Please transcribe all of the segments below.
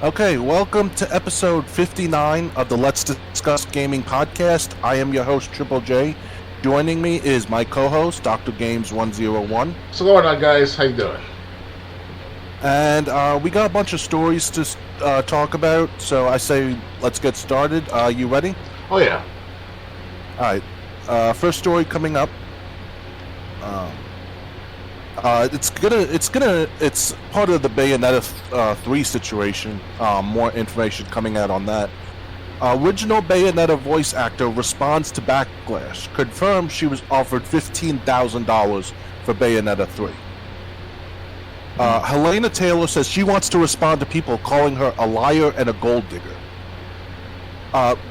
Okay, welcome to episode 59 of the Let's Discuss Gaming podcast. I am your host, Triple J. Joining me is my co-host, Dr. Games 101. What's going on, guys? How you doing? And we got a bunch of stories to talk about, so I say let's get started. You ready? Oh yeah. All right. First story coming up. It's part of the Bayonetta 3 situation. More information coming out on that. Original Bayonetta voice actor responds to backlash. Confirms she was offered $15,000 for Bayonetta 3. Helena Taylor says she wants to respond to people calling her a liar and a gold digger.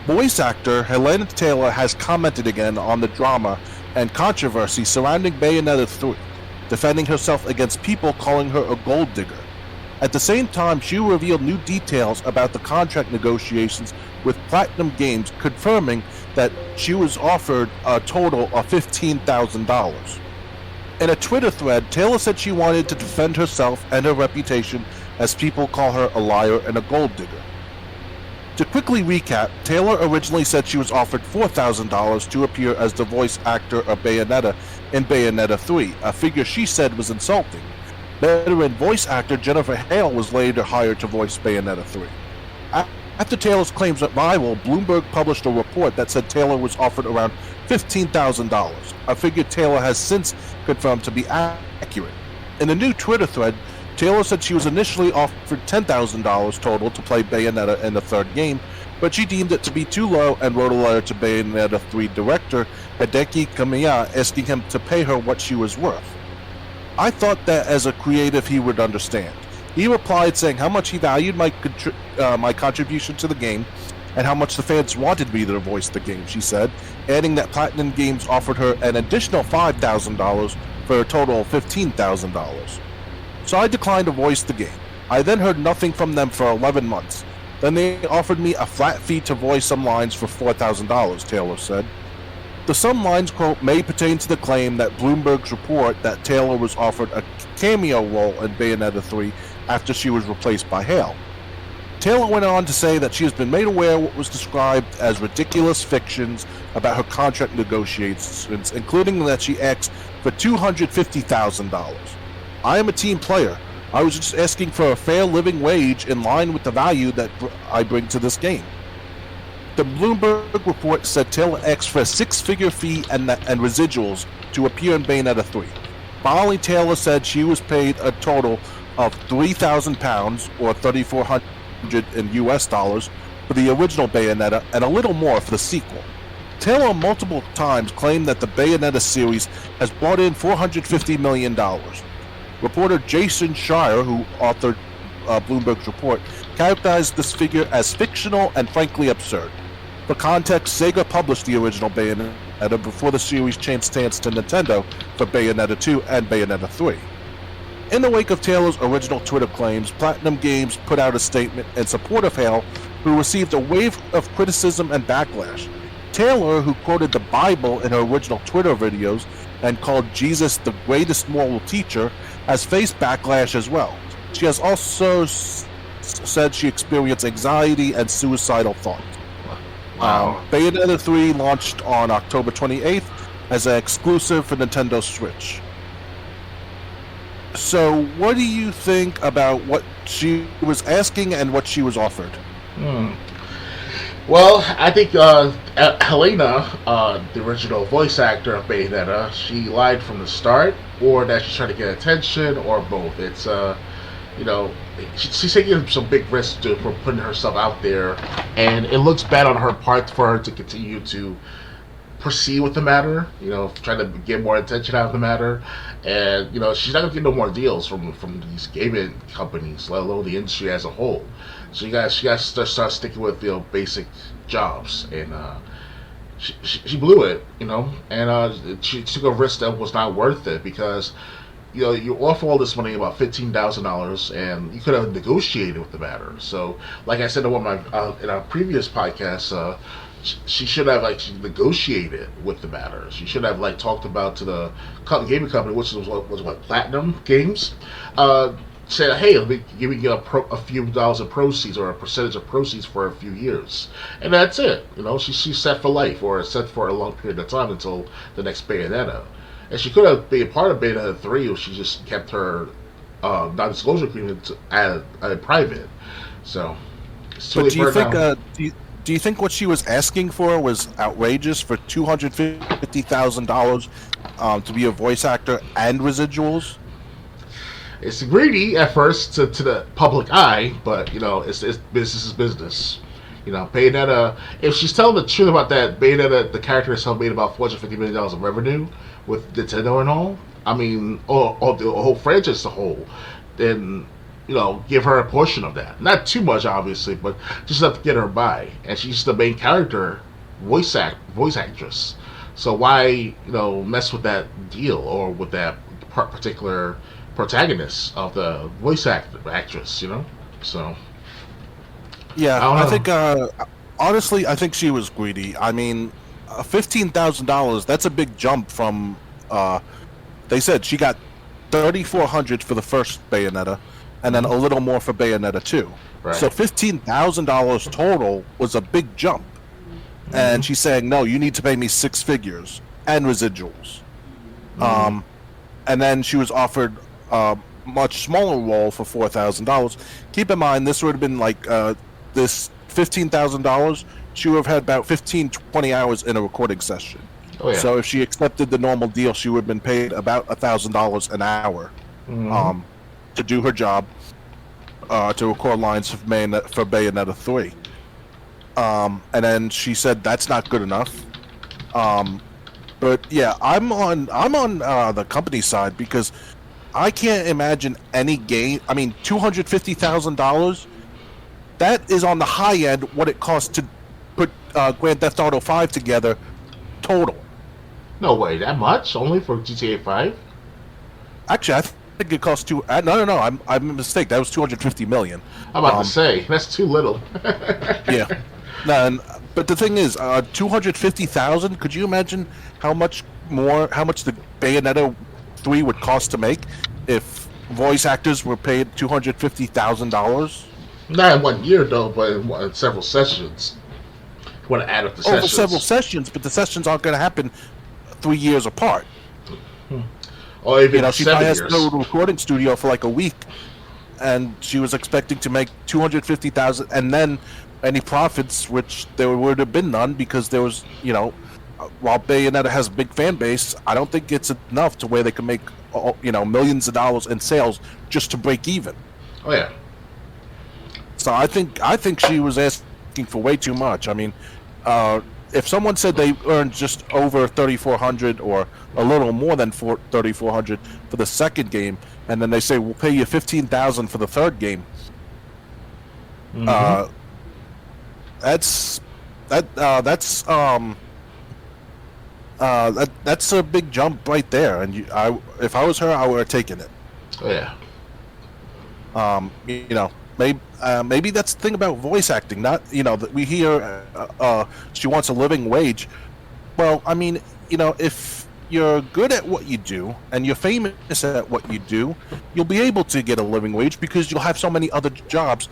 Voice actor Helena Taylor has commented again on the drama and controversy surrounding Bayonetta 3, defending herself against people calling her a gold digger. At the same time, she revealed new details about the contract negotiations with Platinum Games, confirming that she was offered a total of $15,000. In a Twitter thread, Taylor said she wanted to defend herself and her reputation as people call her a liar and a gold digger. To quickly recap, Taylor originally said she was offered $4,000 to appear as the voice actor of Bayonetta in Bayonetta 3, a figure she said was insulting. Veteran voice actor Jennifer Hale was later hired to voice Bayonetta 3. After Taylor's claims went viral, Bloomberg published a report that said Taylor was offered around $15,000, a figure Taylor has since confirmed to be accurate. In a new Twitter thread, Taylor said she was initially offered $10,000 total to play Bayonetta in the third game, but she deemed it to be too low and wrote a letter to Bayonetta 3 director Hideki Kamiya asking him to pay her what she was worth. I thought that as a creative he would understand. He replied saying how much he valued my contribution to the game and how much the fans wanted me to voice the game, she said, adding that Platinum Games offered her an additional $5,000 for a total of $15,000. So I declined to voice the game. I then heard nothing from them for 11 months. Then they offered me a flat fee to voice some lines for $4,000, Taylor said. The some lines, quote, may pertain to the claim that Bloomberg's report that Taylor was offered a cameo role in Bayonetta 3 after she was replaced by Hale. Taylor went on to say that she has been made aware of what was described as ridiculous fictions about her contract negotiations, including that she asked for $250,000. I am a team player. I was just asking for a fair living wage in line with the value that I bring to this game. The Bloomberg report said Taylor asked for a six-figure fee and residuals to appear in Bayonetta 3. Finally, Taylor said she was paid a total of £3,000 or $3,400 in US dollars for the original Bayonetta and a little more for the sequel. Taylor multiple times claimed that the Bayonetta series has brought in $450 million. Reporter Jason Schreier, who authored Bloomberg's report, characterized this figure as fictional and frankly absurd. For context, Sega published the original Bayonetta before the series changed hands to Nintendo for Bayonetta 2 and Bayonetta 3. In the wake of Taylor's original Twitter claims, Platinum Games put out a statement in support of Hale, who received a wave of criticism and backlash. Taylor, who quoted the Bible in her original Twitter videos and called Jesus the greatest moral teacher, has faced backlash as well. She has also said she experienced anxiety and suicidal thoughts. Wow. Bayonetta 3 launched on October 28th as an exclusive for Nintendo Switch. So, what do you think about what she was asking and what she was offered? Well, I think Helena, the original voice actor of Bayonetta, she lied from the start, or that she's trying to get attention, or both. It's she's taking some big risks for putting herself out there, and it looks bad on her part for her to continue to proceed with the matter, trying to get more attention out of the matter. And, she's not going to get no more deals from these gaming companies, let alone the industry as a whole. So she got to start sticking with, basic jobs. And she blew it, and she took a risk that was not worth it because, you offer all this money, about $15,000, and you could have negotiated with the matter. So, like I said in in our previous podcast, she should have negotiated with the matter. She should have talked about to the gaming company, which was what Platinum Games. said, "Hey, let me give me a few dollars of proceeds or a percentage of proceeds for a few years," and that's it. She's set for life or set for a long period of time until the next Bayonetta. And she could have been a part of Bayonetta 3 if she just kept her non-disclosure agreement private. So, it's too But late do you for her think now. do you think what she was asking for was outrageous for $250,000 to be a voice actor and residuals? It's greedy at first to the public eye, but it's business is business. Bayonetta. If she's telling the truth about that, Bayonetta, the character itself, made about $450 million of revenue with Nintendo and all. I mean, all the whole franchise as a whole. Then give her a portion of that. Not too much, obviously, but just enough to get her by. And she's the main character, voice actress. So why mess with that deal or with that particular protagonist of the actress? So Yeah, I don't I know. think honestly, I think she was greedy. I mean, $15,000, that's a big jump from they said she got 3,400 for the first Bayonetta and then a little more for Bayonetta 2. Right. So $15,000 total was a big jump. And she's saying, "No, you need to pay me six figures and residuals." And then she was offered a much smaller role for $4,000. Keep in mind, this would have been like this $15,000. She would have had about 15, 20 hours in a recording session. Oh, yeah. So if she accepted the normal deal, she would have been paid about $1,000 an hour to do her job, to record lines for Bayonetta 3. And then she said that's not good enough. But yeah, I'm on the company side because I can't imagine any game. I mean, $250,000. That is on the high end what it costs to put Grand Theft Auto 5 together, total. No way, that much? Only for GTA 5? Actually, I think it costs no. I'm a mistake. That was 250 million. I'm about to say that's too little. Yeah. No, but the thing is, 250,000. Could you imagine how much the Bayonetta 3 would cost to make if voice actors were paid $250,000? Not in 1 year though, but in several sessions. You want to add up the sessions? Several sessions, but the sessions aren't going to happen 3 years apart. Or even She probably 7 has years. to go to a recording studio for like a week, and she was expecting to make 250,000, and then any profits, which there would have been none because there was, while Bayonetta has a big fan base, I don't think it's enough to where they can make, millions of dollars in sales just to break even. Oh yeah. So I think she was asking for way too much. I mean, if someone said they earned just over 3,400 or a little more than 3,400 for the second game, and then they say we'll pay you 15,000 for the third game, that's a big jump right there. And if I was her, I would have taken it. Oh yeah. Maybe that's the thing about voice acting. Not that we hear she wants a living wage. Well, I mean, if you're good at what you do and you're famous at what you do, you'll be able to get a living wage because you'll have so many other jobs.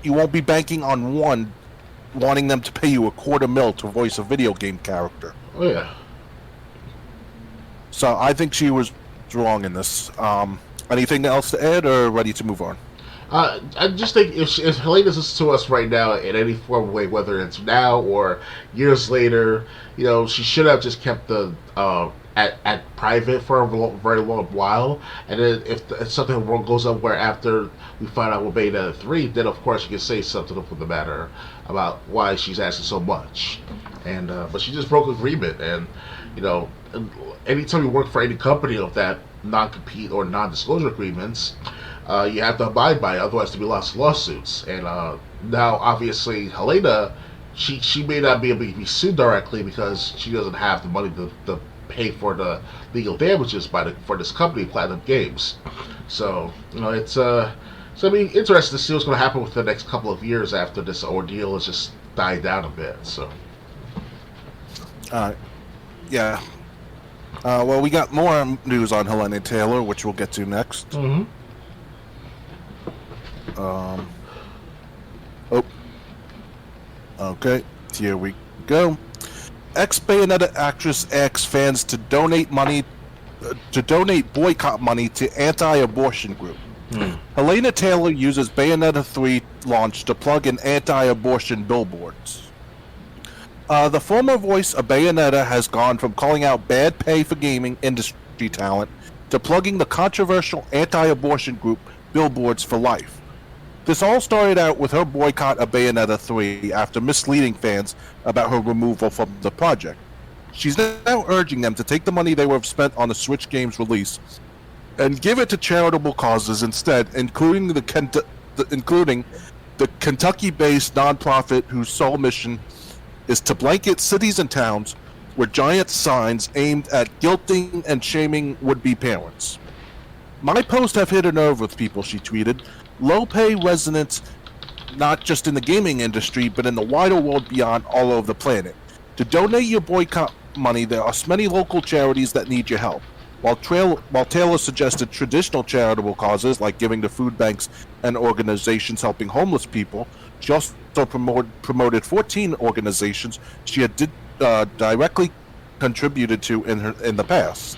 You won't be banking on one, wanting them to pay you $250,000 to voice a video game character. Oh yeah. So I think she was wrong in this. Anything else to add, or ready to move on? I just think if Helene listens to us right now in any form of way, whether it's now or years later, she should have just kept the at private for a very long while. And then if something wrong goes up where after we find out what Bayonetta 3, then of course you can say something up with the matter about why she's asking so much. And but she just broke agreement, and anytime you work for any company of that non-compete or non-disclosure agreements, you have to abide by it, otherwise there'll be lots of lawsuits. And now, obviously, Helena, she may not be able to be sued directly because she doesn't have the money to pay for the legal damages for this company, Platinum Games. So, it's so it'll be interesting to see what's going to happen with the next couple of years after this ordeal has just died down a bit. So, yeah. Well, we got more news on Helena Taylor, which we'll get to next. Um, oh, okay. Here we go. Ex-Bayonetta actress asks fans to donate boycott money to anti-abortion group. Helena Taylor uses Bayonetta 3 launch to plug in anti-abortion billboards. The former voice of Bayonetta has gone from calling out bad pay for gaming industry talent to plugging the controversial anti-abortion group Billboards for Life. This all started out with her boycott of Bayonetta 3 after misleading fans about her removal from the project. She's now urging them to take the money they would have spent on the Switch game's release and give it to charitable causes instead, including the Kentucky-based nonprofit whose sole mission is to blanket cities and towns with giant signs aimed at guilting and shaming would-be parents. My posts have hit a nerve with people, she tweeted. Low-pay residents, not just in the gaming industry, but in the wider world beyond, all over the planet. To donate your boycott money, there are many local charities that need your help. While Taylor suggested traditional charitable causes like giving to food banks and organizations helping homeless people, she also promoted 14 organizations she had directly contributed to in the past.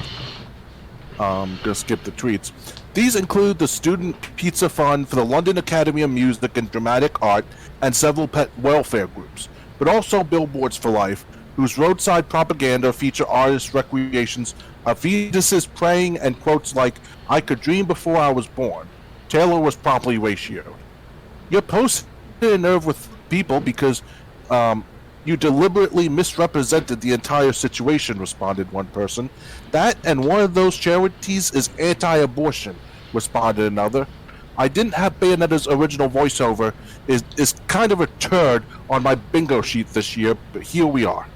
Gonna skip the tweets. These include the Student Pizza Fund for the London Academy of Music and Dramatic Art and several pet welfare groups, but also Billboards for Life, whose roadside propaganda feature artists' recreations of fetuses praying and quotes like, "I could dream before I was born." Taylor was promptly ratioed. Your post hit a nerve with people because you deliberately misrepresented the entire situation, responded one person. That and one of those charities is anti-abortion, responded another. I didn't have Bayonetta's original voiceover is kind of a turd on my bingo sheet this year, but here we are.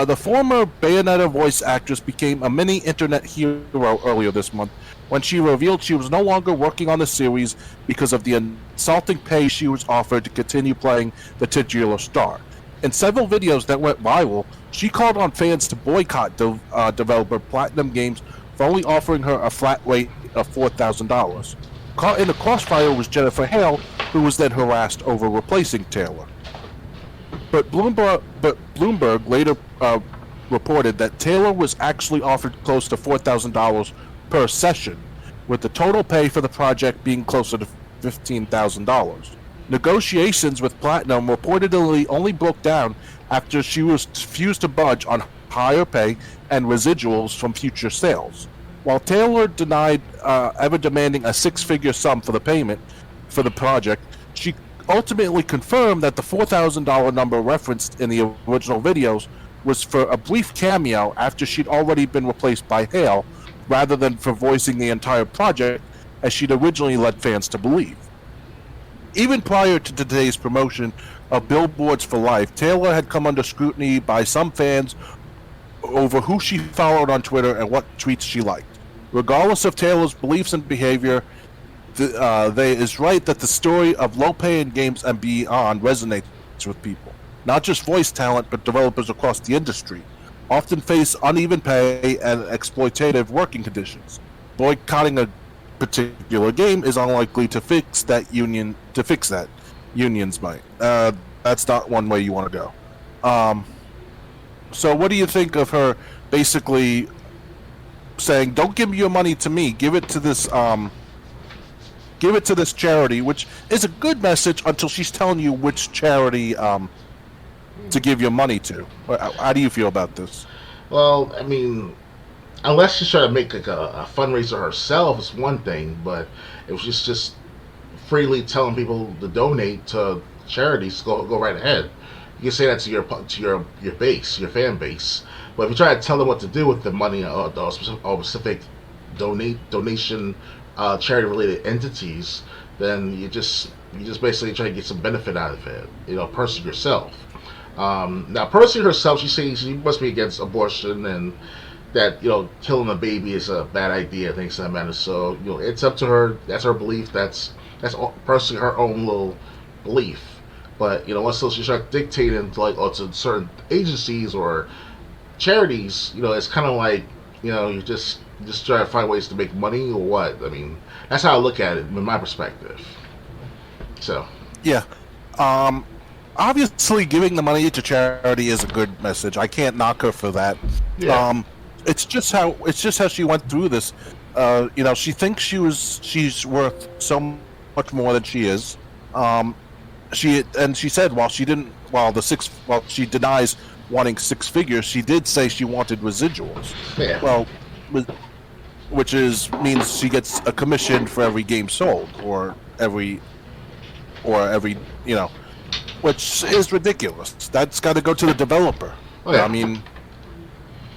The former Bayonetta voice actress became a mini internet hero earlier this month when she revealed she was no longer working on the series because of the insulting pay she was offered to continue playing the titular star. In several videos that went viral, she called on fans to boycott developer Platinum Games for only offering her a flat rate of $4,000. Caught in the crossfire was Jennifer Hale, who was then harassed over replacing Taylor. But Bloomberg later reported that Taylor was actually offered close to $4,000 per session, with the total pay for the project being closer to $15,000. Negotiations with Platinum reportedly only broke down after she refused to budge on higher pay and residuals from future sales. While Taylor denied ever demanding a six-figure sum for the payment for the project, she ultimately confirmed that the $4,000 number referenced in the original videos was for a brief cameo after she'd already been replaced by Hale, rather than for voicing the entire project, as she'd originally led fans to believe. Even prior to today's promotion of Billboards for Life, Taylor had come under scrutiny by some fans over who she followed on Twitter and what tweets she liked. Regardless of Taylor's beliefs and behavior, they is right that the story of low pay in games and beyond resonates with people. Not just voice talent, but developers across the industry often face uneven pay and exploitative working conditions. Boycotting a particular game is unlikely to fix that. Unions might. That's not one way you want to go. So what do you think of her basically saying, "Don't give your money to me, give it to this charity," which is a good message until she's telling you which charity to give your money to. How do you feel about this? Well, I mean, unless she's trying to make like a fundraiser herself, it's one thing. But if she's just freely telling people to donate to charities, go right ahead. You can say that to your base, your fan base. But if you try to tell them what to do with the money of specific donation charity related entities, then you just basically try to get some benefit out of it. Person yourself. Now, Percy herself, she must be against abortion and that killing a baby is a bad idea. Things like that. So it's up to her. That's her belief. That's personally her own little belief. But once she starts dictating to certain agencies or charities, it's kind of like you're just Just try to find ways to make money or what? I mean, that's how I look at it from my perspective. So, Yeah. Um, Obviously, giving the money to charity is a good message. I can't knock her for that. yeah. It's just how she went through this. She thinks she's worth so much more than she is. Um, she said while she denies wanting six figures, she did say she wanted residuals. Yeah. Well, which means she gets a commission for every game sold, or every which is ridiculous. That's got to go to the developer. Oh, yeah. I mean,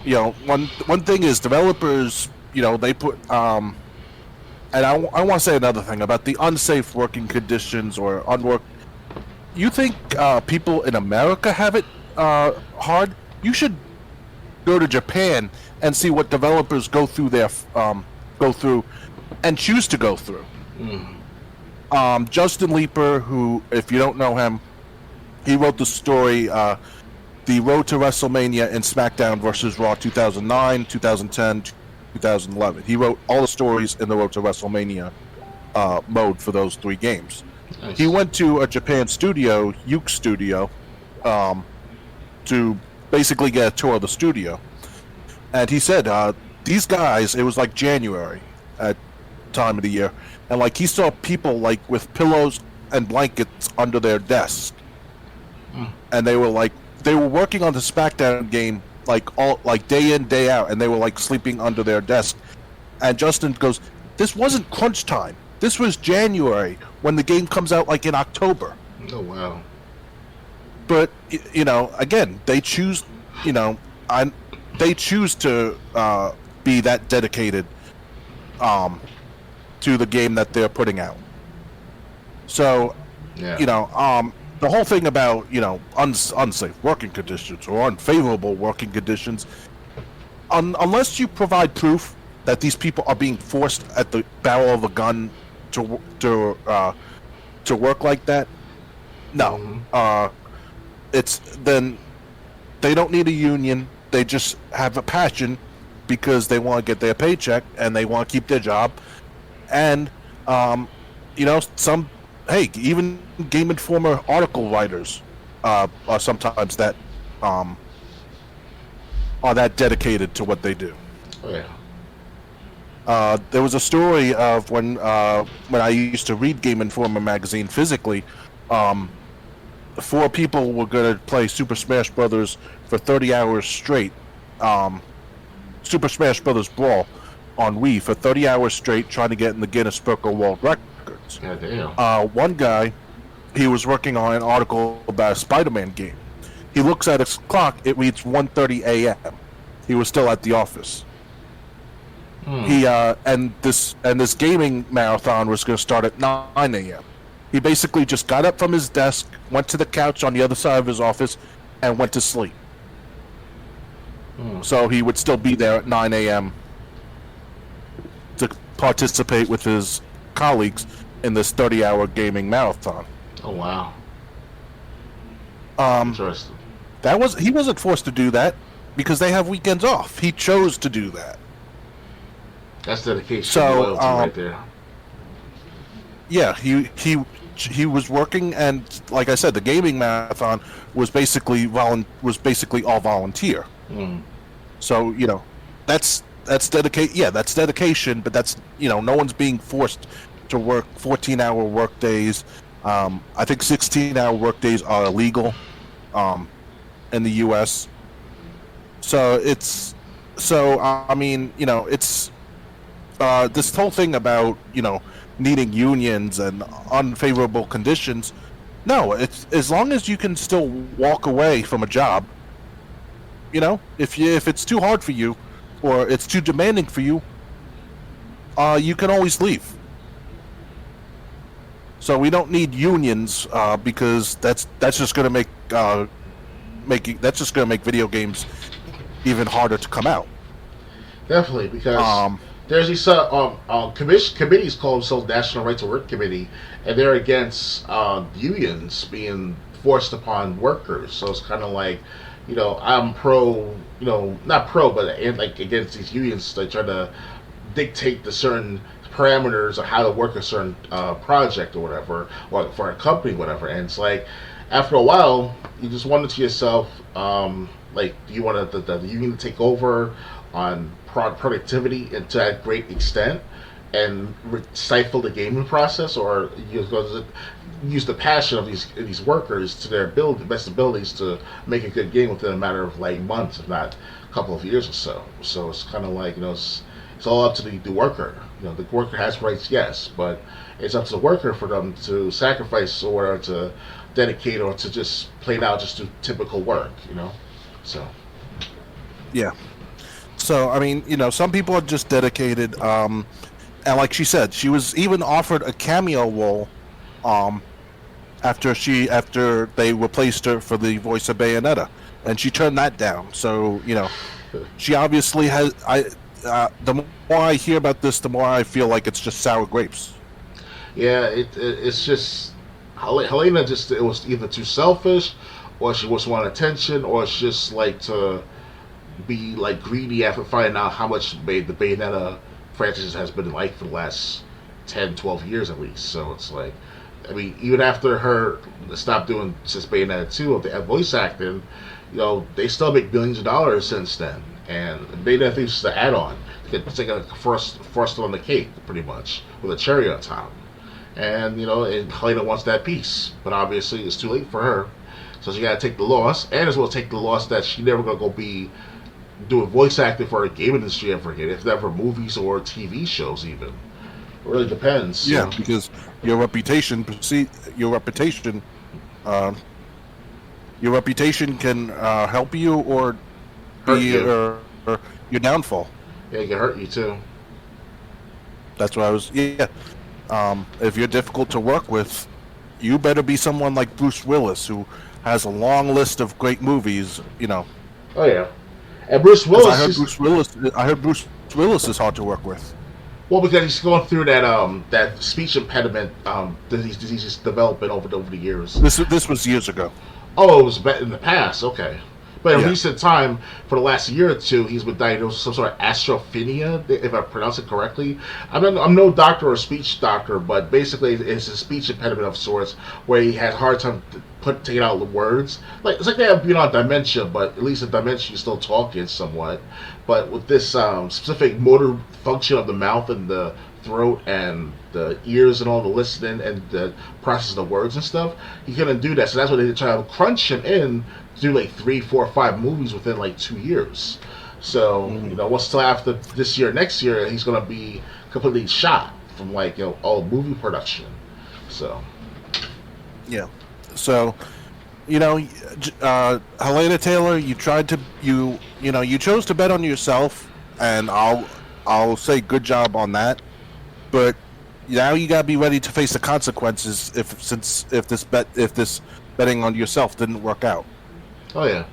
one thing is developers, they put and I want to say another thing about the unsafe working conditions or unwork. You think people in America have it hard? You should go to Japan and see what developers go through and choose to go through. Justin Leeper, who, if you don't know him, he wrote the story, The Road to WrestleMania in SmackDown versus Raw 2009, 2010, 2011. He wrote all the stories in the Road to WrestleMania mode for those three games. Nice. He went to a Japan studio, Yuke Studio, to basically get a tour of the studio. And he said, these guys, it was like January at time of the year, and like he saw people like with pillows and blankets under their desks. And they were working on the SmackDown game like day in, day out, and they were like sleeping under their desk. And Justin goes, this wasn't crunch time. This was January when the game comes out like in October. Oh, wow. But again, they choose they choose to be that dedicated to the game that they're putting out. So Yeah. the whole thing about unsafe working conditions or unfavorable working conditions, unless you provide proof that these people are being forced at the barrel of a gun to work like that, no. It's then they don't need a union. They just have a passion because they want to get their paycheck and they want to keep their job. And even Game Informer article writers are sometimes that are that dedicated to what they do. Oh, yeah. There was a story of when I used to read Game Informer magazine physically. 4 people were going to play Super Smash Brothers for 30 hours straight. Super Smash Brothers Brawl on Wii for 30 hours straight, trying to get in the Guinness Book of World Records. God damn. One guy, he was working on an article about a Spider-Man game. He looks at his clock; it reads 1:30 a.m. He was still at the office. He and this gaming marathon was going to start at 9 a.m. He basically just got up from his desk, went to the couch on the other side of his office, and went to sleep. So he would still be there at 9 a.m. to participate with his colleagues in this 30-hour gaming marathon. Oh, wow. Interesting. He wasn't forced to do that because they have weekends off. He chose to do that. That's dedication So, loyalty right there. Yeah, he was working, and like I said, the gaming marathon was basically all volunteer. So that's dedicate. Yeah, that's dedication, but that's no one's being forced to work 14-hour work days. I think 16-hour work days are illegal in the U.S. So it's this whole thing about needing unions and unfavorable conditions. No, it's as long as you can still walk away from a job. If it's too hard for you or it's too demanding for you, you can always leave. So we don't need unions because that's just going to make video games even harder to come out. Definitely, because there's these committees called themselves National Right to Work Committee, and they're against unions being forced upon workers. So it's kind of like, I'm pro, not pro, but like against these unions that try to dictate the certain parameters of how to work a certain project or whatever, or for a company, whatever. And it's like, after a while, you just wonder to yourself, like, do you want the union to take over on productivity and to that great extent and stifle the gaming process, or you use the passion of these workers to their best abilities to make a good game within a matter of like months, if not a couple of years or so. So it's kind of like, it's all up to the worker. The worker has rights, yes, but it's up to the worker for them to sacrifice or to dedicate or to just plain out just do typical work. So Yeah. So I mean, some people are just dedicated. And like she said, she was even offered a cameo role, after they replaced her for the voice of Bayonetta, and she turned that down. So she obviously has. The more I hear about this, the more I feel like it's just sour grapes. yeah, it's just Helena. Just it was either too selfish, or she just wanted attention, or it's just like to be like greedy after finding out how much the Bayonetta franchise has been like for the last 10, 12 years at least. So it's like, I mean, even after her stopped doing since Bayonetta 2 of the voice acting, they still make billions of dollars since then. And Bayonetta 3 is just an add-on. It's like a frosted on the cake, pretty much, with a cherry on top. And, and Helena wants that piece. But obviously, it's too late for her. So she got to take the loss, and as well take the loss that she never going to go be doing voice acting for the game industry ever again, if ever movies or TV shows even. It really depends. Yeah, because your reputation uh, your reputation can help you or Hurt be you. or your downfall. Yeah, it can hurt you too. That's what I was. Yeah. If you're difficult to work with, you better be someone like Bruce Willis, who has a long list of great movies. Oh yeah. And Bruce 'Cause Willis. I heard Bruce Willis is hard to work with. Well, because he's going through that speech impediment disease he's developing over the years. This was years ago. Oh, it was in the past. Okay. But in Yeah. recent time, for the last year or two, he's been diagnosed with some sort of astrophenia, if I pronounce it correctly. I'm no doctor or speech doctor, but basically it's a speech impediment of sorts where he has a hard time taking out the words. Like it's like they have dementia, but at least in dementia you're still talking somewhat. But with this specific motor function of the mouth and the throat and the ears and all the listening and the process of the words and stuff, he couldn't do that. So that's why they try to crunch him in to do like 3, 4, 5 movies within like 2 years. So what's till after this year, next year, he's gonna be completely shot from like all movie production. So Yeah. So, Helena Taylor, you chose to bet on yourself, and I'll say good job on that. But now you gotta be ready to face the consequences if this betting on yourself didn't work out. oh yeah,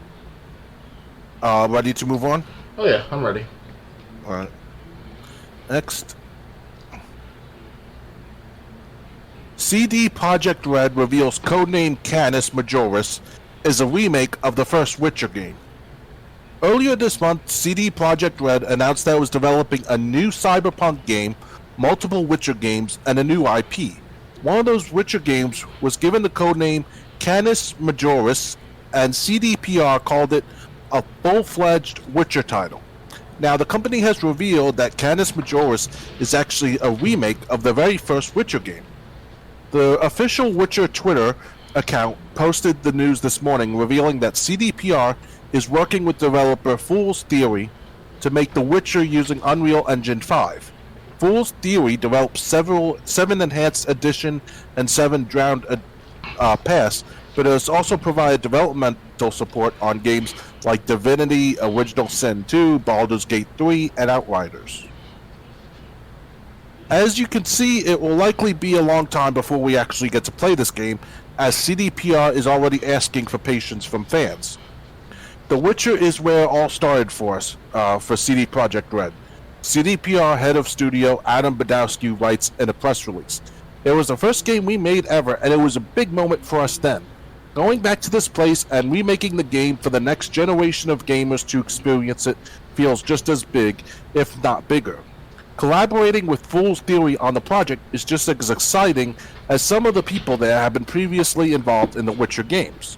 Ready to move on? oh yeah, I'm ready. All right. Next. CD Projekt Red reveals codename Canis Majoris is a remake of the first Witcher game. Earlier this month, CD Projekt Red announced that it was developing a new cyberpunk game, multiple Witcher games, and a new IP. One of those Witcher games was given the codename Canis Majoris, and CDPR called it a full-fledged Witcher title. Now, the company has revealed that Canis Majoris is actually a remake of the very first Witcher game. The official Witcher Twitter account posted the news this morning, revealing that CDPR is working with developer Fool's Theory to make The Witcher using Unreal Engine 5. Fool's Theory developed 7 Enhanced Edition and 7 Drowned Pass, but has also provided developmental support on games like Divinity, Original Sin 2, Baldur's Gate 3, and Outriders. As you can see, it will likely be a long time before we actually get to play this game, as CDPR is already asking for patience from fans. The Witcher is where it all started for us, for CD Projekt Red. CDPR head of studio Adam Badowski writes in a press release, "It was the first game we made ever, and it was a big moment for us then. Going back to this place and remaking the game for the next generation of gamers to experience it feels just as big, if not bigger. Collaborating with Fool's Theory on the project is just as exciting as some of the people there have been previously involved in the Witcher games.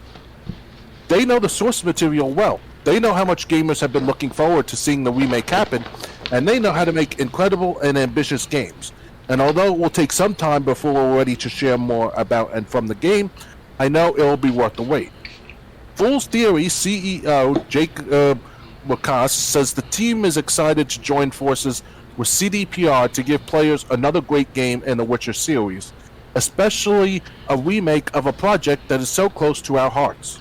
They know the source material well. They know how much gamers have been looking forward to seeing the remake happen, and they know how to make incredible and ambitious games. And although it will take some time before we're ready to share more about and from the game, I know it will be worth the wait. Fool's Theory CEO Jake Wakas says the team is excited to join forces with CDPR to give players another great game in the Witcher series, especially a remake of a project that is so close to our hearts.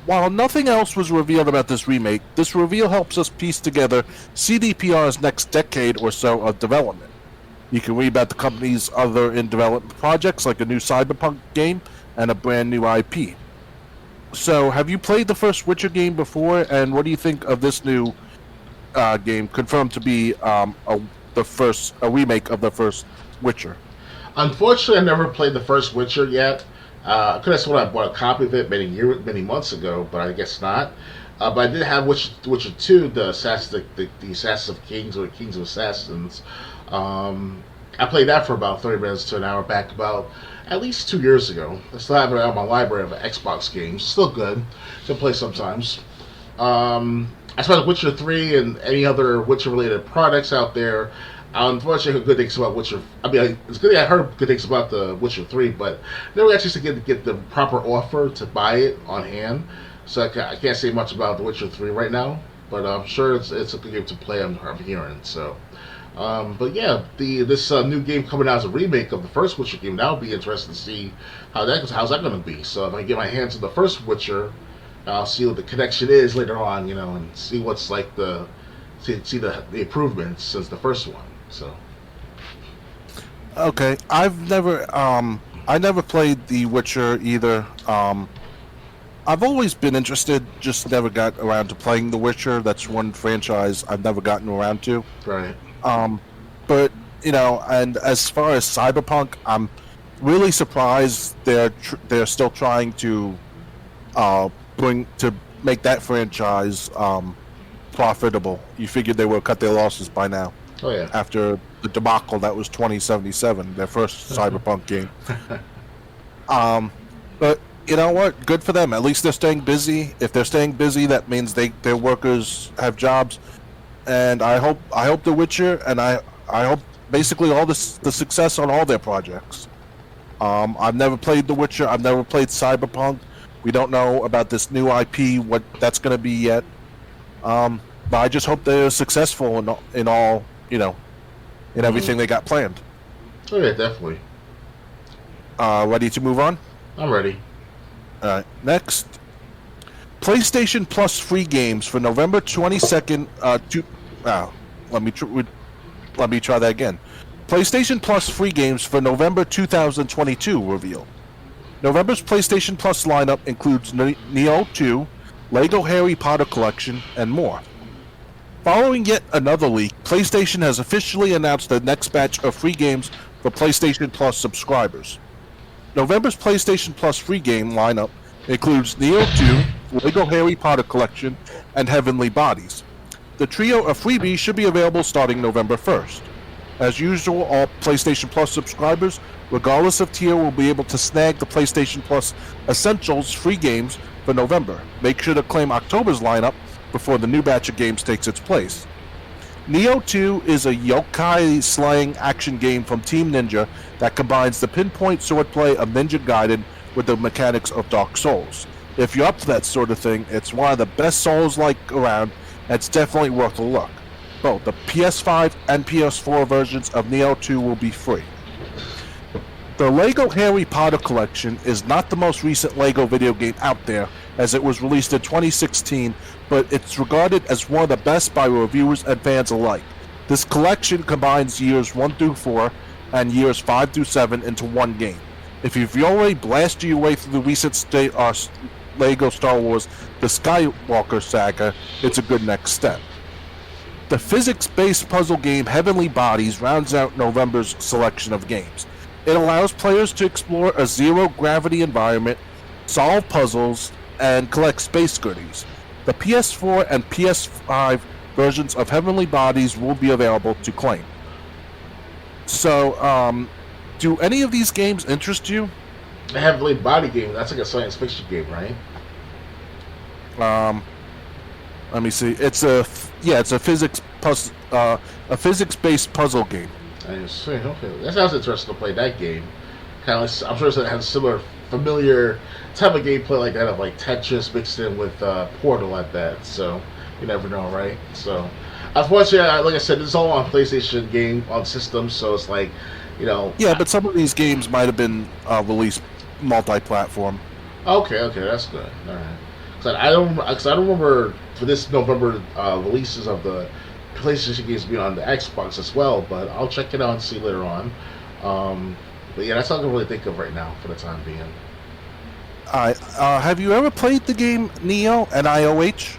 While nothing else was revealed about this remake, this reveal helps us piece together CDPR's next decade or so of development. You can read about the company's other in-development projects like a new Cyberpunk game and a brand new IP. So, have you played the first Witcher game before, and what do you think of this new game, confirmed to be a remake of the first Witcher? Unfortunately, I never played the first Witcher yet. I could have sworn I bought a copy of it many months ago, but I guess not. But I did have Witcher 2, the Assassins of Kings, or Kings of Assassins. I played that for about 30 minutes to an hour back about at least 2 years ago. I still have it out in my library of Xbox games. Still good. Still play sometimes. As far as Witcher 3 and any other Witcher-related products out there, unfortunately, I heard good things about Witcher. It's good. I heard good things about the Witcher 3, but never actually get the proper offer to buy it on hand. So I can't say much about The Witcher 3 right now, but I'm sure it's a good game to play. I'm hearing so. But yeah, this new game coming out as a remake of the first Witcher game. That'll be interesting to see how's that going to be. So if I get my hands on the first Witcher, I'll see what the connection is later on, and see what's like see the improvements since the first one. So. Okay, I never played The Witcher either. I've always been interested, just never got around to playing The Witcher. That's one franchise I've never gotten around to. Right. But and as far as Cyberpunk, I'm really surprised they're still trying to make that franchise profitable. You figured they would have cut their losses by now. Oh yeah. After the debacle that was 2077, their first Cyberpunk game. But you know what? Good for them. At least they're staying busy. If they're staying busy, that means their workers have jobs. And I hope The Witcher, and I hope basically all the success on all their projects. I've never played The Witcher. I've never played Cyberpunk. We don't know about this new IP, what that's going to be yet. But I just hope they're successful in all, in everything they got planned. Oh yeah, definitely. Ready to move on? I'm ready. All right. Next, PlayStation Plus free games for November 22nd. Let me try that again. PlayStation Plus free games for November 2022 reveal. November's PlayStation Plus lineup includes Neo 2, Lego Harry Potter Collection, and more. Following yet another leak, PlayStation has officially announced the next batch of free games for PlayStation Plus subscribers. November's PlayStation Plus free game lineup includes Neo 2, Lego Harry Potter Collection, and Heavenly Bodies. The trio of freebies should be available starting November 1st. As usual, all PlayStation Plus subscribers, regardless of tier, will be able to snag the PlayStation Plus Essentials free games for November. Make sure to claim October's lineup before the new batch of games takes its place. Neo 2 is a yokai slaying action game from Team Ninja that combines the pinpoint swordplay of Ninja Gaiden with the mechanics of Dark Souls. If you're up to that sort of thing, it's one of the best Souls-like around, and it's definitely worth a look. Both the PS5 and PS4 versions of Neo 2 will be free. The Lego Harry Potter Collection is not the most recent Lego video game out there, as it was released in 2016, but it's regarded as one of the best by reviewers and fans alike. This collection combines years 1 through 4 and years 5 through 7 into one game. If you've already blasted your way through the recent Lego Star Wars The Skywalker Saga, it's a good next step. The physics-based puzzle game Heavenly Bodies rounds out November's selection of games. It allows players to explore a zero-gravity environment solve puzzles, and collect space goodies. The PS4 and PS5 versions of Heavenly Bodies will be available to claim. So, do any of these games interest you? The Heavenly Body game, that's like a science fiction game, right? Let me see. It's a physics a physics-based puzzle game. I see. Okay, that sounds interesting to play that game. Kind of, like, I'm sure it has a similar, familiar type of gameplay like that of like Tetris mixed in with Portal at that. So you never know, right? So unfortunately, like I said, it's all on PlayStation game on systems, so it's like, you know. Yeah, but some of these games might have been released multi-platform. Okay, that's good. All right. Cause I don't remember for this November releases of the PlayStation games being on the Xbox as well, but I'll check it out and see later on. But yeah, that's all I can really think of right now for the time being. Have you ever played the game Neo and IOH?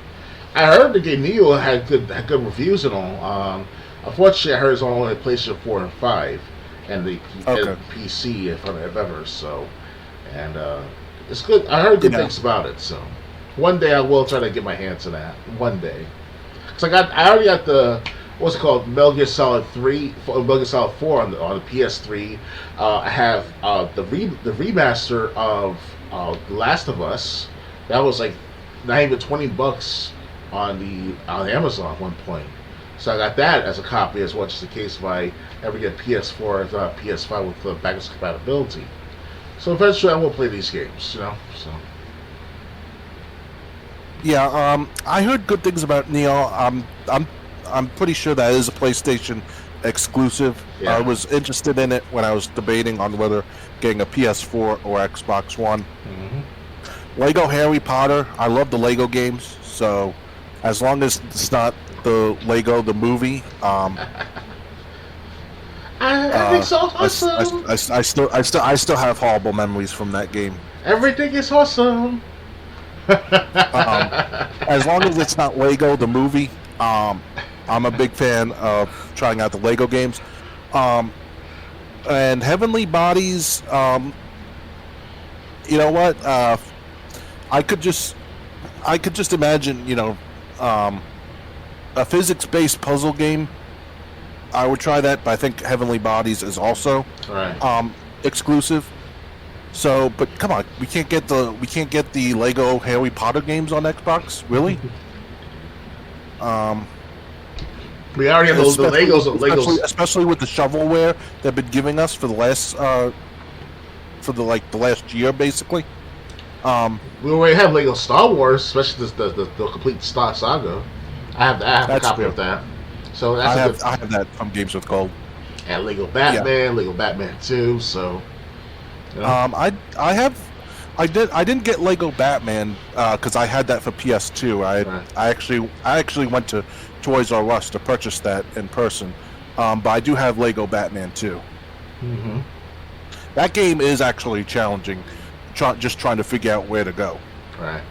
I heard the game Neo had good reviews and all. Unfortunately, I heard it's only on PlayStation 4 and 5 and the PC if ever. So, and it's good. I heard good things about it. So, one day I will try to get my hands on that. One day, because I already got the what's it called, Metal Gear Solid 3, Metal Gear Solid 4 on the PS3. I have the remaster of The Last of Us. That was like not even $20 on Amazon at one point. So I got that as a copy as well, just in case if I ever get PS4 or PS5 with backwards compatibility. So eventually I will play these games, you know. So. Yeah, I heard good things about Neo. I'm pretty sure that is a PlayStation exclusive. Yeah. I was interested in it when I was debating on whether getting a PS4 or Xbox One. Mm-hmm. Lego Harry Potter. I love the Lego games, so as long as it's not the Lego the movie, everything's awesome. I still have horrible memories from that game. Everything is awesome. As long as it's not Lego the movie, I'm a big fan of trying out the Lego games. And Heavenly Bodies, you know what? I could just imagine, you know, a physics-based puzzle game. I would try that, but I think Heavenly Bodies is also exclusive. So, but come on, we can't get the Lego Harry Potter games on Xbox, really? We already have the Legos, especially with the shovelware they've been giving us for the last the last year, basically. We already have Lego Star Wars, especially the complete Star Saga. I have a copy of that. So I have that from Games with Gold. And Lego Batman, Lego Batman 2. So, you know. I didn't get Lego Batman because I had that for PS2. I actually went to Toys R Us to purchase that in person, but I do have Lego Batman 2. Mm-hmm. That game is actually challenging, just trying to figure out where to go. Right.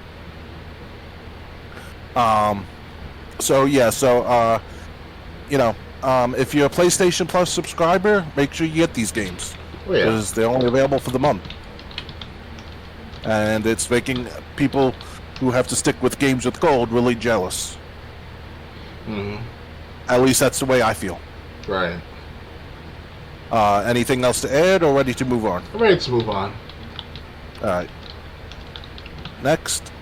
You know, if you're a PlayStation Plus subscriber, make sure you get these games because they're only available for the month, and it's making people who have to stick with Games with Gold really jealous. Mm-hmm. At least that's the way I feel. Right. Anything else to add, or ready to move on? I'm ready to move on. All right. Next.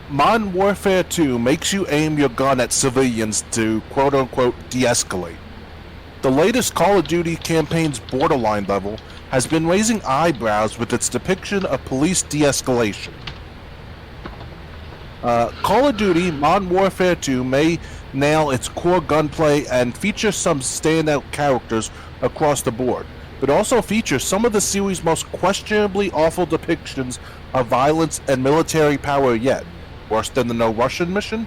Modern Warfare 2 makes you aim your gun at civilians to quote-unquote de-escalate. The latest Call of Duty campaign's borderline level has been raising eyebrows with its depiction of police de-escalation. Call of Duty Modern Warfare 2 may nail its core gunplay and feature some standout characters across the board, but also features some of the series' most questionably awful depictions of violence and military power yet. Worse than the No Russian mission?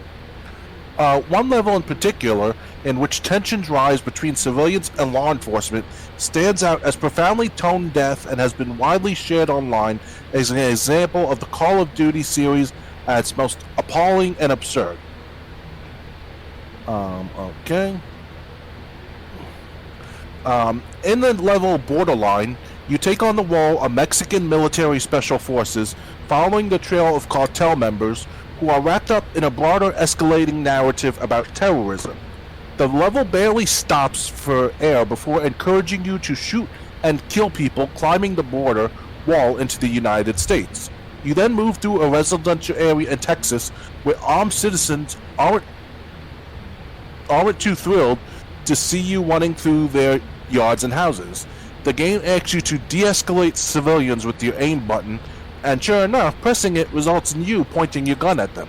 One level in particular, in which tensions rise between civilians and law enforcement, stands out as profoundly tone deaf and has been widely shared online as an example of the Call of Duty series at its most appalling and absurd. Okay. In the level Borderline, You take on the role of Mexican military special forces, following the trail of cartel members who are wrapped up in a broader escalating narrative about terrorism. The level barely stops for air before encouraging you to shoot and kill people climbing the border wall into the United States. You then move through a residential area in Texas where armed citizens aren't too thrilled to see you running through their yards and houses. The game asks you to de-escalate civilians with your aim button, and sure enough, pressing it results in you pointing your gun at them.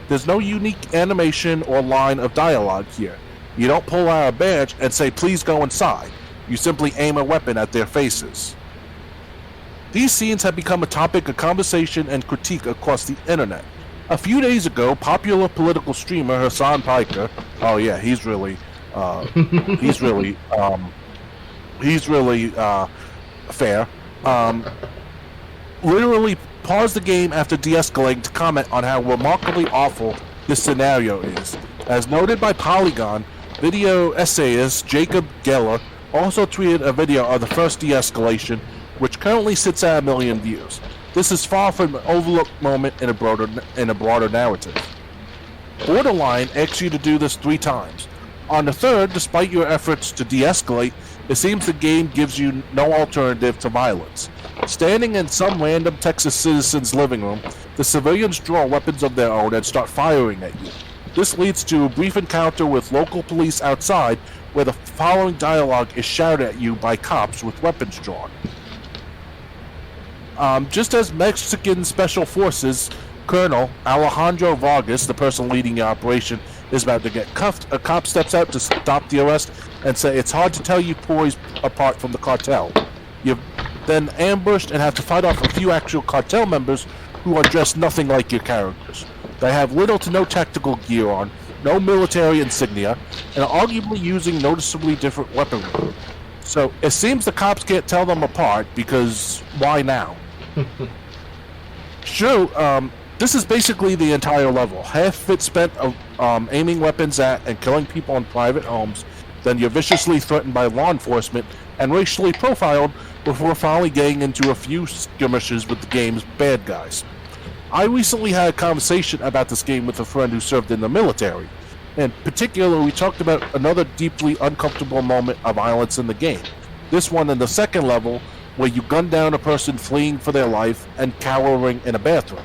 There's no unique animation or line of dialogue here. You don't pull out a badge and say, "Please go inside." You simply aim a weapon at their faces. These scenes have become a topic of conversation and critique across the internet. A few days ago, popular political streamer Hassan Piker, oh yeah, he's really fair, literally paused the game after de-escalating to comment on how remarkably awful this scenario is. As noted by Polygon, video essayist Jacob Geller also tweeted a video of the first de-escalation, which currently sits at 1 million views. This is far from an overlooked moment in a broader narrative. Borderline asks you to do this 3 times. On the third, despite your efforts to de-escalate, it seems the game gives you no alternative to violence. Standing in some random Texas citizen's living room, the civilians draw weapons of their own and start firing at you. This leads to a brief encounter with local police outside, where the following dialogue is shouted at you by cops with weapons drawn. Just as Mexican Special Forces Colonel Alejandro Vargas, the person leading the operation, is about to get cuffed, a cop steps out to stop the arrest and say, "It's hard to tell you boys apart from the cartel." You're then ambushed and have to fight off a few actual cartel members who are dressed nothing like your characters. They have little to no tactical gear on, no military insignia, and are arguably using noticeably different weaponry. So it seems the cops can't tell them apart, because why now? Sure, this is basically the entire level. Half of it spent aiming weapons at and killing people in private homes, then you're viciously threatened by law enforcement and racially profiled before finally getting into a few skirmishes with the game's bad guys. I recently had a conversation about this game with a friend who served in the military. In particular, we talked about another deeply uncomfortable moment of violence in the game. This one in the second level, where you gun down a person fleeing for their life and cowering in a bathroom.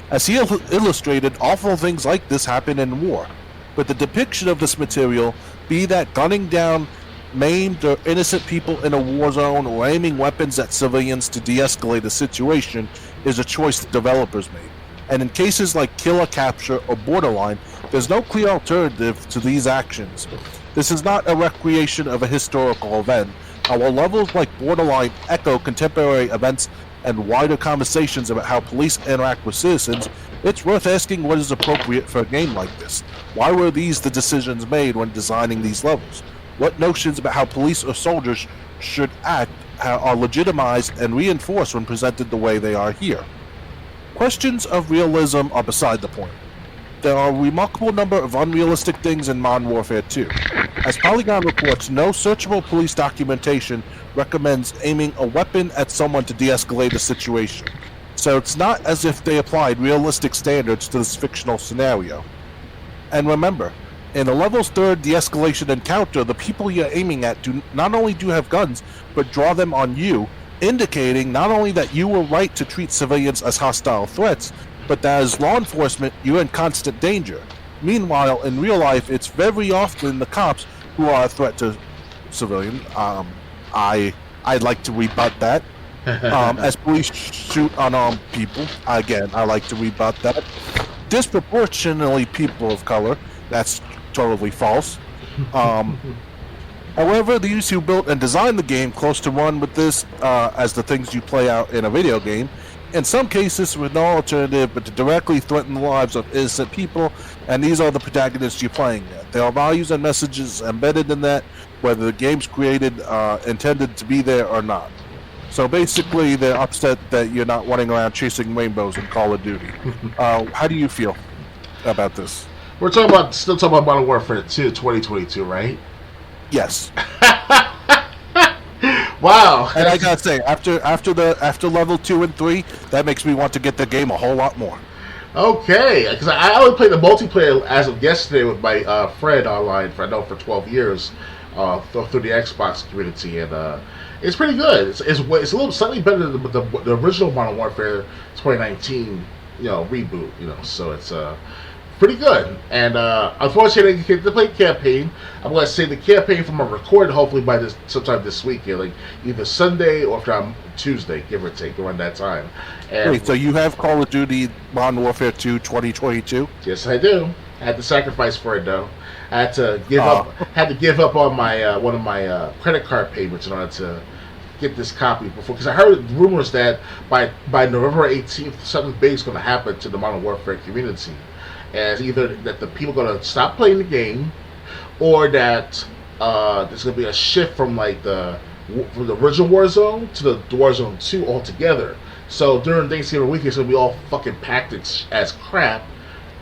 As he illustrated, awful things like this happen in war, but the depiction of this material, be that gunning down maimed or innocent people in a war zone or aiming weapons at civilians to de-escalate a situation, is a choice the developers made. And in cases like Killer Capture or Borderline, there's no clear alternative to these actions. This is not a recreation of a historical event. While levels like Borderline echo contemporary events and wider conversations about how police interact with citizens, it's worth asking what is appropriate for a game like this. Why were these the decisions made when designing these levels? What notions about how police or soldiers should act are legitimized and reinforced when presented the way they are here? Questions of realism are beside the point. There are a remarkable number of unrealistic things in Modern Warfare 2. As Polygon reports, no searchable police documentation recommends aiming a weapon at someone to de-escalate a situation. So it's not as if they applied realistic standards to this fictional scenario. And remember, in the level's third de-escalation encounter, the people you're aiming at do not only have guns, but draw them on you, indicating not only that you were right to treat civilians as hostile threats, but that as law enforcement, you're in constant danger. Meanwhile, in real life, it's very often the cops who are a threat to civilians. I'd like to rebut that. As police shoot unarmed people, again, I like to rebut that. Disproportionately people of color, that's totally false. However, these who built and designed the game close to run with this as the things you play out in a video game, in some cases with no alternative but to directly threaten the lives of innocent people, and these are the protagonists you're playing at. There are values and messages embedded in that, whether the game's created intended to be there or not. So basically, they're upset that you're not running around chasing rainbows in Call of Duty. How do you feel about this? We're still talking about Modern Warfare 2 2022, right? Yes. Wow. And I gotta say, after level 2 and 3, that makes me want to get the game a whole lot more. Okay, because I only played the multiplayer as of yesterday with my friend online for 12 years through the Xbox community, and it's pretty good. It's a little slightly better than the original Modern Warfare 2019 reboot. So it's pretty good. And unfortunately, I didn't get to play campaign. I'm going to say the campaign from a record hopefully by sometime this weekend, like either Sunday or Tuesday, give or take, around that time. And wait, so you have Call of Duty Modern Warfare 2 2022? Yes, I do. I had to sacrifice for it though. I had to give up. Had to give up on my one of my credit card payments in order to get this copy before, because I heard rumors that by November 18th something big is going to happen to the Modern Warfare community, as either that the people are going to stop playing the game, or that there's going to be a shift from the original Warzone to the Warzone 2 altogether. So during Thanksgiving weekend, it's going to be all fucking packed as crap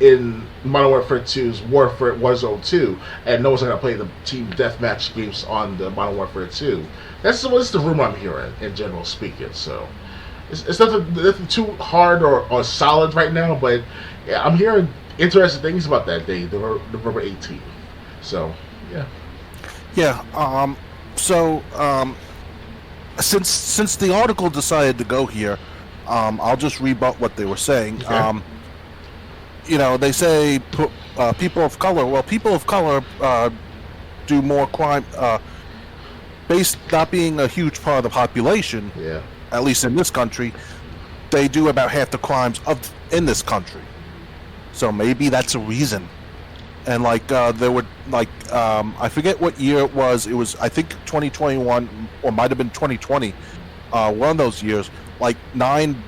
in Modern Warfare 2's Warzone 2, and no one's going to play the team deathmatch games on the Modern Warfare 2. That's the rumor I'm hearing, in general speaking. So it's nothing too hard or solid right now, but yeah, I'm hearing interesting things about that day, November 18th. So yeah. Yeah. Since the article decided to go here, I'll just rebut what they were saying. Okay. They say people of color. Well, people of color do more crime, based not being a huge part of the population. Yeah. At least in this country, they do about half the crimes in this country. So maybe that's a reason. And there were I forget what year it was. It was, I think, 2021 or might have been 2020. One of those years, 9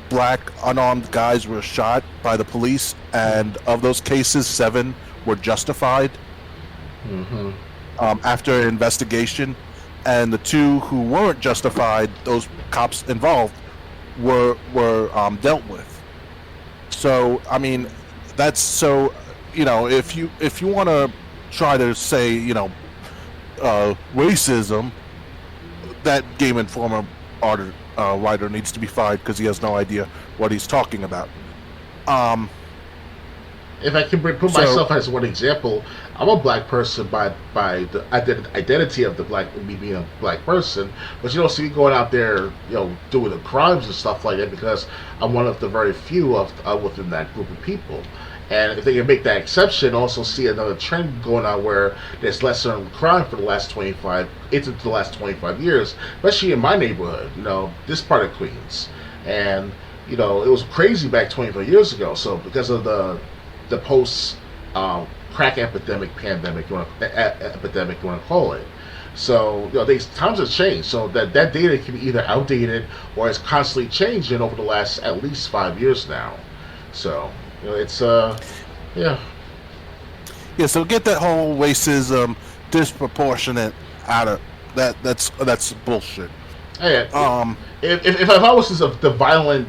black unarmed guys were shot by the police, and of those cases, 7 were justified after an investigation, and the 2 who weren't justified, those cops involved, were dealt with. So I mean, that's so. If you want to try to say racism, that Game Informer writer needs to be fired because he has no idea what he's talking about. If I can put myself as one example, I'm a black person by the identity of me being a black person, but you don't see me going out there, doing the crimes and stuff like that, because I'm one of the very few within that group of people. And if they can make that exception, also see another trend going on where there's less crime for the last 25 years, especially in my neighborhood, this part of Queens. And, it was crazy back 25 years ago. So because of the post crack pandemic, you want to call it. So, times have changed. So that data can be either outdated or it's constantly changing over the last at least 5 years now. So, it's yeah. So get that whole racism disproportionate out of that. That's bullshit. Hey, if I was the violent,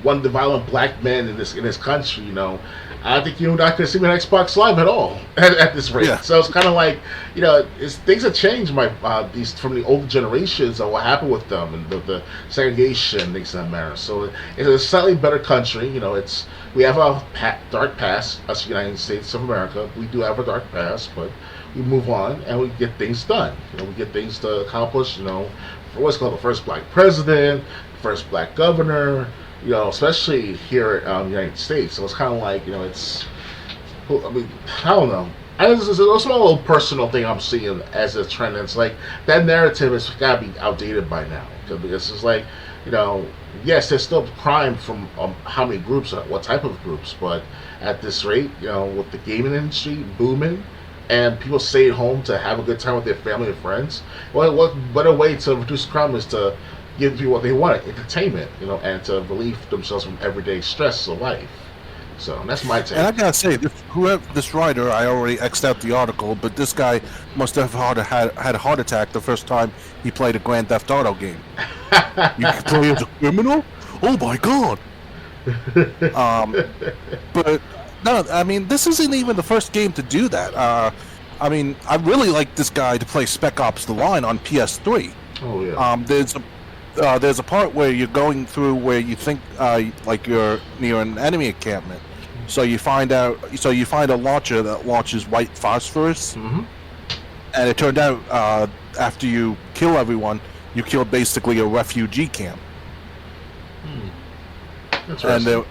one of the violent black men in this country, I think you're not going to see me on Xbox Live at all at this rate. Yeah. So it's kind of like, things have changed these from the older generations of what happened with them and the segregation, things that matter. So it's a slightly better country. We have a dark past, us United States of America. We do have a dark past, but we move on and we get things done. We get things to accomplish. For what's called the first black president, first black governor. Especially here in the United States. So it's kind of like, I don't know. It's a small little personal thing I'm seeing as a trend. It's like that narrative has got to be outdated by now. Because it's like, yes, there's still crime from how many groups, what type of groups, but at this rate, with the gaming industry booming and people stay at home to have a good time with their family and friends, what better way to reduce crime is to give people what they want, entertainment, and to relieve themselves from everyday stress of life. So that's my take. And I gotta say, this writer, I already X'd out the article, but this guy must have had a heart attack the first time he played a Grand Theft Auto game. You can play as a criminal? Oh my god! But no, I mean, this isn't even the first game to do that. I mean, I really like this guy to play Spec Ops: The Line on PS3. Oh yeah. There's a part where you're going through where you think like you're near an enemy encampment. So you find a launcher that launches white phosphorus, Mm-hmm. and it turned out after you kill everyone, you killed basically a refugee camp. Interesting.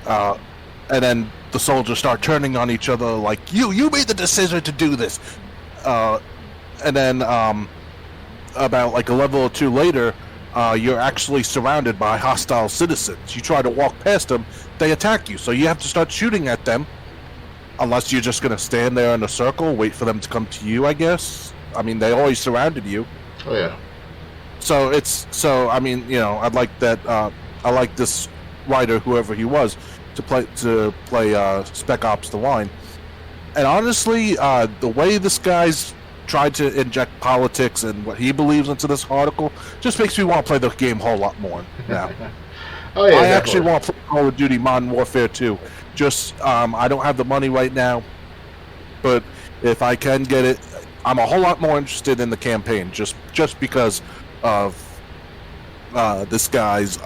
And then the soldiers start turning on each other like, you made the decision to do this. And then about like a level or two later, you're actually surrounded by hostile citizens. You try to walk past them, they attack you. So you have to start shooting at them, unless you're just going to stand there in a circle, wait for them to come to you, I guess. I mean, they always surrounded you. Oh yeah. I mean, you know, I'd like that. I like this writer, whoever he was, to play Spec Ops: The Line. And honestly, the way this guy's tried to inject politics and what he believes into this article just makes me want to play the game a whole lot more now. Oh yeah. I actually want to play Call of Duty Modern Warfare 2. Just I don't have the money right now, but if I can get it, I'm a whole lot more interested in the campaign just because of this guy's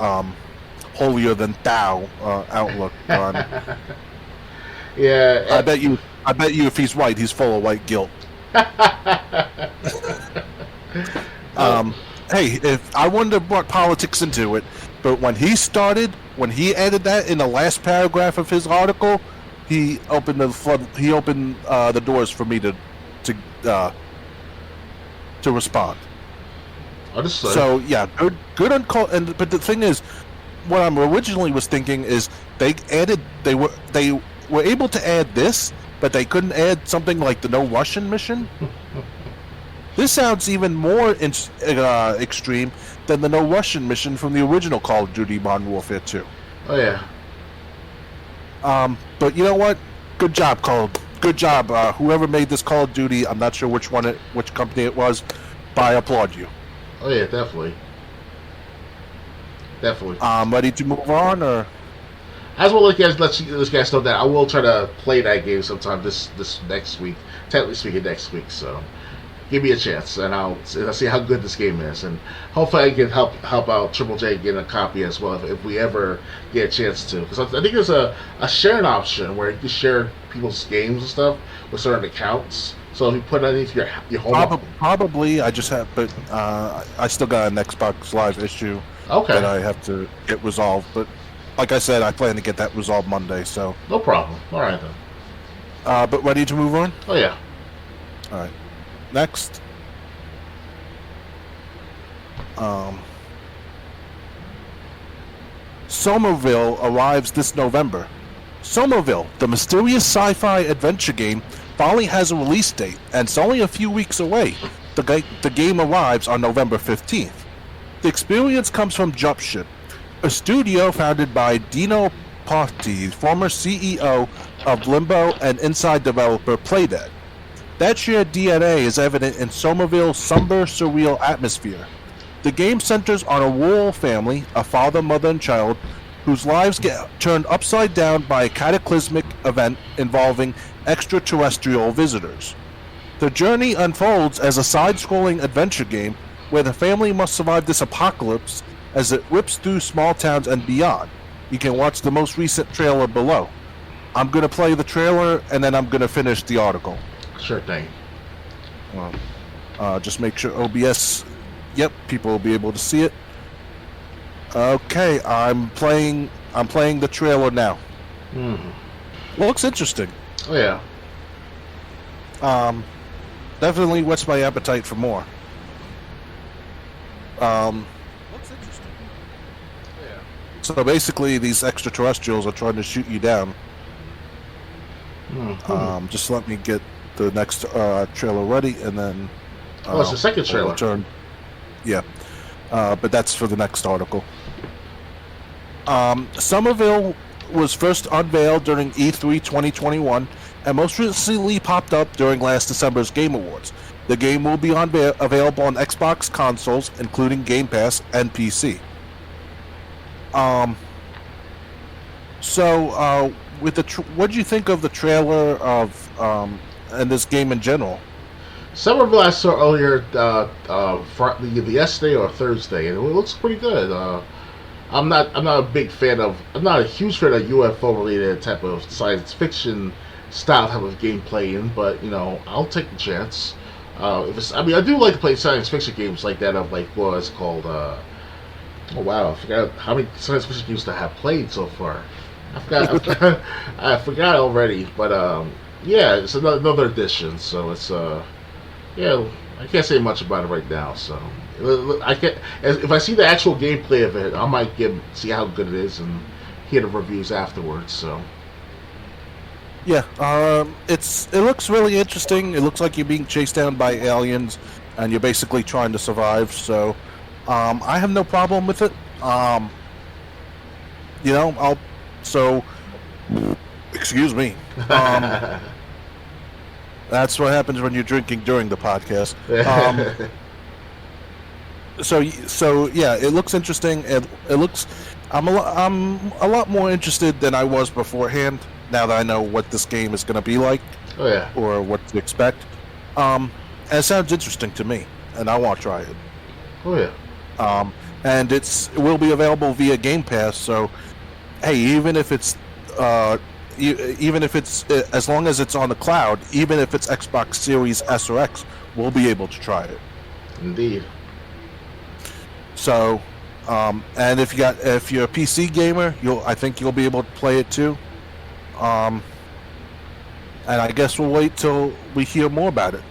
holier than thou outlook on. Yeah. I bet you if he's white, he's full of white guilt. Hey, if I wouldn't have brought politics into it, but when he added that in the last paragraph of his article, he opened the doors for me to respond. Understood. So yeah, good on call. But the thing is, what I'm originally was thinking is they were able to add this, but they couldn't add something like the no Russian mission. This sounds even more extreme than the no Russian mission from the original Call of Duty Modern Warfare 2. Oh yeah. But you know what? Good job, Good job, whoever made this Call of Duty. I'm not sure which company it was, but I applaud you. Oh yeah, definitely. Definitely. Ready to move on, or? As well, let this guys know that I will try to play that game sometime this next week. Technically speaking, next week. So, give me a chance, and I'll see how good this game is, and hopefully I can help out Triple J get a copy as well if we ever get a chance to. Because I think there's a sharing option where you can share people's games and stuff with certain accounts. So if you put underneath your home, probably I just have, but I still got an Xbox Live issue that I have to get resolved. But like I said, I plan to get that resolved Monday. So no problem. All right then. But ready to move on? Oh yeah. All right. Next. Somerville arrives this November. Somerville, the mysterious sci-fi adventure game, finally has a release date, and it's only a few weeks away. The game arrives on November 15th. The experience comes from Jumpship, a studio founded by Dino Parti, former CEO of Limbo and inside developer Playdead. That shared DNA is evident in Somerville's somber, surreal atmosphere. The game centers on a rural family, a father, mother, and child, whose lives get turned upside down by a cataclysmic event involving extraterrestrial visitors. The journey unfolds as a side-scrolling adventure game where the family must survive this apocalypse as it rips through small towns and beyond. You can watch the most recent trailer below. I'm going to play the trailer and then I'm going to finish the article. Sure thing. Just make sure OBS. Yep, people will be able to see it. Okay, I'm playing the trailer now. Looks interesting. Oh yeah. Definitely whets my appetite for more. Looks interesting. Yeah. So basically, these extraterrestrials are trying to shoot you down. Just let me get the next trailer ready, and then. It's the second trailer. Return. Yeah, but that's for the next article. Somerville was first unveiled during E3 2021 and most recently popped up during last December's Game Awards. The game will be available on Xbox consoles, including Game Pass and PC. With what do you think of the trailer of and this game in general? Somerville I saw earlier, yesterday or Thursday, and it looks pretty good. I'm not a big fan of. I'm not a huge fan of UFO related type of science fiction style type of gameplay, but I'll take the chance. If it's, I mean, I do like to play science fiction games like that. Of like what is called. Oh wow, I forgot how many science fiction games I have played so far. I forgot already, but yeah, it's another edition, so it's yeah, I can't say much about it right now. So I can if I see the actual gameplay of it, I might see how good it is and hear the reviews afterwards. So Yeah, it looks really interesting. It looks like you're being chased down by aliens, and you're basically trying to survive. So, I have no problem with it. I'll so excuse me. That's what happens when you're drinking during the podcast. So yeah, it looks interesting. It looks. I'm a lot more interested than I was beforehand. Now that I know what this game is going to be like, oh yeah, or what to expect, and it sounds interesting to me, and I want to try it. Oh yeah. And it will be available via Game Pass. So, hey, even if it's as long as it's on the cloud, even if it's Xbox Series S or X, we'll be able to try it. Indeed. So, and if you're a PC gamer, I think you'll be able to play it too. And I guess we'll wait till we hear more about it.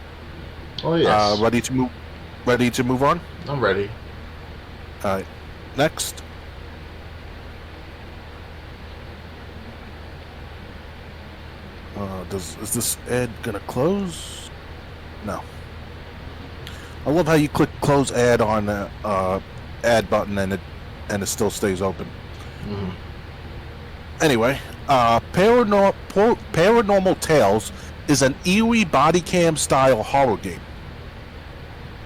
Oh yes. Ready to move on? I'm ready. All right. Next. Is this ad gonna close? No. I love how you click close ad on the ad button and it still stays open. Mm-hmm. Anyway, Paranormal Tales is an eerie body cam style horror game.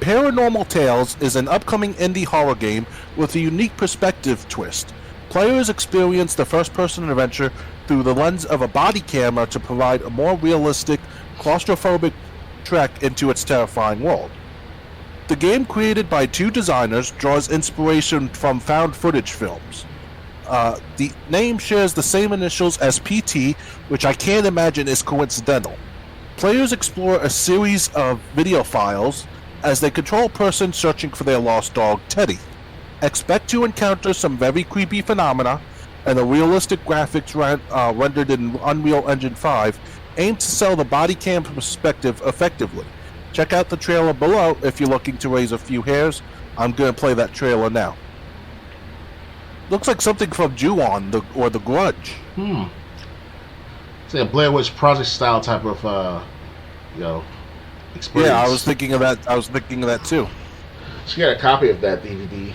Paranormal Tales is an upcoming indie horror game with a unique perspective twist. Players experience the first-person adventure through the lens of a body camera to provide a more realistic, claustrophobic trek into its terrifying world. The game, created by two designers, draws inspiration from found footage films. The name shares the same initials as PT, which I can't imagine is coincidental. Players explore a series of video files as they control a person searching for their lost dog, Teddy. Expect to encounter some very creepy phenomena, and the realistic graphics rendered in Unreal Engine 5 aim to sell the body cam perspective effectively. Check out the trailer below if you're looking to raise a few hairs. I'm going to play that trailer now. Looks like something from Ju-On or The Grudge. It's a Blair Witch Project style type of experience. Yeah, I was thinking of that too. She got a copy of that DVD.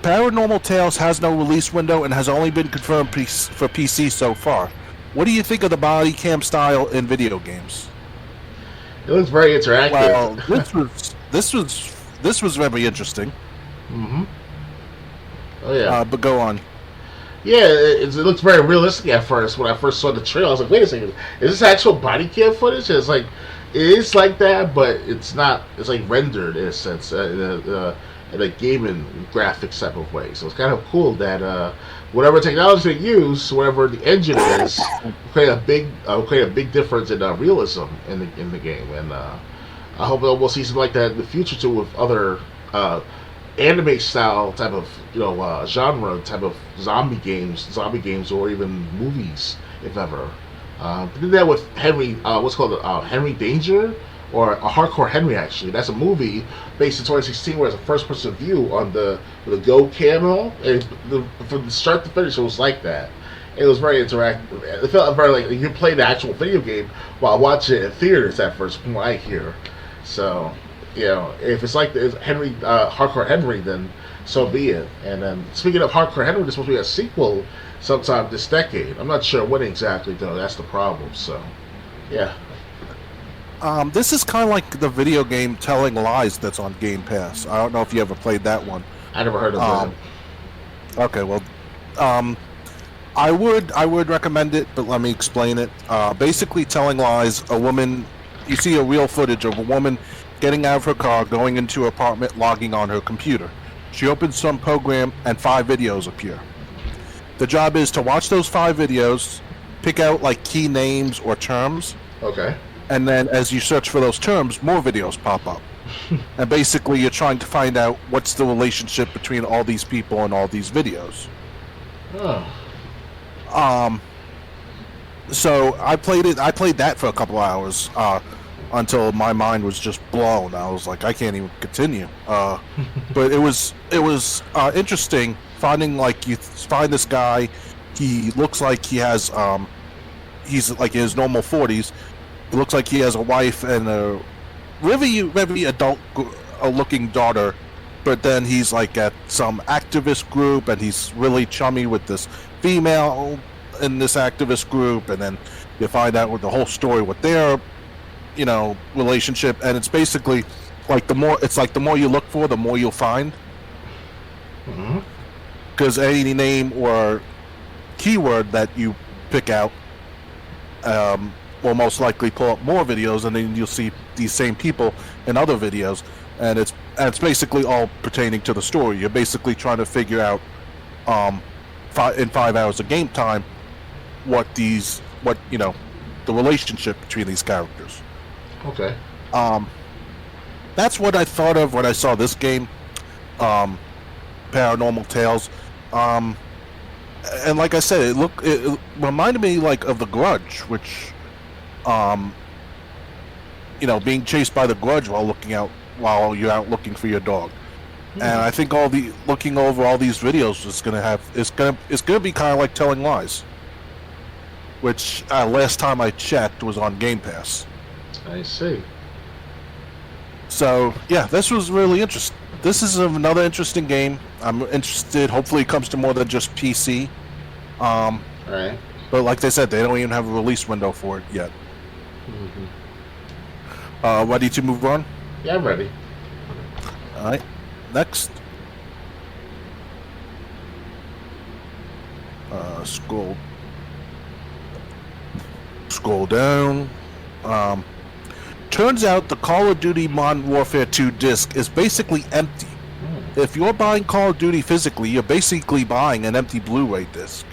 Paranormal Tales has no release window and has only been confirmed for PC so far. What do you think of the body cam style in video games? It looks very interactive. Well, this was very interesting. Mm-hmm. Oh yeah. But go on. Yeah, it looks very realistic at first. When I first saw the trailer, I was like, "Wait a second, is this actual body cam footage?" And it's like, it is like that, but it's not. It's like rendered in a sense, in a gaming graphics type of way. So it's kind of cool that whatever technology they use, whatever the engine is, create a big difference in realism in the game. And I hope that we'll see something like that in the future too with other anime style type of genre type of zombie games, or even movies, if ever. They did that with Henry, Henry Danger, or a Hardcore Henry. Actually, that's a movie based in 2016 where it's a first-person view on the Go camo, and from the start to finish, it was like that. It was very interactive. It felt very like you play the actual video game while watching it in theaters at first, from what I hear. So, if it's like the Henry, Hardcore Henry, then so be it. And then, speaking of Hardcore Henry, there's supposed to be a sequel sometime this decade. I'm not sure when exactly, though. That's the problem. So, yeah. This is kind of like the video game Telling Lies that's on Game Pass. I don't know if you ever played that one. I never heard of that. Okay, well, I would recommend it, but let me explain it. Basically, Telling Lies, a woman you see a real footage of a woman getting out of her car, going into her apartment, logging on her computer. She opens some program, and 5 videos appear. The job is to watch those 5 videos, pick out like key names or terms. Okay. And then as you search for those terms, more videos pop up. And basically you're trying to find out what's the relationship between all these people and all these videos. Oh. So I played that for a couple hours until my mind was just blown. I was like, I can't even continue. But it was interesting finding, like, you find this guy. He looks like he has he's like in his normal 40s. It looks like he has a wife and a very adult looking daughter, but then he's like at some activist group, and he's really chummy with this female in this activist group, and then you find out with the whole story with their, relationship, and it's basically like the more you look for, the more you'll find. Because any name or keyword that you pick out will most likely pull up more videos, and then you'll see these same people in other videos, and it's basically all pertaining to the story. You're basically trying to figure out in 5 hours of game time what the relationship between these characters. Okay. That's what I thought of when I saw this game, Paranormal Tales. And like I said, it reminded me like of The Grudge, which being chased by the Grudge while you're out looking for your dog. And I think looking over all these videos is gonna be kind of like Telling Lies, which last time I checked was on Game Pass. I see. So yeah, this was really interesting. This is another interesting game. I'm interested. Hopefully, it comes to more than just PC. Right. But like they said, they don't even have a release window for it yet. Ready to move on? Yeah, I'm ready. All right. Next. Scroll down. Turns out the Call of Duty Modern Warfare 2 disc is basically empty. If you're buying Call of Duty physically, you're basically buying an empty Blu-ray disc.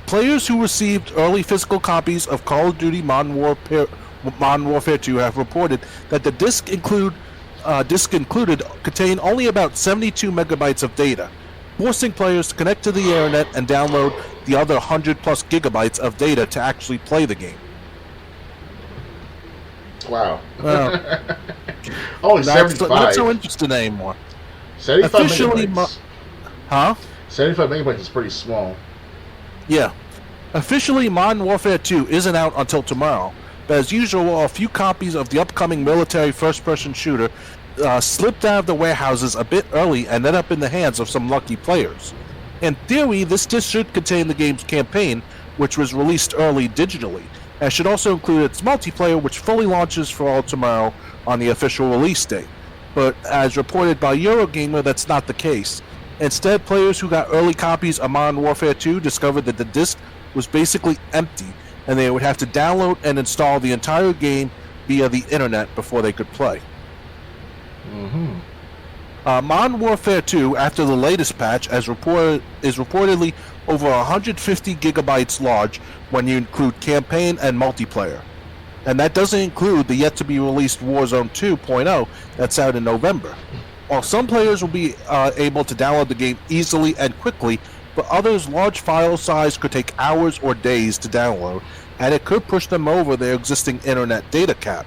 Players who received early physical copies of Call of Duty Modern Warfare 2 have reported that the disc included contained only about 72 megabytes of data, forcing players to connect to the internet and download the other 100 plus gigabytes of data to actually play the game. Wow. Only 75. Not so interesting anymore. 75 Officially, megabytes. 75 megabytes is pretty small. Yeah. Officially, Modern Warfare 2 isn't out until tomorrow, but as usual, a few copies of the upcoming military first-person shooter slipped out of the warehouses a bit early and ended up in the hands of some lucky players. In theory, this disc should contain the game's campaign, which was released early digitally, and should also include its multiplayer, which fully launches for all tomorrow on the official release date. But as reported by Eurogamer, that's not the case. Instead, players who got early copies of Modern Warfare 2 discovered that the disc was basically empty, and they would have to download and install the entire game via the internet before they could play. Modern Warfare 2, after the latest patch, is reportedly over 150 gigabytes large when you include campaign and multiplayer. And that doesn't include the yet-to-be-released Warzone 2.0 that's out in November. While some players will be able to download the game easily and quickly, but others' large file size could take hours or days to download, and it could push them over their existing internet data cap.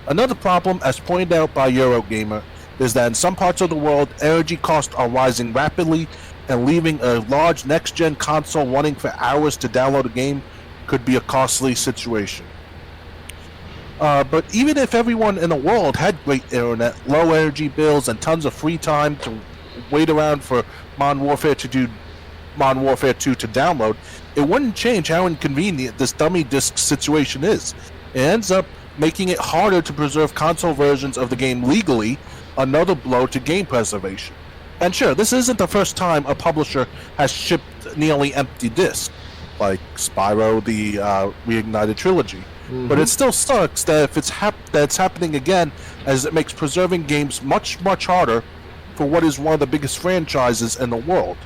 Another problem, as pointed out by Eurogamer, is that in some parts of the world, energy costs are rising rapidly, and leaving a large next-gen console running for hours to download a game could be a costly situation. But even if everyone in the world had great internet, low energy bills, and tons of free time to wait around for Modern Warfare 2 to download, it wouldn't change how inconvenient this dummy disc situation is. It ends up making it harder to preserve console versions of the game legally, another blow to game preservation. And sure, this isn't the first time a publisher has shipped nearly empty discs. like Spyro, the Reignited Trilogy. But it still sucks that if that's happening again, as it makes preserving games much, much harder for what is one of the biggest franchises in the world.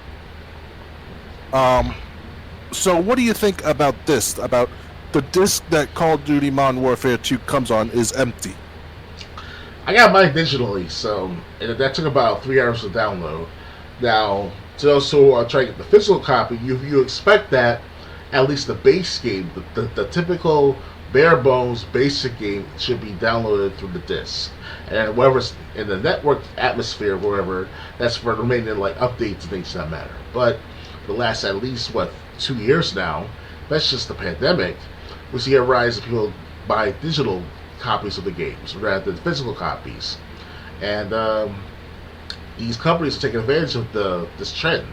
So what do you think about this? About the disc that Call of Duty Modern Warfare 2 comes on is empty. I got mine digitally, so that took about 3 hours to download. Now, to those who are trying to get the physical copy, you expect that at least the base game, the typical bare bones basic game, should be downloaded through the disc. And whatever's in the network atmosphere, wherever, that's for the remaining like updates and things that matter. But the last at least 2 years now, that's just the pandemic, we see a rise of people buy digital copies of the games rather than physical copies, and these companies are taking advantage of this trend,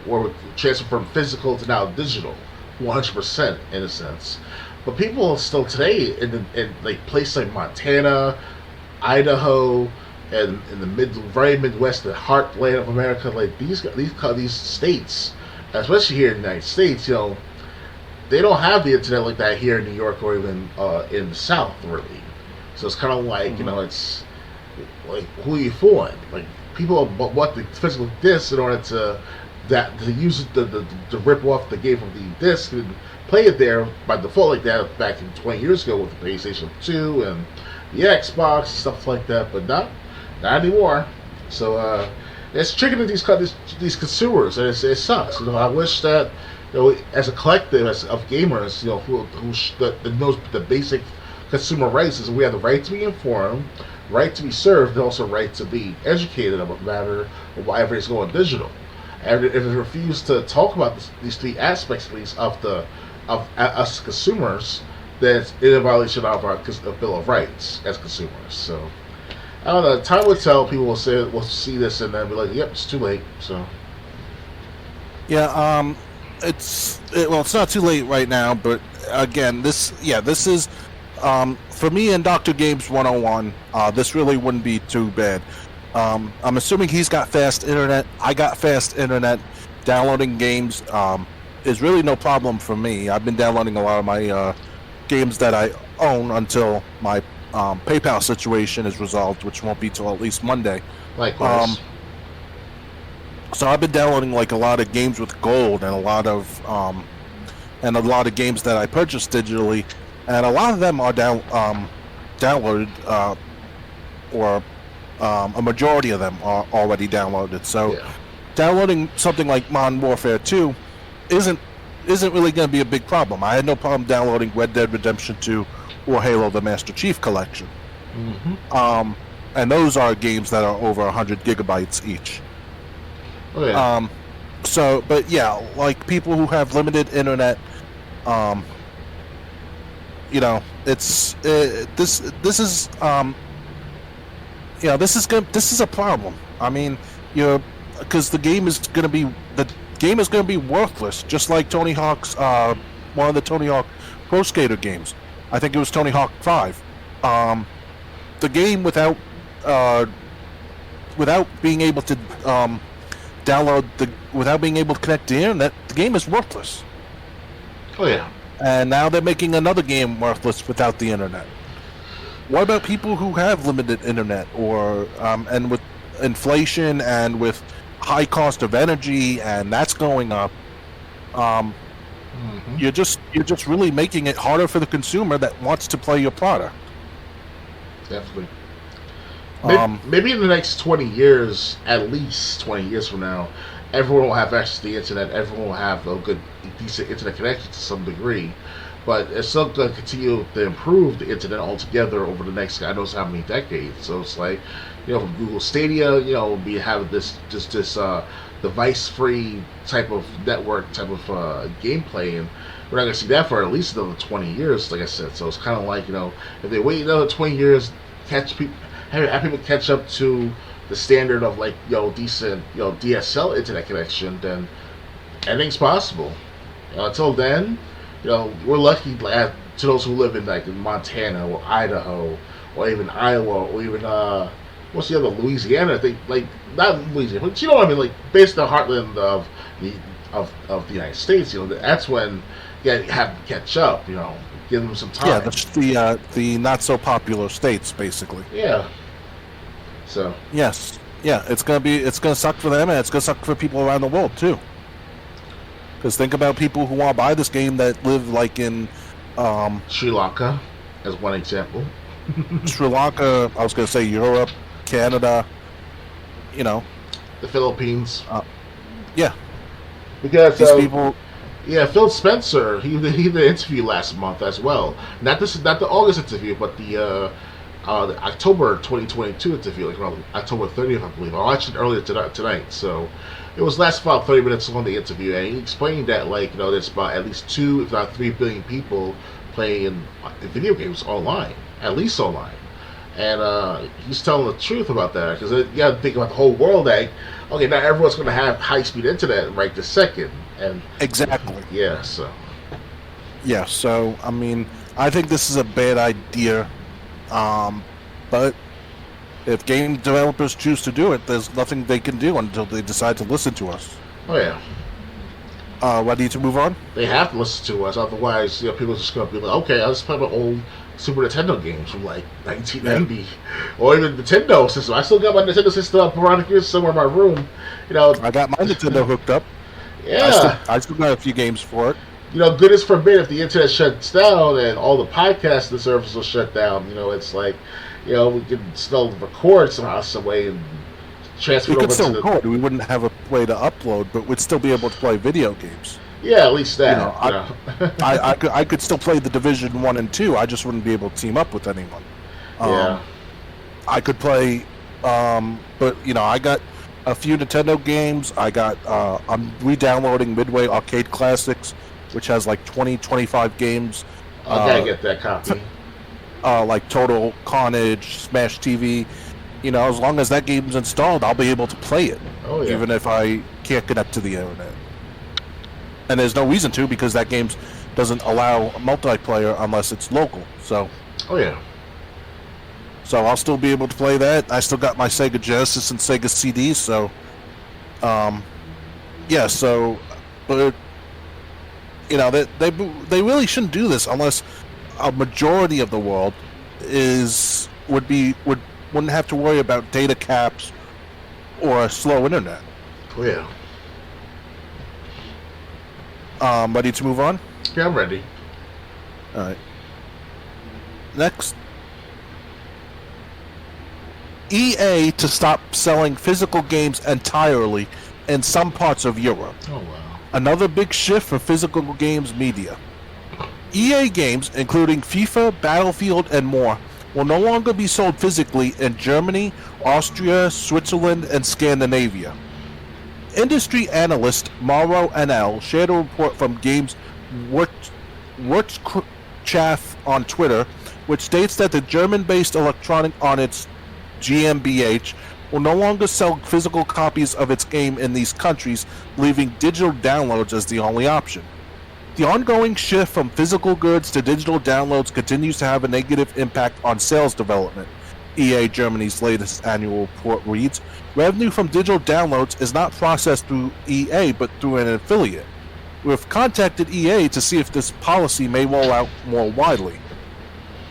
where we transfer from physical to now digital, 100% in a sense. But people still today in like places like Montana, Idaho, and in the very Midwest, the heartland of America, like these states, especially here in the United States, they don't have the internet like that here in New York or even in the South, really. So it's kind of like, it's like, who are you fooling? Like, people bought the physical disc in order to use it to rip off the game from the disc and play it there by default like that back in 20 years ago with the PlayStation 2 and the Xbox and stuff like that, but not anymore. So it's tricking these consumers, and it sucks. I wish that as a collective of gamers, who knows the basic consumer rights is we have the right to be informed, right to be served, and also right to be educated about the matter of why everything's going digital. And if they refuse to talk about these three aspects, at least, of us consumers, then it's in violation of our Bill of Rights as consumers. So I don't know. Time will tell. People will see this and then be like, "Yep, it's too late." So yeah, it's not too late right now, but again, this is for me and Dr. Games 101. This really wouldn't be too bad. I'm assuming he's got fast internet. I got fast internet. Downloading games is really no problem for me. I've been downloading a lot of my games that I own until my PayPal situation is resolved, which won't be till at least Monday. Likewise. So I've been downloading like a lot of games with gold and a lot of games that I purchased digitally, and a lot of them are downloaded, or a majority of them are already downloaded. So downloading something like Modern Warfare 2 isn't really going to be a big problem. I had no problem downloading Red Dead Redemption 2 or Halo: The Master Chief Collection. Mm-hmm. And those are games that are over 100 gigabytes each. Oh, yeah. But yeah, like people who have limited internet, this is a problem. I mean, because the game is going to be worthless, just like Tony Hawk's one of the Tony Hawk Pro Skater games. I think it was Tony Hawk 5. The game without being able to without being able to connect to the internet, the game is worthless. Oh yeah. And now they're making another game worthless without the internet. What about people who have limited internet, or and with inflation and with high cost of energy, and that's going up? You're just really making it harder for the consumer that wants to play your product. Definitely. Maybe in the next 20 years, at least 20 years from now, everyone will have access to the internet. Everyone will have a good, decent internet connection to some degree. But it's still going to continue to improve the internet altogether over the next, God knows how many decades. So it's like, from Google Stadia, we have this device-free type of network, type of gameplay, and we're not going to see that for at least another 20 years, like I said. So it's kind of like, if they wait another 20 years, have people catch up to the standard of like, decent, DSL internet connection, then anything's possible. Until then, we're lucky to those who live in like Montana or Idaho or even Iowa or even what's the other, Louisiana? I think, like, not Louisiana, but you know what I mean, like based on the heartland of the United States. That's when have to catch up. Give them some time. Yeah, the not so popular states, basically. Yeah. So. Yes. Yeah, it's gonna suck for them, and it's gonna suck for people around the world too. Because think about people who want to buy this game that live like in Sri Lanka, as one example. Sri Lanka. I was gonna say Europe, Canada. The Philippines. Yeah. Because these people. Yeah, Phil Spencer. He did an interview last month as well. Not the August interview, but the October 2022 interview, like around October 30th, I believe. I watched it earlier tonight, so it was last about 30 minutes long, the interview, and he explained that there's about at least 2, if not 3 billion people playing video games online, at least online. And he's telling the truth about that, because you got to think about the whole world. That not everyone's going to have high-speed internet right this second, and exactly. Yeah, so. Yeah, so I mean, I think this is a bad idea. But if game developers choose to do it, there's nothing they can do until they decide to listen to us. Oh yeah. Ready to move on? They have to listen to us, otherwise, people are just gonna be like, okay, I'll just play my old Super Nintendo games from like 1990, or even Nintendo system. I still got my Nintendo system up around here somewhere in my room. I got my Nintendo hooked up. Yeah. I still got a few games for it. Goodness forbid if the internet shuts down and all the podcasting services will shut down. It's like, we can still record somehow, some way, and transfer we over could still to record. We wouldn't have a way to upload, but we'd still be able to play video games. Yeah, at least that. I could still play the Division 1 and 2. I just wouldn't be able to team up with anyone. Yeah. I could play, but I got a few Nintendo games. I'm re-downloading Midway Arcade Classics, which has like 25 games. I gotta get that copy. Like Total Carnage, Smash TV. As long as that game's installed, I'll be able to play it. Oh, yeah. Even if I can't connect to the internet. And there's no reason to, because that game doesn't allow multiplayer unless it's local. So. Oh yeah. So I'll still be able to play that. I still got my Sega Genesis and Sega CDs. So. Yeah. So, but. They really shouldn't do this unless a majority of the world wouldn't have to worry about data caps or a slow internet. Oh yeah. Ready to move on? Yeah, I'm ready. All right. Next. EA to stop selling physical games entirely in some parts of Europe. Oh wow. Another big shift for physical games media. EA games, including FIFA, Battlefield, and more, will no longer be sold physically in Germany, Austria, Switzerland, and Scandinavia. Industry analyst Mauro NL shared a report from Games Wirtschaft on Twitter, which states that the German-based electronic on its GmbH will no longer sell physical copies of its game in these countries, leaving digital downloads as the only option. The ongoing shift from physical goods to digital downloads continues to have a negative impact on sales development. EA Germany's latest annual report reads, revenue from digital downloads is not processed through EA but through an affiliate. We've contacted EA to see if this policy may roll out more widely.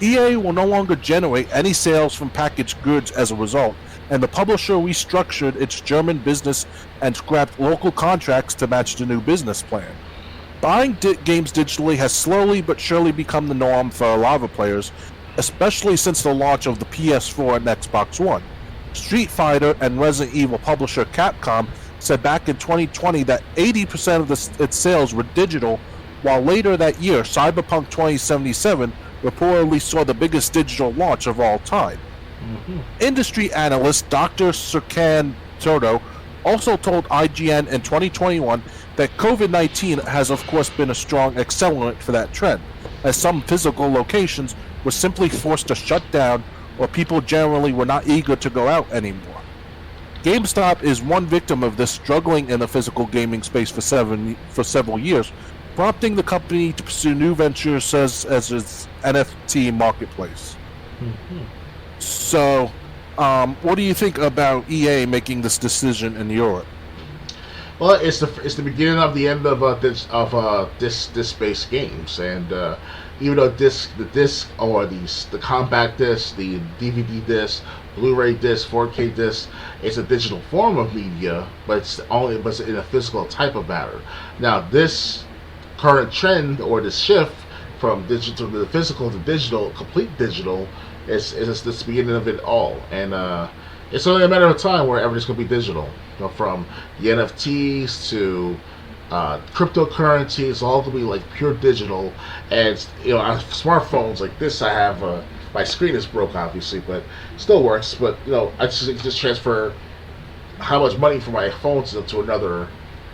EA will no longer generate any sales from packaged goods as a result, and the publisher restructured its German business and scrapped local contracts to match the new business plan. Buying games digitally has slowly but surely become the norm for a lot of players, especially since the launch of the PS4 and Xbox One. Street Fighter and Resident Evil publisher Capcom said back in 2020 that 80% of its sales were digital, while later that year, Cyberpunk 2077 reportedly saw the biggest digital launch of all time. Mm-hmm. Industry analyst Dr. Serkan Toto also told IGN in 2021 that COVID-19 has of course been a strong accelerant for that trend, as some physical locations were simply forced to shut down or people generally were not eager to go out anymore. GameStop is one victim of this, struggling in the physical gaming space for several years, prompting the company to pursue new ventures as its NFT marketplace. Mm-hmm. So, what do you think about EA making this decision in Europe? Well, it's the beginning of the end of disc based games, and even though the disc or the compact disc, the DVD disc, Blu-ray disc, 4K disc, it's a digital form of media, but it's in a physical type of matter. Now, this current trend or this shift from digital to the physical to digital, complete digital, is the beginning of it all, and it's only a matter of time where everything's going to be digital. From the NFTs to cryptocurrency, it's all going to be like pure digital. And on smartphones like this, I have my screen is broke, obviously, but still works. But I just transfer how much money from my phone to another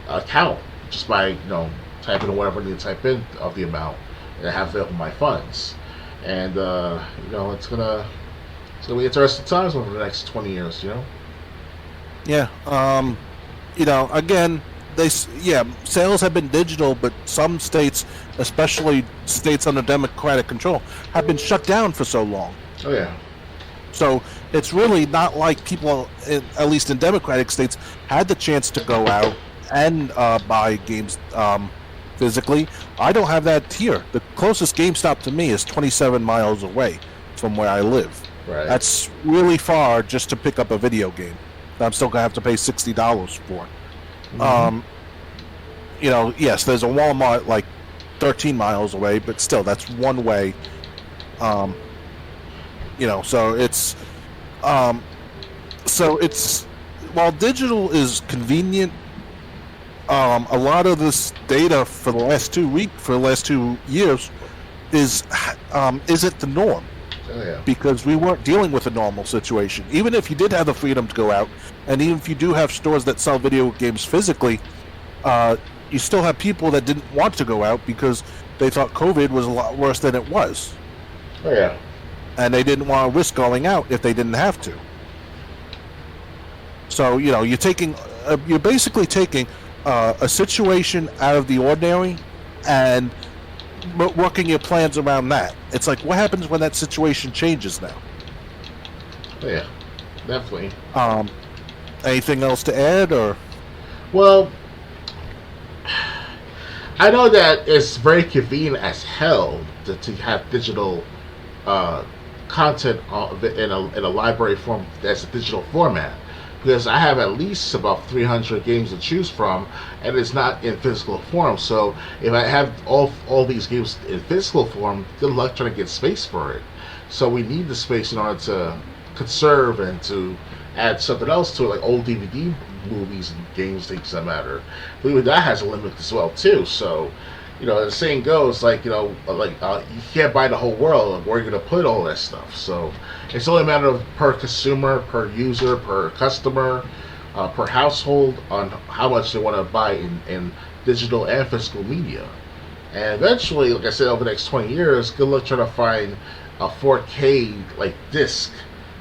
account just by typing in whatever I need to type in of the amount, and I have available my funds. And it's gonna be interesting times over the next 20 years. Yeah. Again, sales have been digital, but some states, especially states under Democratic control, have been shut down for so long. Oh yeah. So it's really not like people, at least in Democratic states, had the chance to go out and buy games physically. I don't have that here. The closest GameStop to me is 27 miles away from where I live. Right. That's really far just to pick up a video game. I'm still gonna have to pay $60 for. Mm-hmm. Yes, there's a Walmart like 13 miles away, but still, that's one way. So it's while digital is convenient, a lot of this data for the last 2 years isn't the norm. Oh, yeah. Because we weren't dealing with a normal situation. Even if you did have the freedom to go out, and even if you do have stores that sell video games physically, you still have people that didn't want to go out because they thought COVID was a lot worse than it was. Oh yeah. And they didn't want to risk going out if they didn't have to. So you're basically taking a situation out of the ordinary and working your plans around that. It's like, what happens when that situation changes now? Yeah, definitely. Anything else to add, or? Well, I know that it's very convenient as hell to have digital content in a library form that's a digital format. Because I have at least about 300 games to choose from, and it's not in physical form. So if I have all these games in physical form, good luck trying to get space for it. So we need the space in order to conserve and to add something else to it, like old DVD movies and games, things that matter. Believe that has a limit as well too. So the saying goes, you can't buy the whole world. Where are you going to put all that stuff? So it's only a matter of per consumer, per user, per customer, per household on how much they want to buy in digital and physical media. And eventually, like I said, over the next 20 years, good luck trying to find a 4K disc.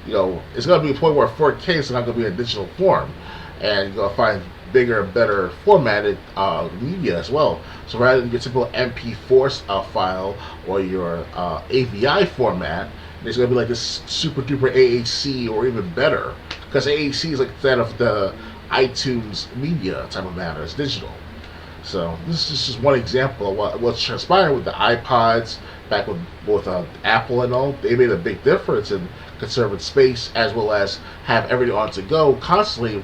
It's going to be a point where 4K is not going to be in digital form, and you're going to find bigger, better formatted media as well. So rather than your typical MP4 file or your AVI format, it's going to be like this super duper AAC or even better, because AAC is like that of the iTunes media type of matter. It's digital. So this is just one example of what's transpiring with the iPods back with Apple and all. They made a big difference in conserving space, as well as have everything on to go constantly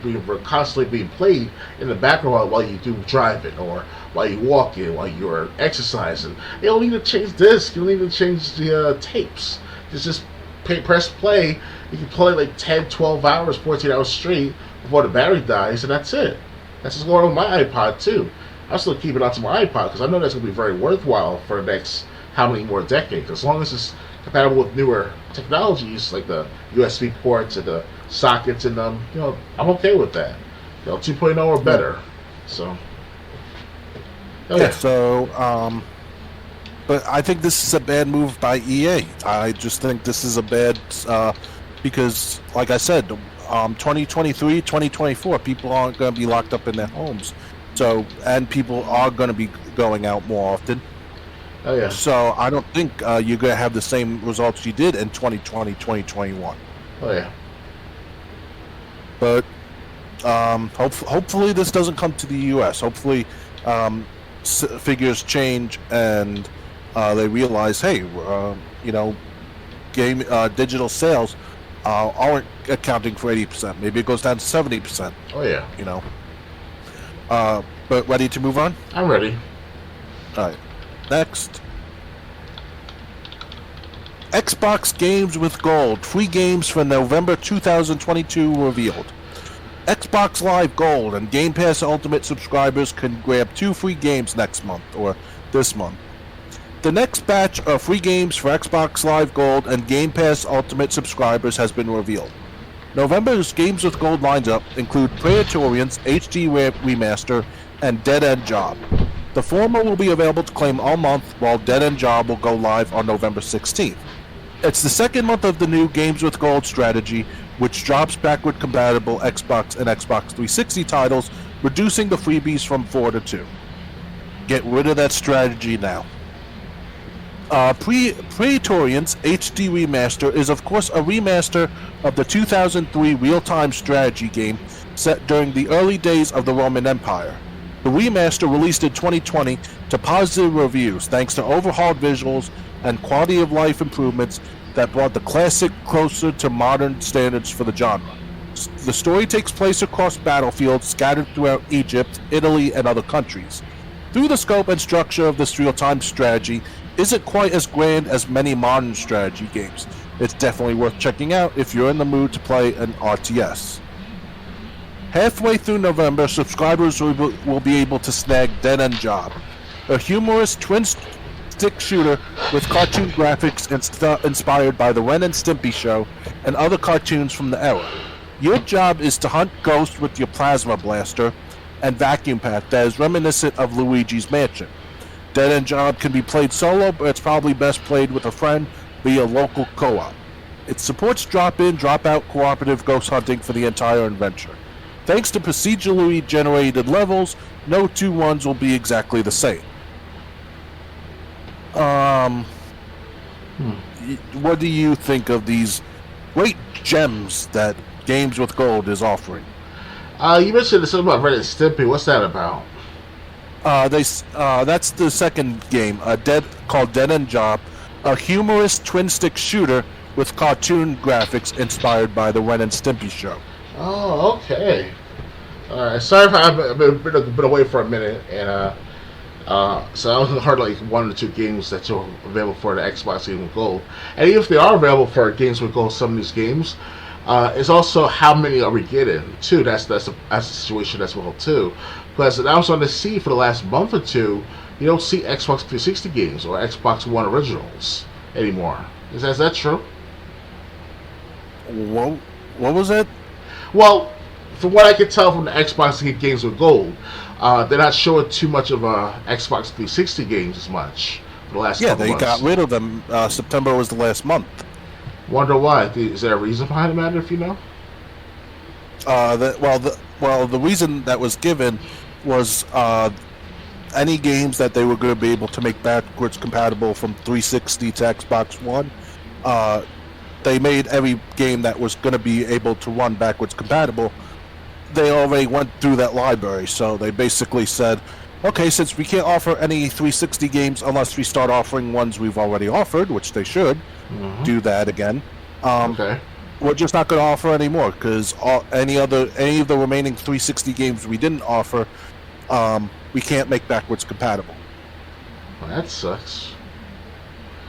being played in the background while you do driving or while you walk in, while you're exercising. You don't need to change discs. You don't need to change the tapes. Just press play. You can play like 10, 12 hours, 14 hours straight before the battery dies, and that's it. That's what's going on with my iPod too. I still keep it onto my iPod because I know that's going to be very worthwhile for the next how many more decades. As long as it's compatible with newer technologies like the USB ports and the sockets in them, I'm okay with that. 2.0 or better. So. Yeah. So, but I think this is a bad move by EA. I just think this is a bad because, like I said, 2023, 2024, people aren't going to be locked up in their homes. So, and people are going to be going out more often. Oh, yeah. So I don't think you're going to have the same results you did in 2020, 2021. Oh, yeah. But Hopefully this doesn't come to the U.S. Hopefully figures change and they realize, hey, game digital sales aren't accounting for 80%. Maybe it goes down to 70%. Oh yeah. But ready to move on? I'm ready. All right. Next. Xbox Games with Gold. Free games for November 2022 revealed. Xbox Live Gold and Game Pass Ultimate subscribers can grab 2 free games next month, or this month. The next batch of free games for Xbox Live Gold and Game Pass Ultimate subscribers has been revealed. November's Games with Gold lineup include Praetorians HD Remaster and Dead End Job. The former will be available to claim all month, while Dead End Job will go live on November 16th. It's the second month of the new Games with Gold strategy, which drops backward compatible Xbox and Xbox 360 titles, reducing the freebies from 4 to 2. Get rid of that strategy now. Praetorians HD Remaster is of course a remaster of the 2003 real-time strategy game set during the early days of the Roman Empire. The remaster released in 2020 to positive reviews thanks to overhauled visuals and quality of life improvements that brought the classic closer to modern standards for the genre. The story takes place across battlefields scattered throughout Egypt, Italy, and other countries. Through the scope and structure of this real-time strategy isn't quite as grand as many modern strategy games. It's definitely worth checking out if you're in the mood to play an RTS. Halfway through November, subscribers will be able to snag Dead End Job, a humorous twin-stick shooter with cartoon graphics inspired by the Ren and Stimpy show and other cartoons from the era. Your job is to hunt ghosts with your plasma blaster and vacuum pack that is reminiscent of Luigi's Mansion. Dead End Job can be played solo, but it's probably best played with a friend via local co-op. It supports drop-in, drop-out cooperative ghost hunting for the entire adventure. Thanks to procedurally generated levels, no two runs will be exactly the same. What do you think of these great gems that Games with Gold is offering? You mentioned something about Ren and Stimpy. What's that about? That's the second game, called Dead End Job, a humorous twin-stick shooter with cartoon graphics inspired by the Ren and Stimpy show. Oh, okay. All right. Sorry if I've been away for a minute, and so I only heard like 1 or 2 games that are available for the Xbox Games with Gold. And even if they are available for Games with Gold, some of these games, it's also how many are we getting too. That's a situation as well too. Because I was on the see for the last month or two, you don't see Xbox 360 games or Xbox One originals anymore. Is that true? What was it? Well, from what I could tell from the Xbox Games with Gold, they're not showing too much of Xbox 360 games as much for the last couple months. Yeah, they got rid of them. September was the last month. Wonder why? Is there a reason behind the matter, if you know? The reason that was given was any games that they were going to be able to make backwards compatible from 360 to Xbox One. They made every game that was going to be able to run backwards compatible. They already went through that library, so they basically said, okay, since we can't offer any 360 games unless we start offering ones we've already offered, which they should do that again. Okay. We're just not going to offer anymore because any of the remaining 360 games we didn't offer, we can't make backwards compatible. Well, that sucks.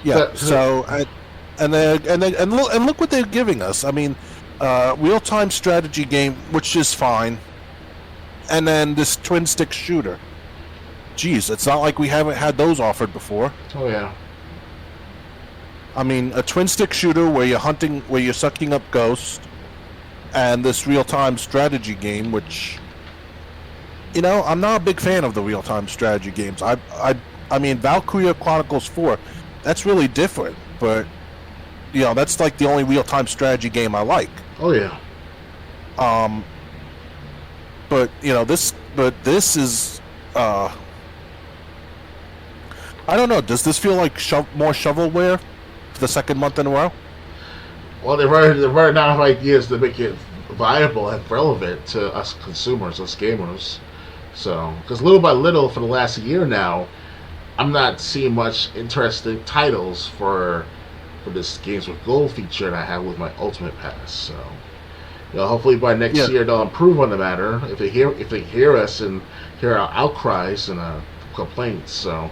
Yeah. And look what they're giving us. I mean, real-time strategy game, which is fine, and then this twin-stick shooter. Geez, it's not like we haven't had those offered before. Oh yeah. I mean, a twin-stick shooter where you're sucking up ghosts, and this real-time strategy game, which, I'm not a big fan of the real-time strategy games. I mean, Valkyria Chronicles 4, that's really different, but that's like the only real-time strategy game I like. Oh yeah. But this is I don't know. Does this feel like more shovelware for the second month in a row? Well, they're running out of ideas to make it viable and relevant to us consumers, us gamers. So, because little by little, for the last year now, I'm not seeing much interesting titles for this Games with Gold feature that I have with my Ultimate Pass. So, hopefully by next year they'll improve on the matter if they hear us and hear our outcries and complaints. So,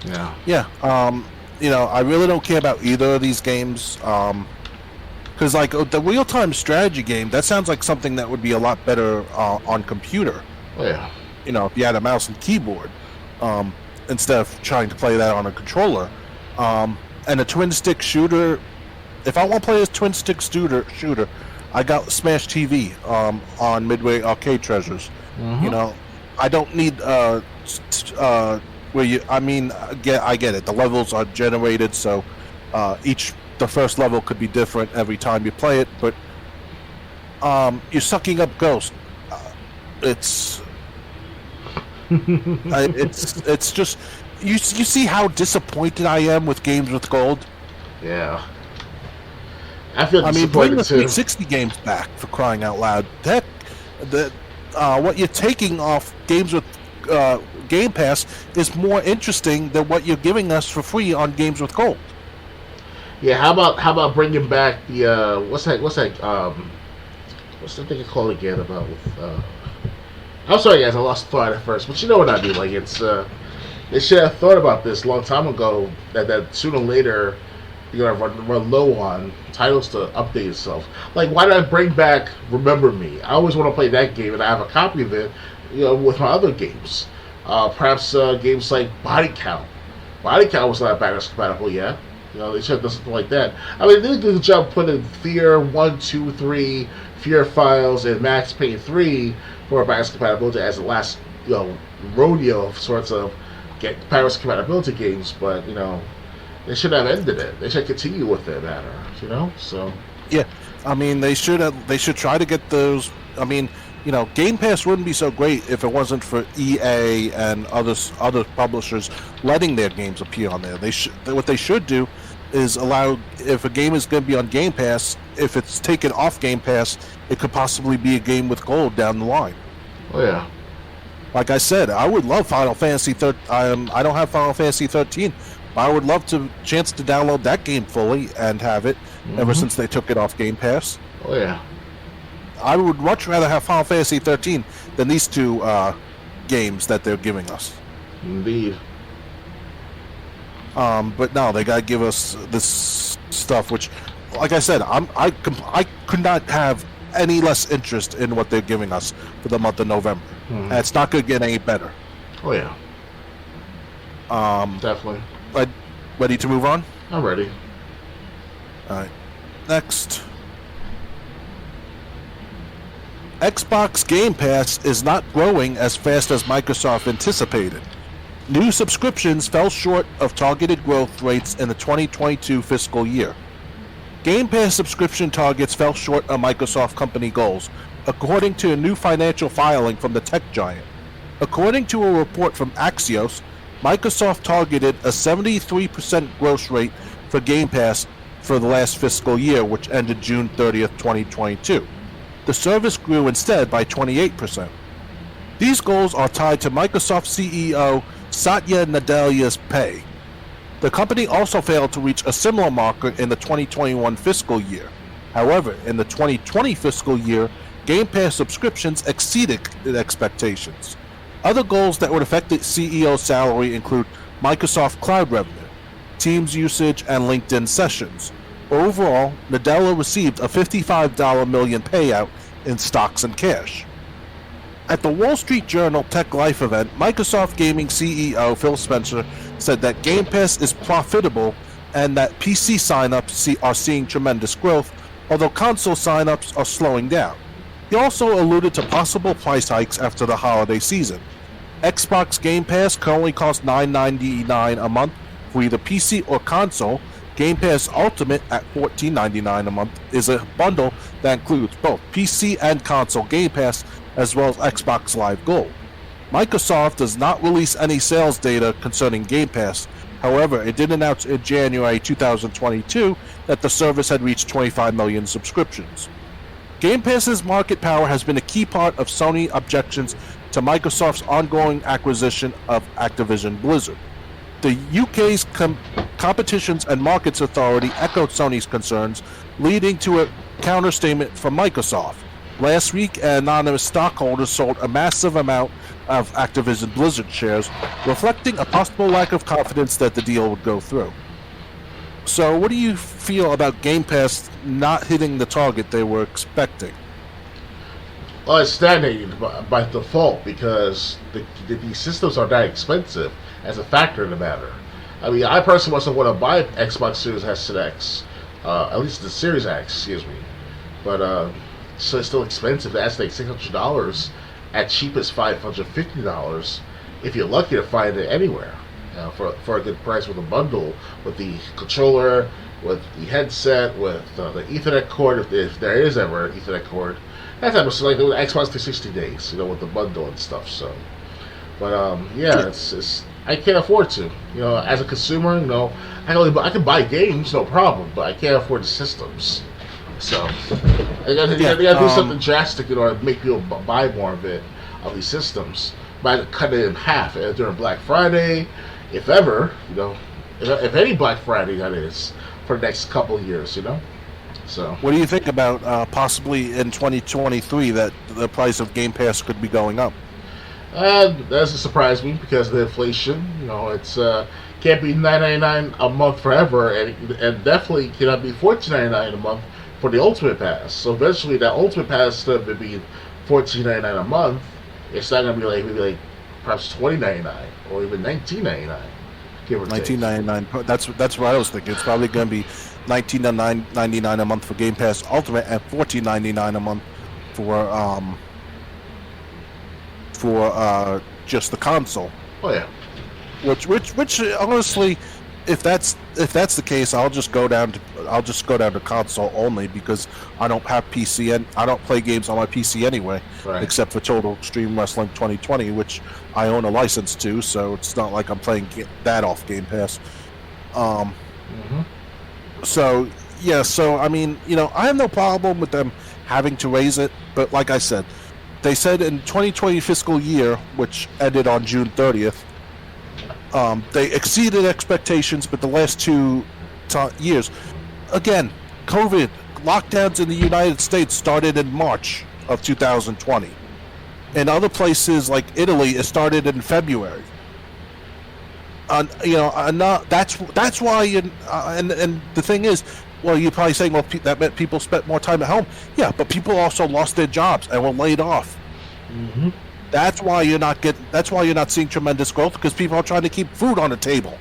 yeah. Yeah. I really don't care about either of these games. Because like the real-time strategy game, that sounds like something that would be a lot better on computer. Oh, yeah. If you had a mouse and keyboard, instead of trying to play that on a controller. And a twin-stick shooter, if I want to play a twin-stick shooter, I got Smash TV on Midway Arcade Treasures. Mm-hmm. I don't need I get it. The levels are generated, so the first level could be different every time you play it, but you're sucking up Ghost. It's just you see how disappointed I am with Games with Gold. Yeah, I feel disappointed bring the too. 360 games back, for crying out loud. Heck, what you're taking off Games with Game Pass is more interesting than what you're giving us for free on Games with Gold. Yeah, how about bringing back the what's that thing called again about with I'm sorry guys, I lost thought at first, but you know what I mean. Like it's they should have thought about this a long time ago that sooner or later you're gonna run low on titles to update itself. Like why not bring back Remember Me? I always want to play that game and I have a copy of it, with my other games. Perhaps games like Body Count. Body Count was not backwards compatible yet. They should have done something like that. I mean, they did a good job putting Fear 1, 2, 3, Fear Files, and Max Payne 3 for backwards compatibility as the last, rodeo of sorts of get backwards compatibility games. But they should have ended it. They should continue with that matter. So yeah, I mean, they should try to get those. I mean, Game Pass wouldn't be so great if it wasn't for EA and other publishers letting their games appear on there. What they should do is allow, if a game is going to be on Game Pass, if it's taken off Game Pass, it could possibly be a Game with Gold down the line. Oh yeah. Like I said, I would love Final Fantasy 13. I don't have Final Fantasy 13, but I would love to chance to download that game fully and have it. Ever since they took it off Game Pass. Oh yeah. I would much rather have Final Fantasy 13 than these two games that they're giving us. Indeed. But no, they gotta give us this stuff, which, like I said, I could not have any less interest in what they're giving us for the month of November. And it's not gonna get any better. Oh yeah. Definitely. Ready to move on? I'm ready. All right. Next. Xbox Game Pass is not growing as fast as Microsoft anticipated. New subscriptions fell short of targeted growth rates in the 2022 fiscal year. Game Pass subscription targets fell short of Microsoft company goals, according to a new financial filing from the tech giant. According to a report from Axios, Microsoft targeted a 73% growth rate for Game Pass for the last fiscal year, which ended June 30th, 2022. The service grew instead by 28%. These goals are tied to Microsoft CEO Satya Nadella's pay. The company also failed to reach a similar marker in the 2021 fiscal year. However, in the 2020 fiscal year, Game Pass subscriptions exceeded expectations. Other goals that would affect the CEO's salary include Microsoft Cloud revenue, Teams usage, and LinkedIn sessions. Overall, Nadella received a $55 million payout in stocks and cash. At the Wall Street Journal Tech Life event, Microsoft Gaming CEO Phil Spencer said that Game Pass is profitable and that PC signups are seeing tremendous growth, although console signups are slowing down. He also alluded to possible price hikes after the holiday season. Xbox Game Pass currently costs $9.99 a month for either PC or console. Game Pass Ultimate at $14.99 a month is a bundle that includes both PC and console Game Pass, as well as Xbox Live Gold. Microsoft does not release any sales data concerning Game Pass. However, it did announce in January 2022 that the service had reached 25 million subscriptions. Game Pass's market power has been a key part of Sony objections to Microsoft's ongoing acquisition of Activision Blizzard. The UK's Competitions and Markets Authority echoed Sony's concerns, leading to a counterstatement from Microsoft. Last week, an anonymous stockholder sold a massive amount of Activision Blizzard shares, reflecting a possible lack of confidence that the deal would go through. So, what do you feel about Game Pass not hitting the target they were expecting? Well, it's stagnating by default because these systems are that expensive as a factor in the matter. I mean, I personally wasn't want to buy Xbox Series S and X, at least the Series X, excuse me. But so it's still expensive. That's like $600 at cheapest $550 if you're lucky to find it anywhere. For a good price with a bundle, with the controller, with the headset, with the Ethernet cord, if there is ever an Ethernet cord. That's almost like the Xbox 360 days, with the bundle and stuff. So, but yeah, it's I can't afford to. As a consumer, I can buy games, no problem, but I can't afford the systems. So, I gotta do something drastic in order to make people buy more of these systems. But I cut it in half during Black Friday. If ever, if any Black Friday that is, for the next couple of years, So. What do you think about possibly in 2023 that the price of Game Pass could be going up? That doesn't surprise me because of the inflation. It's can't be $9.99 a month forever, and definitely cannot be $14.99 a month for the Ultimate Pass. So eventually, that Ultimate Pass instead of being $14.99 a month, it's not going to be maybe perhaps $20.99 or even $19.99. $19.99. That's what I was thinking. It's probably going to be $19.99 a month for Game Pass Ultimate and $14.99 a month for just the console. Oh yeah. Which honestly, if that's the case, I'll just go down to console only because I don't have PC and I don't play games on my PC anyway, right. Except for Total Extreme Wrestling 2020, which I own a license to, so it's not like I'm playing that off Game Pass. So yeah, so I mean, I have no problem with them having to raise it, but like I said, they said in 2020 fiscal year, which ended on June 30th. They exceeded expectations, but the last 2 years, again, COVID lockdowns in the United States started in March of 2020. In other places like Italy, it started in February. That's why. And the thing is, well, you're probably saying, well, that meant people spent more time at home. Yeah, but people also lost their jobs and were laid off. Mm-hmm. That's why you're not seeing tremendous growth, because people are trying to keep food on the table.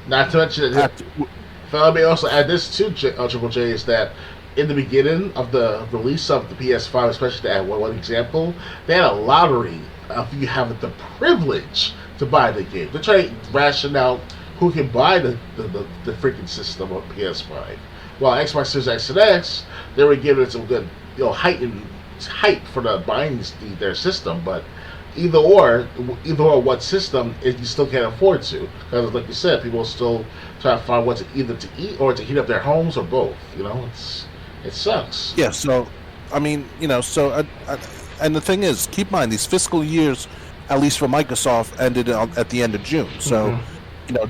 Not to mention, let me also add this too, Triple J, is that in the beginning of the release of the PS5, especially to add one example, they had a lottery of you having the privilege to buy the game. They're trying to ration out who can buy the freaking system of PS5. While Xbox Series X and X, they were giving it some good, hype for the buying their system, but either or what system you still can't afford to, because like you said, people still try to find what to either to eat or to heat up their homes or both. It sucks. Yeah. So, I mean, and the thing is, keep in mind these fiscal years, at least for Microsoft, ended at the end of June. So,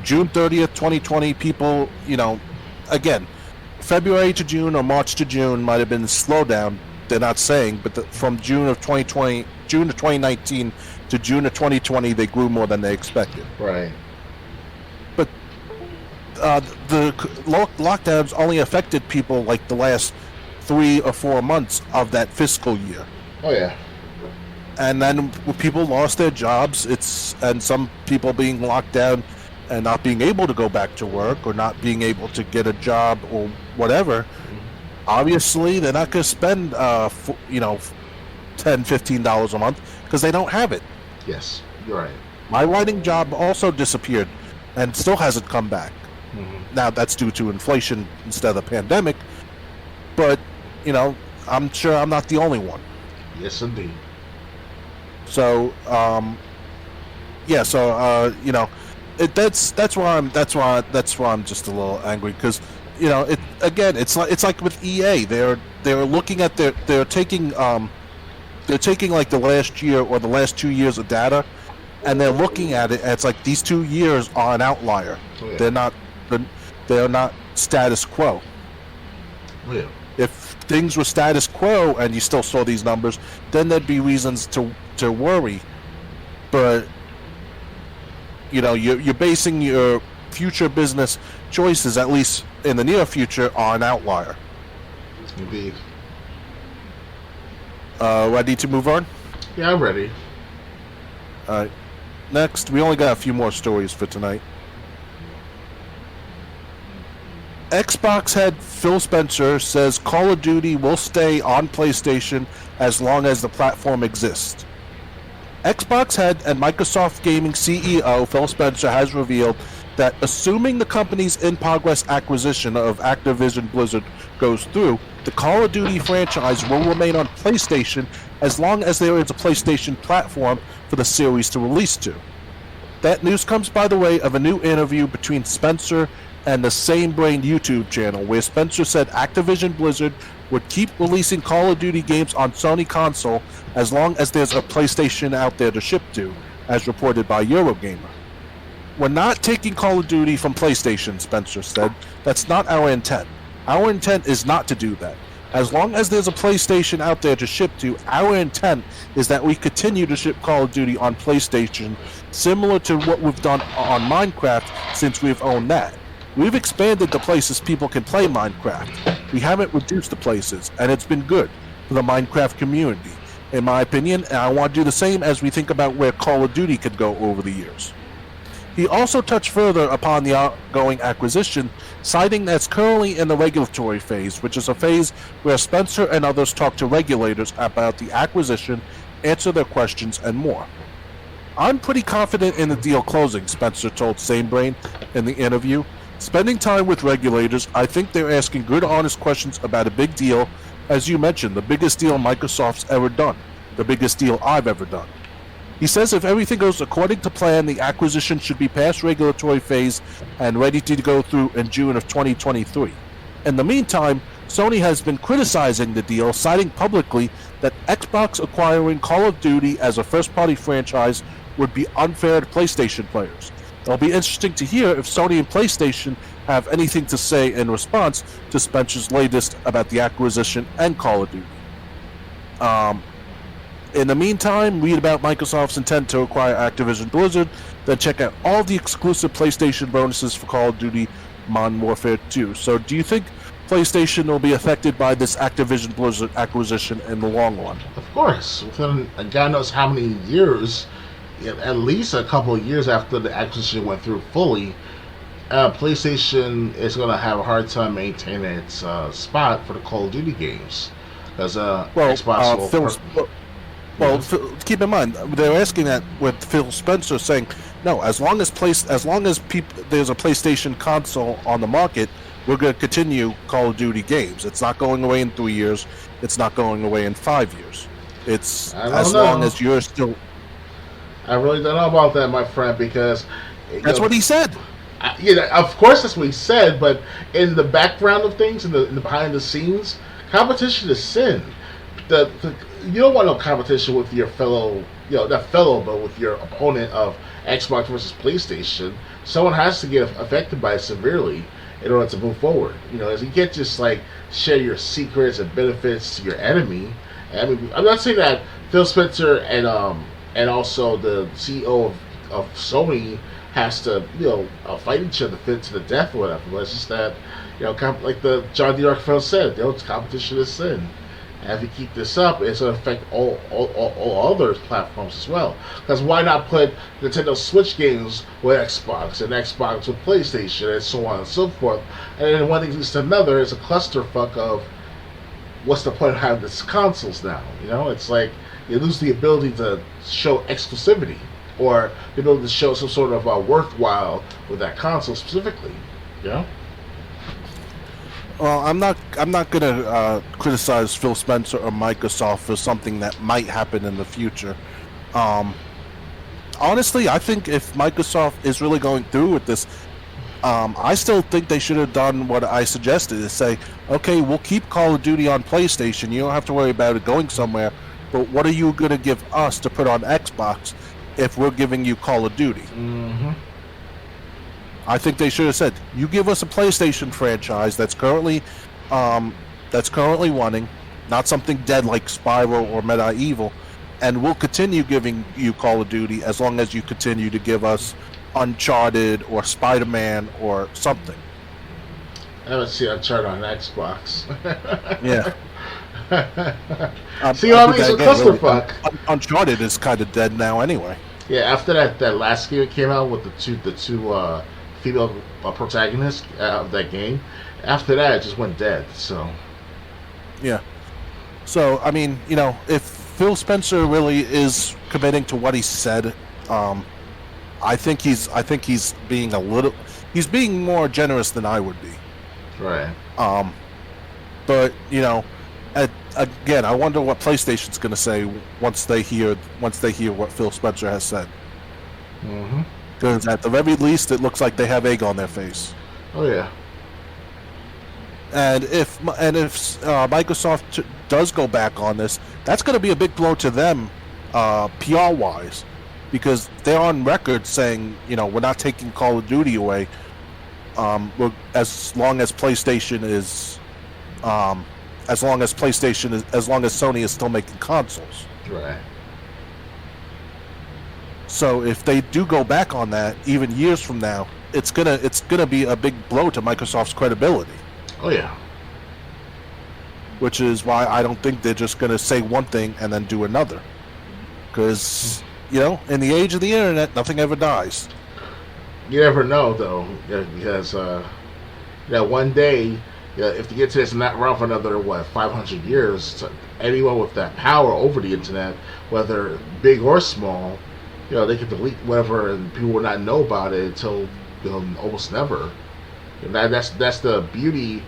June 30th, 2020, people, again, February to June or March to June might have been a slowdown. They're not saying, but from June of 2020, June of 2019 to June of 2020, they grew more than they expected. Right. But the lockdowns only affected people like the last 3 or 4 months of that fiscal year. Oh yeah. And then people lost their jobs. And some people being locked down and not being able to go back to work or not being able to get a job or whatever. Obviously, they're not going to spend, $10, $15 a month because they don't have it. Yes, you're right. My writing job also disappeared and still hasn't come back. Mm-hmm. Now, that's due to inflation instead of the pandemic. But, I'm sure I'm not the only one. Yes, indeed. So, that's why I'm just a little angry because. It's like with EA. They're they're looking at they're taking like the last year or the last 2 years of data, and they're looking at it. And it's like these 2 years are an outlier. Oh, yeah. They're not status quo. Oh, yeah. If things were status quo and you still saw these numbers, then there'd be reasons to worry. But you're basing your future business choices, at least in the near future, on an outlier. Indeed. Ready to move on? Yeah, I'm ready. All right. Next, we only got a few more stories for tonight. Xbox head Phil Spencer says Call of Duty will stay on PlayStation as long as the platform exists. Xbox head and Microsoft Gaming CEO Phil Spencer has revealed that assuming the company's in-progress acquisition of Activision Blizzard goes through, the Call of Duty franchise will remain on PlayStation as long as there is a PlayStation platform for the series to release to. That news comes by the way of a new interview between Spencer and the Same Brain YouTube channel, where Spencer said Activision Blizzard would keep releasing Call of Duty games on Sony console as long as there's a PlayStation out there to ship to, as reported by Eurogamer. We're not taking Call of Duty from PlayStation, Spencer said. That's not our intent. Our intent is not to do that. As long as there's a PlayStation out there to ship to, our intent is that we continue to ship Call of Duty on PlayStation, similar to what we've done on Minecraft since we've owned that. We've expanded the places people can play Minecraft. We haven't reduced the places, and it's been good for the Minecraft community, in my opinion, and I want to do the same as we think about where Call of Duty could go over the years. He also touched further upon the ongoing acquisition, citing that it's currently in the regulatory phase, which is a phase where Spencer and others talk to regulators about the acquisition, answer their questions, and more. I'm pretty confident in the deal closing, Spencer told SameBrain in the interview. Spending time with regulators, I think they're asking good, honest questions about a big deal. As you mentioned, the biggest deal Microsoft's ever done. The biggest deal I've ever done. He says if everything goes according to plan, the acquisition should be past regulatory phase and ready to go through in June of 2023. In the meantime, Sony has been criticizing the deal, citing publicly that Xbox acquiring Call of Duty as a first-party franchise would be unfair to PlayStation players. It'll be interesting to hear if Sony and PlayStation have anything to say in response to Spencer's latest about the acquisition and Call of Duty. In the meantime, read about Microsoft's intent to acquire Activision Blizzard, then check out all the exclusive PlayStation bonuses for Call of Duty Modern Warfare 2. So do you think PlayStation will be affected by this Activision Blizzard acquisition in the long run? Of course. Within God knows how many years, at least a couple of years after the acquisition went through fully, PlayStation is going to have a hard time maintaining its spot for the Call of Duty games. Because Xbox will... keep in mind, they're asking that with Phil Spencer saying, no, as long as there's a PlayStation console on the market, we're going to continue Call of Duty games. It's not going away in 3 years. It's not going away in 5 years. It's as long as you're still... I really don't know about that, my friend, because... That's what he said. Of course that's what he said, but in the background of things, in the behind the scenes, competition is sin. You don't want no competition with your fellow, but with your opponent of Xbox versus PlayStation. Someone has to get affected by it severely in order to move forward. As you can't just share your secrets and benefits to your enemy. I mean, I'm not saying that Phil Spencer and also the CEO of Sony has to fight each other to the death or whatever. But it's just that like the John D. Rockefeller said, competition is sin. And if you keep this up, it's going to affect all other platforms as well. Because why not put Nintendo Switch games with Xbox and Xbox with PlayStation and so on and so forth? And then one thing leads to another. It's a clusterfuck of what's the point of having these consoles now? It's like you lose the ability to show exclusivity or the ability to show some sort of worthwhile with that console specifically. Well, I'm not gonna criticize Phil Spencer or Microsoft for something that might happen in the future. Honestly, I think if Microsoft is really going through with this, I still think they should have done what I suggested: is say, okay, we'll keep Call of Duty on PlayStation. You don't have to worry about it going somewhere. But what are you going to give us to put on Xbox if we're giving you Call of Duty? Mm-hmm. I think they should have said, you give us a PlayStation franchise that's currently running, not something dead like Spyro or Medieval, and we'll continue giving you Call of Duty as long as you continue to give us Uncharted or Spider-Man or something. I haven't seen Uncharted on Xbox. Yeah. See what I mean? It's a clusterfuck. Really, Uncharted is kind of dead now anyway. Yeah, after that last game came out with the two female protagonists of that game, after that it just went dead. So. Yeah. So I mean, if Phil Spencer really is committing to what he said, I think he's being more generous than I would be. Right. But again, I wonder what PlayStation's going to say once they hear what Phil Spencer has said. Mm-hmm. Because at the very least, it looks like they have egg on their face. Oh yeah. And if Microsoft does go back on this, that's going to be a big blow to them, PR-wise, because they're on record saying, we're not taking Call of Duty away, as long as Sony is still making consoles. Right. So if they do go back on that, even years from now, it's gonna be a big blow to Microsoft's credibility. Oh yeah. Which is why I don't think they're just gonna say one thing and then do another. Because in the age of the internet, nothing ever dies. You never know, though, because one day, if the internet's not around for another 500 years, anyone with that power over the internet, whether big or small, they can delete whatever, and people will not know about it until almost never. And that's the beauty.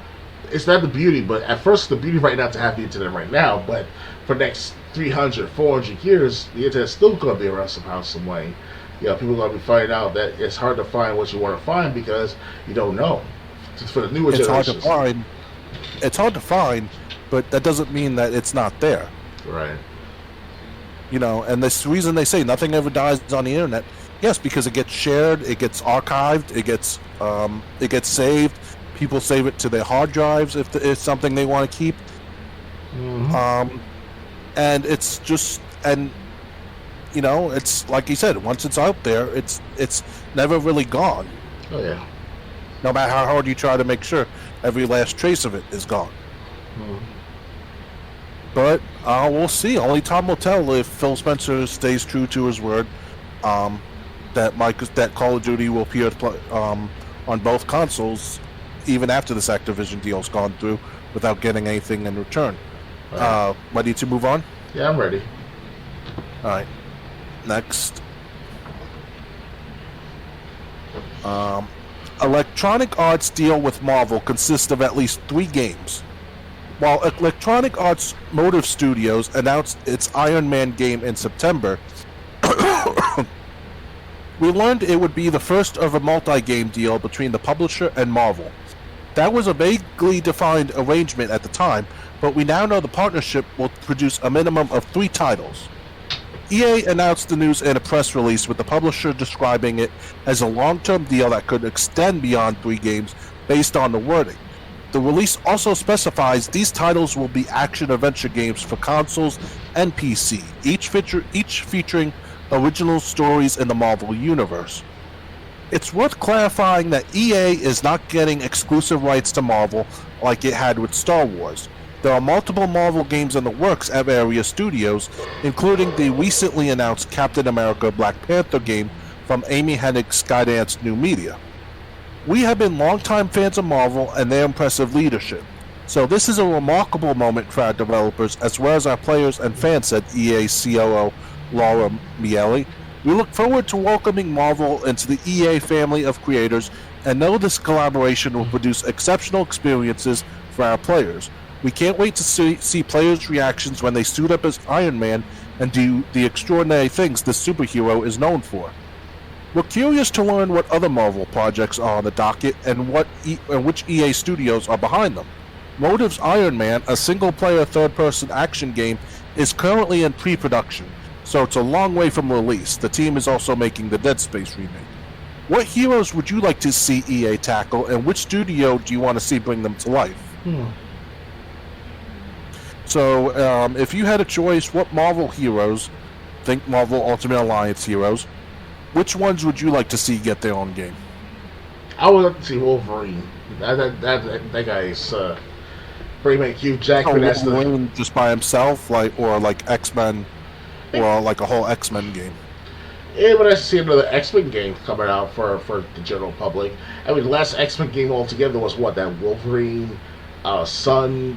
It's not the beauty, but at first the beauty right now to have the internet right now, but for the next 300, 400 years, the internet's still going to be around somehow, some way. People are going to be finding out that it's hard to find what you want to find because you don't know. For the newer generations. It's hard to find, but that doesn't mean that it's not there. Right. And this reason they say nothing ever dies on the internet, yes, because it gets shared, it gets archived, it gets saved. People save it to their hard drives if it's something they want to keep. Mm-hmm. And it's just, it's like you said, once it's out there, it's never really gone. Oh yeah. No matter how hard you try to make sure every last trace of it is gone. Mm-hmm. But we'll see. Only time will tell if Phil Spencer stays true to his word that Call of Duty will appear on both consoles even after this Activision deal's gone through without getting anything in return. Right. Ready to move on? Yeah, I'm ready. All right. Next. Electronic Arts deal with Marvel consists of at least 3 games. While Electronic Arts Motive Studios announced its Iron Man game in September, we learned it would be the first of a multi-game deal between the publisher and Marvel. That was a vaguely defined arrangement at the time, but we now know the partnership will produce a minimum of 3 titles. EA announced the news in a press release, with the publisher describing it as a long-term deal that could extend beyond 3 games based on the wording. The release also specifies these titles will be action-adventure games for consoles and PC, each featuring original stories in the Marvel Universe. It's worth clarifying that EA is not getting exclusive rights to Marvel like it had with Star Wars. There are multiple Marvel games in the works at various studios, including the recently announced Captain America Black Panther game from Amy Hennig's Skydance New Media. We have been longtime fans of Marvel and their impressive leadership, so this is a remarkable moment for our developers as well as our players and fans, said EA COO Laura Miele. We look forward to welcoming Marvel into the EA family of creators and know this collaboration will produce exceptional experiences for our players. We can't wait to see players' reactions when they suit up as Iron Man and do the extraordinary things this superhero is known for. We're curious to learn what other Marvel projects are on the docket and which EA studios are behind them. Motive's Iron Man, a single-player third-person action game, is currently in pre-production, so it's a long way from release. The team is also making the Dead Space remake. What heroes would you like to see EA tackle, and which studio do you want to see bring them to life? So, if you had a choice, what Marvel heroes, think Marvel Ultimate Alliance heroes, which ones would you like to see get their own game? I would like to see Wolverine. That guy is pretty much Hugh Jackman. That's Wolverine just by himself, or like X-Men, or like a whole X-Men game. Yeah, but I see another X-Men game coming out for the general public. I mean, the last X-Men game altogether was what, that Wolverine, Sunset.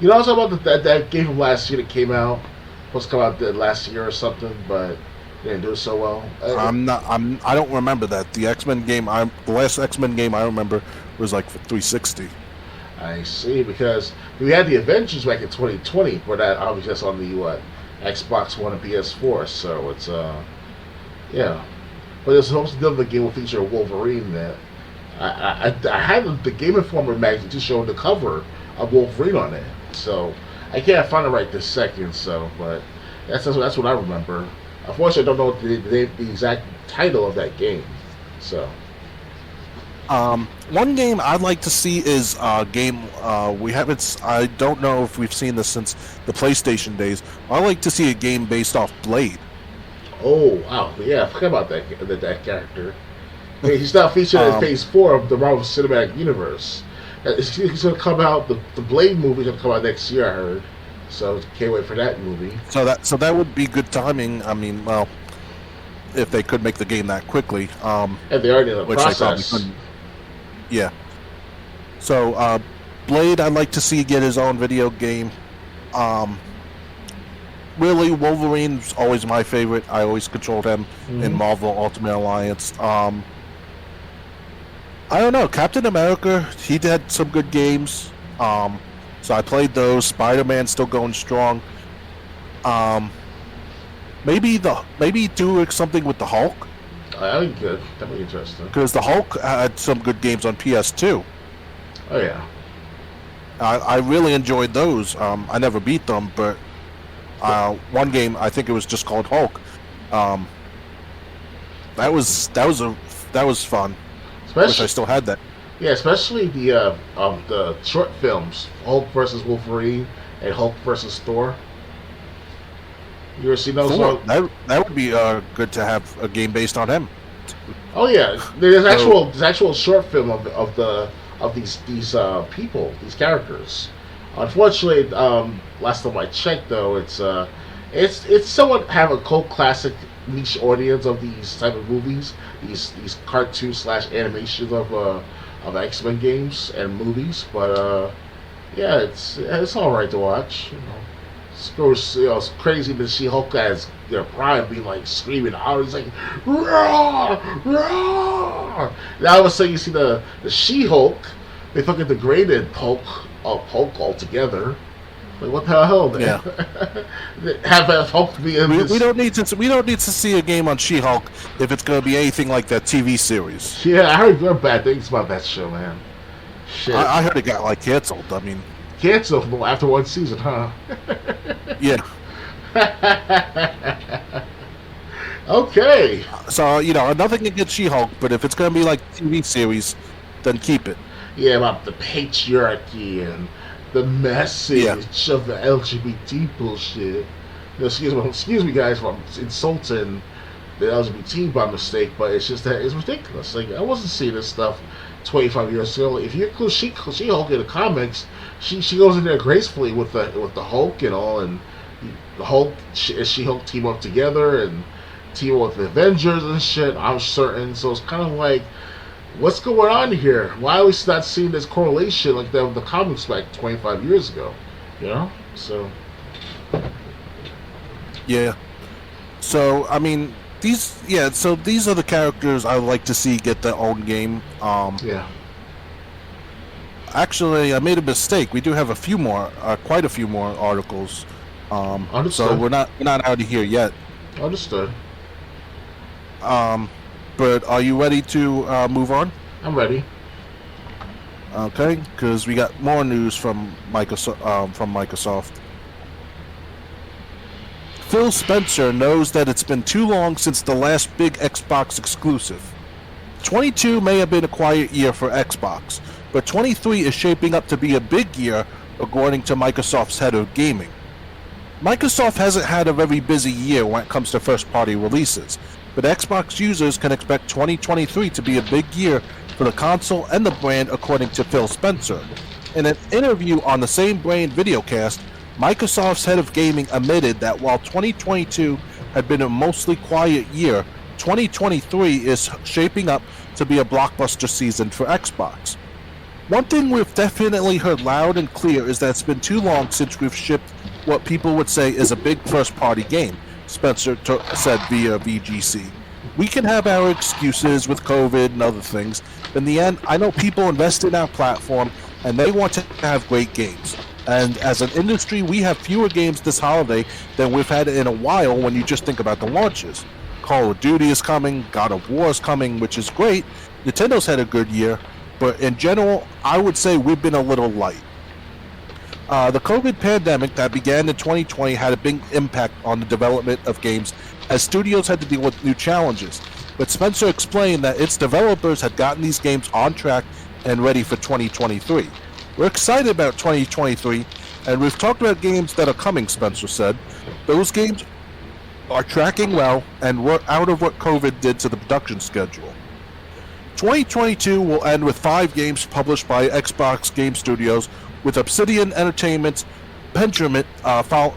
You know, I was talking about that game from last year that came out. Supposed to come out last year or something, but didn't do so well. I don't remember that. The X-Men game, the last X-Men game I remember was like for 360. I see, because we had the Avengers back in 2020, but that obviously that's on the Xbox One and PS4. So it's yeah. But there's supposed to be another game will feature Wolverine that I had the Game Informer magazine just showing the cover of Wolverine on it. So I can't find it right this second. So, but that's what I remember. Unfortunately, I don't know the exact title of that game. So. One game I'd like to see is a game we haven't. I don't know if we've seen this since the PlayStation days. I'd like to see a game based off Blade. Oh wow! Yeah, I forgot about that character. He's now featured in Phase 4 of the Marvel Cinematic Universe. He's going to come out. The Blade movie is going to come out next year, I heard. So can't wait for that movie. So that would be good timing. I mean, well, if they could make the game that quickly. And they already in the process. They probably couldn't. Yeah. So, Blade, I'd like to see get his own video game. Really, Wolverine's always my favorite. I always controlled him in Marvel Ultimate Alliance. I don't know. Captain America, he did some good games. So I played those. Spider-Man's still going strong. Maybe do something with the Hulk. That'd be good. That'd be interesting. Because the Hulk had some good games on PS2. Oh yeah. I really enjoyed those. I never beat them, but one game I think it was just called Hulk. That was fun. I wish I still had that. Yeah, especially the short films, Hulk versus Wolverine and Hulk versus Thor. You ever seen those? That would be good to have a game based on him. Oh yeah, there's actual short film of these people, these characters. Unfortunately, last time I checked, though, it's somewhat have a cult classic niche audience of these type of movies, these cartoon / animations of X-Men games and movies. But yeah, it's all right to watch. You know. It's crazy to see Hulk as Prime being like screaming out. He's like, "Roar! Roar!" Now all of a sudden you see the She-Hulk. They fucking degraded Hulk altogether. Like, what the hell, man? Yeah. Have Hulk be in this. We don't need to see a game on She-Hulk if it's going to be anything like that TV series. Yeah, I heard bad things about that show, man. Shit. I heard it got canceled. I mean, canceled after one season, huh? Yeah. Okay. So nothing against She-Hulk, but if it's going to be like a TV series, then keep it. Yeah, about the patriarchy and the message of the LGBT bullshit. Excuse me, guys, for insulting the LGBT by mistake, but it's just that it's ridiculous. Like, I wasn't seeing this stuff 25 years ago. If you include She-Hulk in the comics, she goes in there gracefully with the Hulk and all, and the Hulk and She-Hulk team up together and team up with the Avengers and shit. I'm certain. So it's kind of like, what's going on here? Why are we not seeing this correlation like that with the comics like 25 years ago? You know? So. Yeah. So, I mean, these are the characters I would like to see get their own game. Yeah. Actually, I made a mistake. We do have quite a few more articles. Understood. So we're not out of here yet. Understood. Um, but are you ready to move on? I'm ready. Okay, because we got more news from Microsoft. Phil Spencer knows that it's been too long since the last big Xbox exclusive. 22 may have been a quiet year for Xbox, but 23 is shaping up to be a big year, according to Microsoft's head of gaming. Microsoft hasn't had a very busy year when it comes to first-party releases, but Xbox users can expect 2023 to be a big year for the console and the brand, according to Phil Spencer. In an interview on the Same Brand videocast, Microsoft's head of gaming admitted that while 2022 had been a mostly quiet year, 2023 is shaping up to be a blockbuster season for Xbox. One thing we've definitely heard loud and clear is that it's been too long since we've shipped what people would say is a big first-party game, Spencer said via VGC. We can have our excuses with COVID and other things, but in the end, I know people invest in our platform and they want to have great games. And as an industry, we have fewer games this holiday than we've had in a while when you just think about the launches. Call of Duty is coming, God of War is coming, which is great. Nintendo's had a good year, but in general, I would say we've been a little light. The COVID pandemic that began in 2020 had a big impact on the development of games as studios had to deal with new challenges. But Spencer explained that its developers had gotten these games on track and ready for 2023. We're excited about 2023, and we've talked about games that are coming, Spencer said. Those games are tracking well, and we're out of what COVID did to the production schedule. 2022 will end with 5 games published by Xbox Game Studios, with Obsidian Entertainment's Pentiment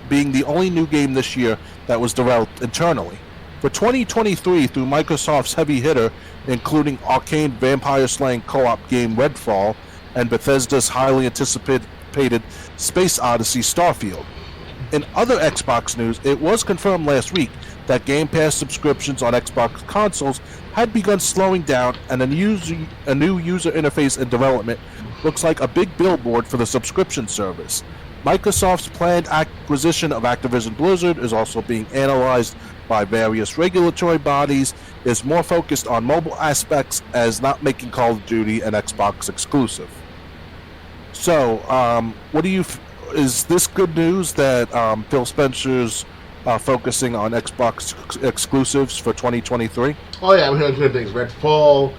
being the only new game this year that was developed internally. For 2023, through Microsoft's heavy hitter, including Arcane vampire-slaying co-op game Redfall, and Bethesda's highly anticipated Space Odyssey Starfield. In other Xbox news, it was confirmed last week that Game Pass subscriptions on Xbox consoles had begun slowing down, and a new user interface in development looks like a big billboard for the subscription service. Microsoft's planned acquisition of Activision Blizzard is also being analyzed by various regulatory bodies, is more focused on mobile aspects as not making Call of Duty an Xbox exclusive. So, is this good news that Phil Spencer's focusing on Xbox exclusives for 2023? Oh yeah, we heard good things. Redfall,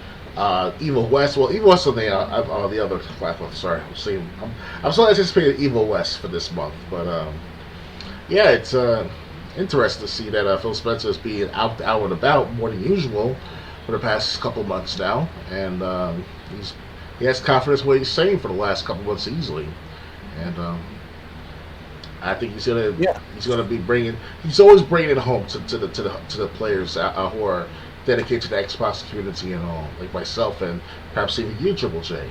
Evil West. Well, Evil West on the other platform. Sorry, I'm so anticipating Evil West for this month. But yeah, it's interesting to see that Phil Spencer is being out and about more than usual for the past couple months now, and he has confidence in what he's saying for the last couple months easily, and I think he's gonna be bringing. He's always bringing it home to the players who are dedicated to the Xbox community and all, like myself and perhaps even you, Triple J.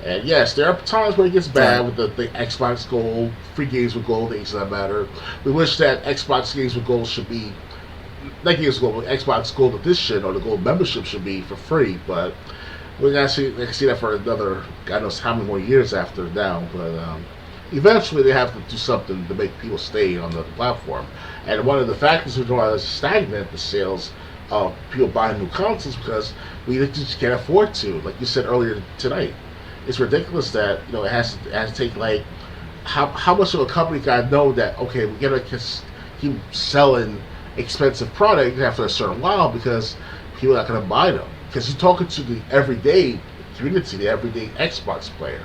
And yes, there are times where it gets bad with the Xbox Gold, free games with gold, things that matter. We wish that Xbox games with gold should be, not games with gold, Xbox Gold Edition or the Gold membership should be for free, but we're gonna see that for another, God knows how many more years after now. But eventually they have to do something to make people stay on the platform. And one of the factors which why it's stagnant, the sales of people buying new consoles, because we just can't afford to. Like you said earlier tonight, it's ridiculous that it has to take like how much of a company got to know that okay, we gotta keep selling expensive product after a certain while because people are not gonna buy them. Because you're talking to the everyday community, the everyday Xbox player.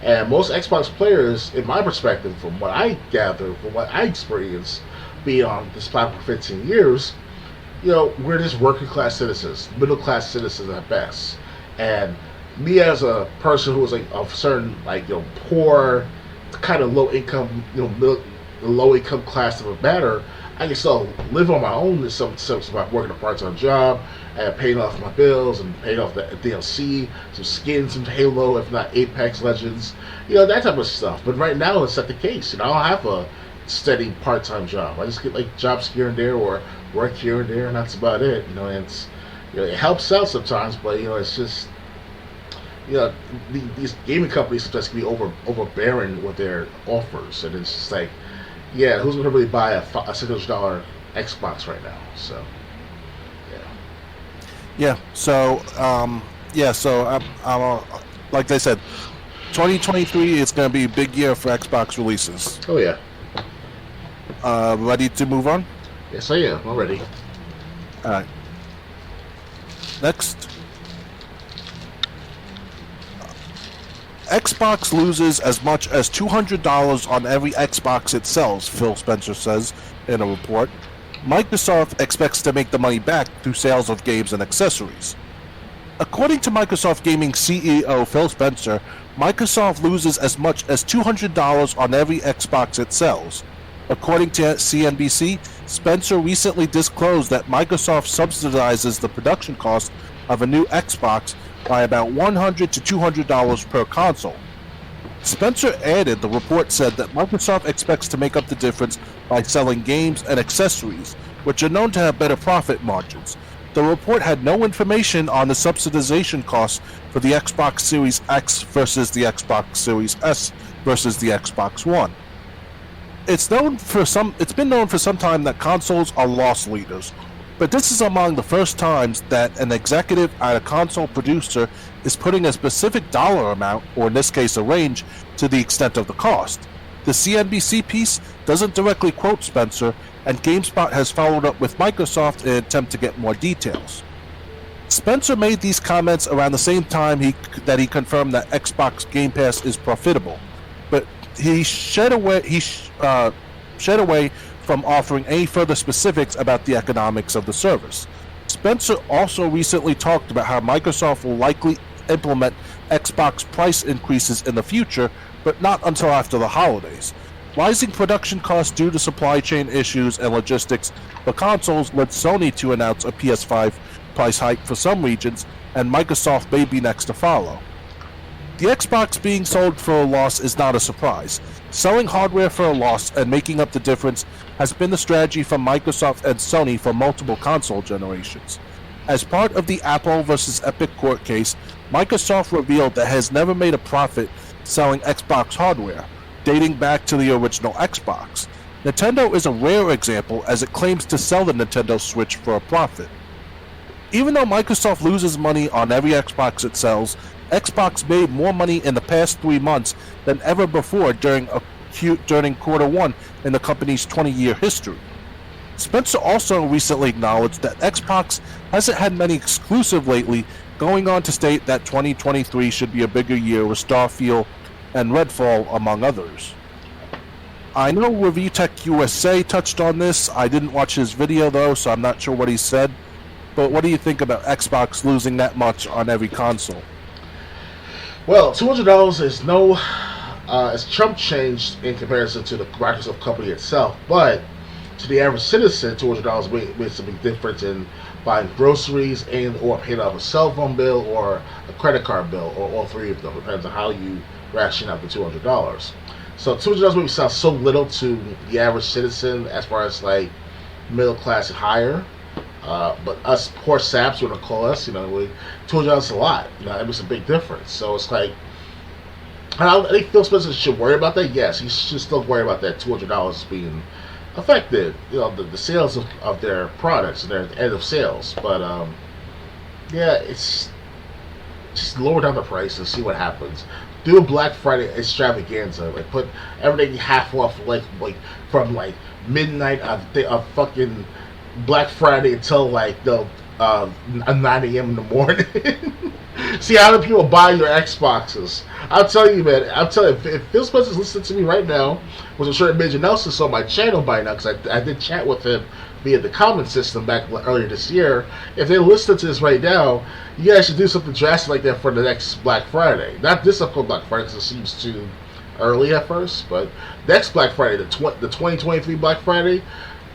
And most Xbox players, in my perspective, from what I gather, from what I experienced, being on this platform for 15 years, we're just working class citizens, middle class citizens at best. And me as a person who was like of certain poor, kind of low income, low income class of a matter, I can still live on my own in some sense by working a part-time job and paying off my bills and paying off the DLC, some skins, some Halo, if not Apex Legends, that type of stuff. But right now it's not the case. I don't have a steady part-time job. I just get like jobs here and there or work here and there, and that's about it. And it's it helps out sometimes, but it's just these gaming companies sometimes can be overbearing with their offers, and it's just like, yeah, who's going to really buy a $600 Xbox right now? So, yeah. Yeah. Like they said, 2023 is going to be a big year for Xbox releases. Oh yeah. Ready to move on? Yes, I am. I'm ready. All right. Next. Xbox loses as much as $200 on every Xbox it sells, Phil Spencer says in a report. Microsoft expects to make the money back through sales of games and accessories. According to Microsoft Gaming CEO Phil Spencer, Microsoft loses as much as $200 on every Xbox it sells. According to CNBC, Spencer recently disclosed that Microsoft subsidizes the production cost of a new Xbox by about $100 to $200 per console. Spencer added the report said that Microsoft expects to make up the difference by selling games and accessories, which are known to have better profit margins. The report had no information on the subsidization costs for the Xbox Series X versus the Xbox Series S versus the Xbox One. It's been known for some time that consoles are loss leaders, but this is among the first times that an executive at a console producer is putting a specific dollar amount, or in this case a range, to the extent of the cost. The CNBC piece doesn't directly quote Spencer, and GameSpot has followed up with Microsoft in an attempt to get more details. Spencer made these comments around the same time that he confirmed that Xbox Game Pass is profitable, but he shed away from offering any further specifics about the economics of the service. Spencer also recently talked about how Microsoft will likely implement Xbox price increases in the future, but not until after the holidays. Rising production costs due to supply chain issues and logistics for consoles led Sony to announce a PS5 price hike for some regions, and Microsoft may be next to follow. The Xbox being sold for a loss is not a surprise. Selling hardware for a loss and making up the difference has been the strategy from Microsoft and Sony for multiple console generations. As part of the Apple vs. Epic court case, Microsoft revealed that it has never made a profit selling Xbox hardware, dating back to the original Xbox. Nintendo is a rare example as it claims to sell the Nintendo Switch for a profit. Even though Microsoft loses money on every Xbox it sells, Xbox made more money in the past 3 months than ever before during quarter one in the company's 20-year history. Spencer also recently acknowledged that Xbox hasn't had many exclusives lately, going on to state that 2023 should be a bigger year with Starfield and Redfall, among others. I know Review Tech USA touched on this. I didn't watch his video though, so I'm not sure what he said. But what do you think about Xbox losing that much on every console? Well, $200 is no, it's chump change in comparison to the Microsoft company itself, but to the average citizen, $200 makes a big difference in buying groceries and or paying off a cell phone bill or a credit card bill, or all three of them. Depends on how you ration out the $200. So $200 maybe sounds so little to the average citizen as far as like middle class and higher. But us poor saps, want to call us, $200 is a lot. It makes a big difference. So it's like, I think Phil Spencer should worry about that. Yes, he should still worry about that $200 being affected. The sales of their products and their end of sales. But yeah, it's just lower down the price and see what happens. Do a Black Friday extravaganza, like put everything half off, like from like midnight of fucking Black Friday until like 9 a.m. in the morning. See how many people buy your Xboxes. I'll tell you, man. If Phil Spencer's listening to me right now, which I'm sure Major Nelson's on my channel by now, because I did chat with him via the comment system back earlier this year. If they're listening to this right now, you guys should do something drastic like that for the next Black Friday. Not this upcoming Black Friday, because it seems too early at first, but next Black Friday, the 2023 Black Friday,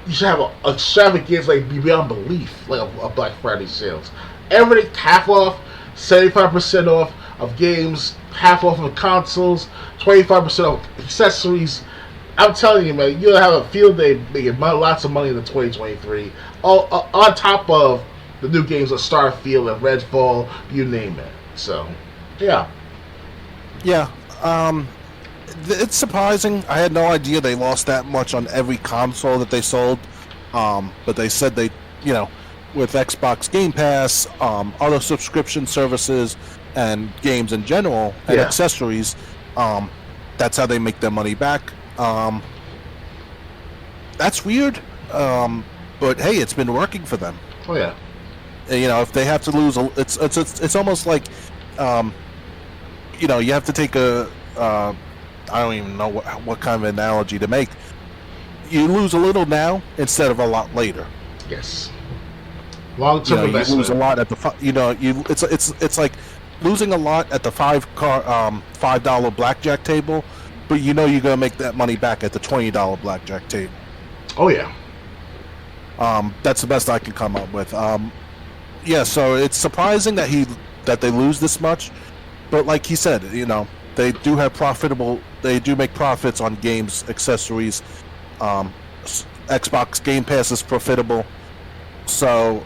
you should have an extravaganza like beyond belief, like a Black Friday sales. Everything half off, 75% off of games, half off of consoles, 25% off accessories. I'm telling you, man, you'll have a field day making lots of money in the 2023. All on top of the new games of Starfield and Redfall, you name it. So, yeah. Yeah, it's surprising. I had no idea they lost that much on every console that they sold. But they said they with Xbox Game Pass, other subscription services, and games in general, and accessories. That's how they make their money back. That's weird, but hey, it's been working for them. Oh yeah. You know, if they have to lose, it's almost like, you know, you have to take a. I don't even know what kind of analogy to make. You lose a little now instead of a lot later. Yes. Long-term investment. You lose a lot at the. You know, it's like losing a lot at the $5 blackjack table, but you know you're gonna make that money back at the $20 blackjack table. Oh yeah. That's the best I can come up with. Yeah, so it's surprising that they lose this much, but like he said, you know, they do make profits on games, accessories. Xbox Game Pass is profitable, so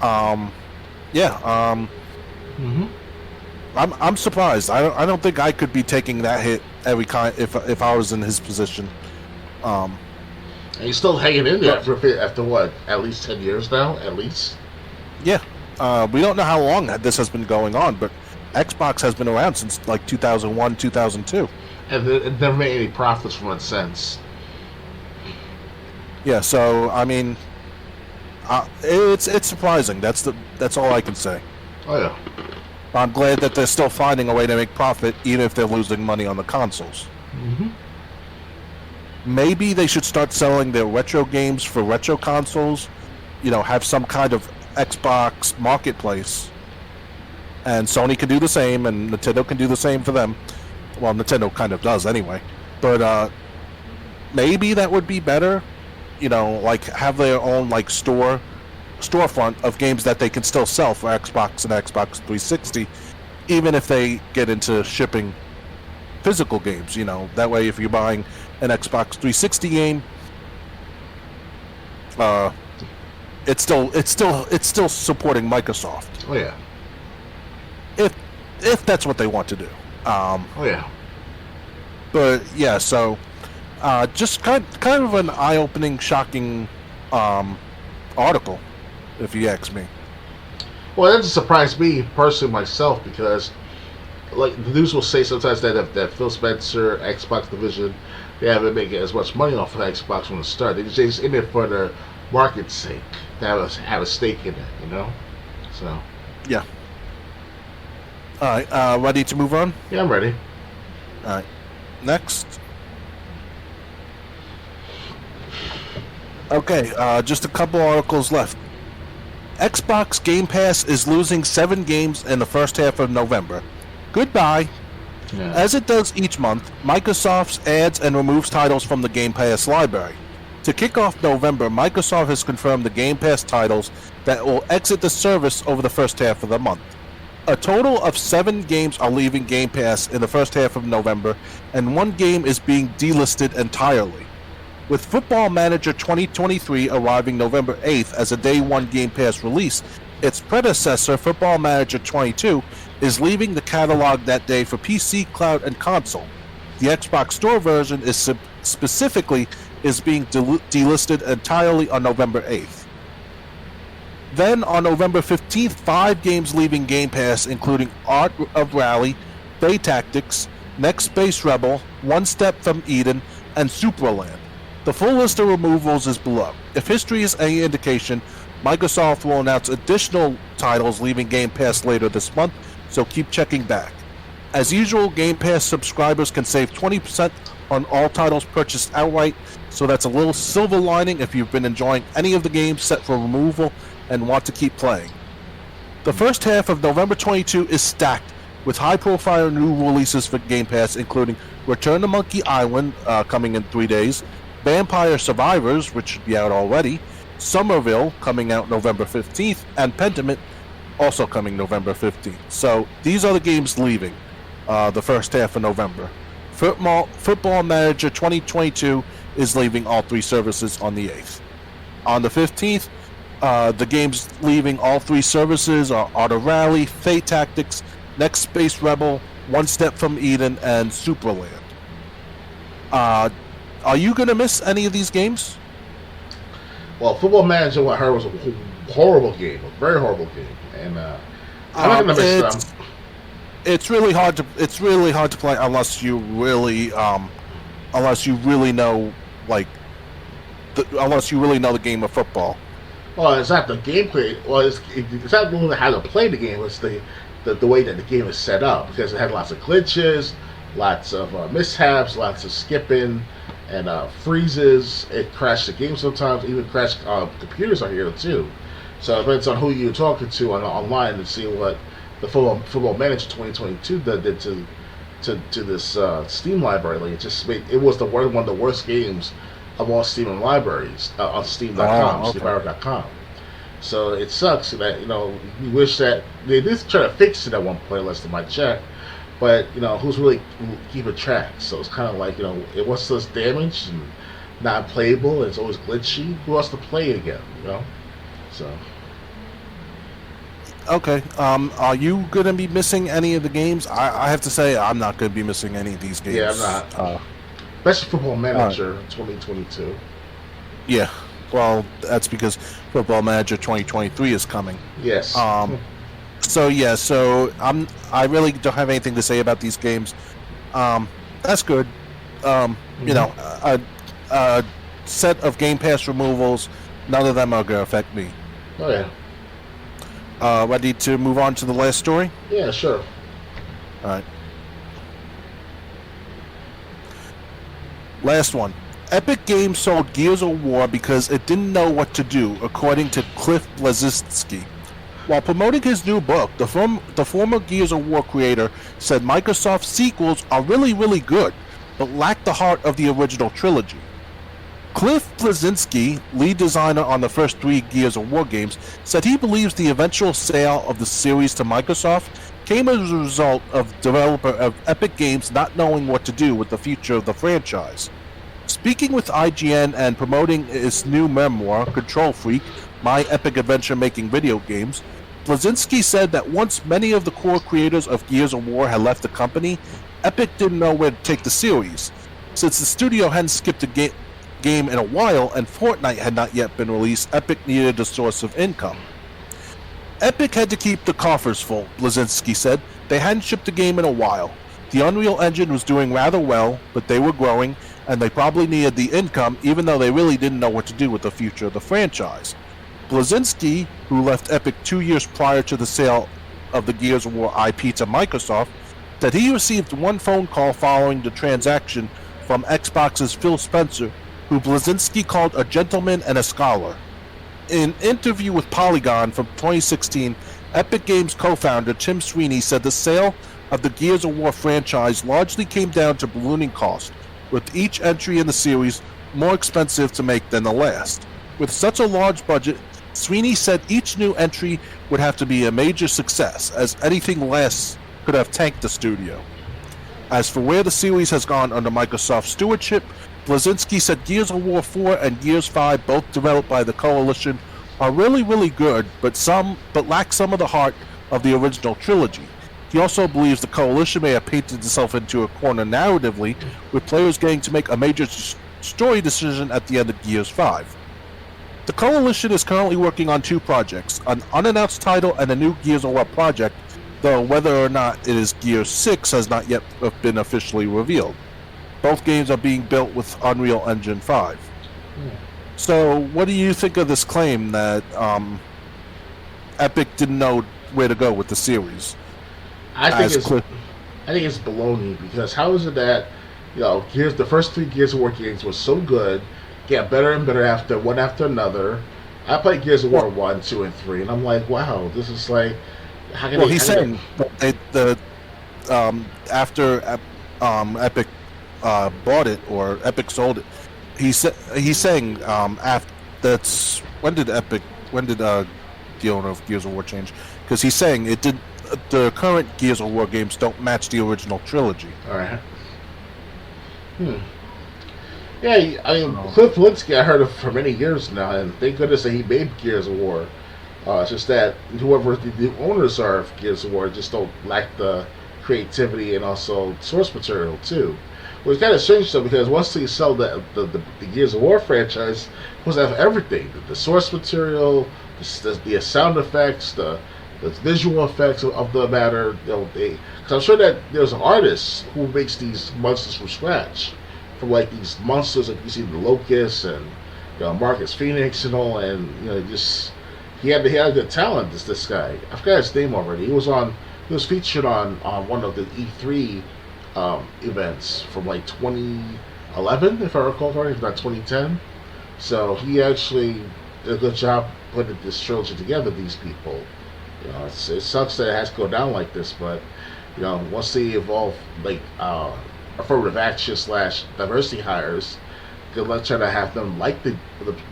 I'm surprised. I don't think I could be taking that hit if I was in his position. And he's still hanging in there after what? At least 10 years now, at least. Yeah, we don't know how long this has been going on, but Xbox has been around since like 2001, 2002. And it never made any profits from it since. Yeah, so I mean, it's surprising. That's all I can say. Oh yeah. I'm glad that they're still finding a way to make profit, even if they're losing money on the consoles. Mm-hmm. Maybe they should start selling their retro games for retro consoles. You know, have some kind of Xbox marketplace, and Sony can do the same, and Nintendo can do the same for them. Well, Nintendo kind of does anyway, but maybe that would be better. You know, like have their own like storefront of games that they can still sell for Xbox and Xbox 360, even if they get into shipping physical games. You know, that way if you're buying an Xbox 360 game, it's still supporting Microsoft. Oh yeah. If that's what they want to do. Oh yeah. But yeah, so just kind of an eye-opening, shocking article, if you ask me. Well, that doesn't surprise me personally myself, because like the news will say sometimes that Phil Spencer, Xbox division, they haven't been making as much money off of Xbox from the start. They just in it for the market's sake, to have a stake in it, you know. So. Yeah. All right. Ready to move on? Yeah, I'm ready. All right. Next. Okay. Just a couple articles left. Xbox Game Pass is losing 7 games in the first half of November. Goodbye. Yeah. As it does each month, Microsoft adds and removes titles from the Game Pass library. To kick off November, Microsoft has confirmed the Game Pass titles that will exit the service over the first half of the month. A total of 7 games are leaving Game Pass in the first half of November, and 1 game is being delisted entirely. With Football Manager 2023 arriving November 8th as a Day 1 Game Pass release, its predecessor, Football Manager 22, is leaving the catalog that day for PC, cloud, and console. The Xbox Store version is specifically being delisted entirely on November 8th. Then on November 15th, 5 games leaving Game Pass, including Art of Rally, Bay Tactics, Next Space Rebel, One Step from Eden, and Superland. The full list of removals is below. If history is any indication, Microsoft will announce additional titles leaving Game Pass later this month, so keep checking back. As usual, Game Pass subscribers can save 20% on all titles purchased outright, so that's a little silver lining if you've been enjoying any of the games set for removal and want to keep playing. The first half of November 22 is stacked with high-profile new releases for Game Pass, including Return to Monkey Island, coming in 3 days, Vampire Survivors, which should be out already, Somerville, coming out November 15th, and Pentiment, also coming November 15th. So these are the games leaving the first half of November. Football Manager 2022 is leaving all 3 services on the 8th. On the 15th, the games leaving all 3 services are Auto Rally, Fate Tactics, Next Space Rebel, One Step from Eden, and Superland. Are you going to miss any of these games? Well, Football Manager, what I heard was horrible game, a very horrible game, and I'm not gonna miss them. It's really hard to play unless you really know like unless you really know the game of football. Well, it's not the gameplay. Well, it's not really how to play the game. It's the way that the game is set up because it had lots of glitches, lots of mishaps, lots of skipping, and freezes. It crashed the game sometimes. Even crashed computers are here too. So it depends on who you're talking to online to see what the Football Manager 2022 did to this Steam library. Like it was one of the worst games of all Steam libraries on Steam.com, Oh, okay. SteamLibrary.com. So it sucks that you wish that they did try to fix it at one point, last time I checked. But who's really keeping track? So it's kind of like it was just damaged and not playable. And it's always glitchy. Who wants to play it again? So. Okay. Are you gonna be missing any of the games? I have to say I'm not gonna be missing any of these games. Yeah, I'm not. Best Football Manager 2022. Yeah. Well, that's because Football Manager 2023 is coming. Yes. So I really don't have anything to say about these games. That's good. A set of Game Pass removals. None of them are gonna affect me. Oh yeah. Ready to move on to the last story? Yeah, sure. All right. Last one. Epic Games sold Gears of War because it didn't know what to do, according to Cliff Bleszinski. While promoting his new book, the former Gears of War creator said Microsoft's sequels are really, really good, but lack the heart of the original trilogy. Cliff Bleszinski, lead designer on the first 3 Gears of War games, said he believes the eventual sale of the series to Microsoft came as a result of developer of Epic Games not knowing what to do with the future of the franchise. Speaking with IGN and promoting his new memoir, Control Freak, My Epic Adventure Making Video Games, Bleszinski said that once many of the core creators of Gears of War had left the company, Epic didn't know where to take the series. Since the studio hadn't skipped a game in a while and Fortnite had not yet been released, Epic needed a source of income. Epic had to keep the coffers full, Bleszinski said. They hadn't shipped a game in a while. The Unreal Engine was doing rather well, but they were growing, and they probably needed the income even though they really didn't know what to do with the future of the franchise. Bleszinski, who left Epic 2 years prior to the sale of the Gears of War IP to Microsoft, said he received one phone call following the transaction from Xbox's Phil Spencer, who Bleszinski called a gentleman and a scholar. In an interview with Polygon from 2016, Epic Games co-founder Tim Sweeney said the sale of the Gears of War franchise largely came down to ballooning cost, with each entry in the series more expensive to make than the last. With such a large budget, Sweeney said each new entry would have to be a major success, as anything less could have tanked the studio. As for where the series has gone under Microsoft stewardship, Bleszinski said Gears of War 4 and Gears 5, both developed by the Coalition, are really, really good, but lack some of the heart of the original trilogy. He also believes the Coalition may have painted itself into a corner narratively, with players getting to make a major story decision at the end of Gears 5. The Coalition is currently working on 2 projects, an unannounced title and a new Gears of War project, though whether or not it is Gears 6 has not yet been officially revealed. Both games are being built with Unreal Engine 5. So, what do you think of this claim that Epic didn't know where to go with the series? I think it's baloney, because how is it that the first 3 Gears of War games were so good, get better and better one after another. I played Gears of War 1, 2, and 3, and I'm like, wow, this is like, how can he's saying after Epic bought it or Epic sold it, he's saying that's when did the owner of Gears of War change? Because he's saying it did. The current Gears of War games don't match the original trilogy. All right. Yeah, I mean, Cliff Bleszinski, I heard of for many years now, and thank goodness that he made Gears of War. It's just that whoever the owners are of Gears of War just don't lack the creativity and also source material too. Well, it's kind of strange though, because once they sell the Gears of War franchise, it was have everything: the source material, the sound effects, the visual effects of the matter. Because I'm sure that there's an artist who makes these monsters from scratch, from like these monsters like you see the Locust and Marcus Phoenix and all, and just he had good talent. This guy, I forgot his name already. He was featured on one of the E3 events from like 2011, if I recall correctly, if not 2010. So he actually did a good job putting this trilogy together. These people, it sucks that it has to go down like this, but once they evolve like affirmative action / diversity hires, good luck trying to have them like to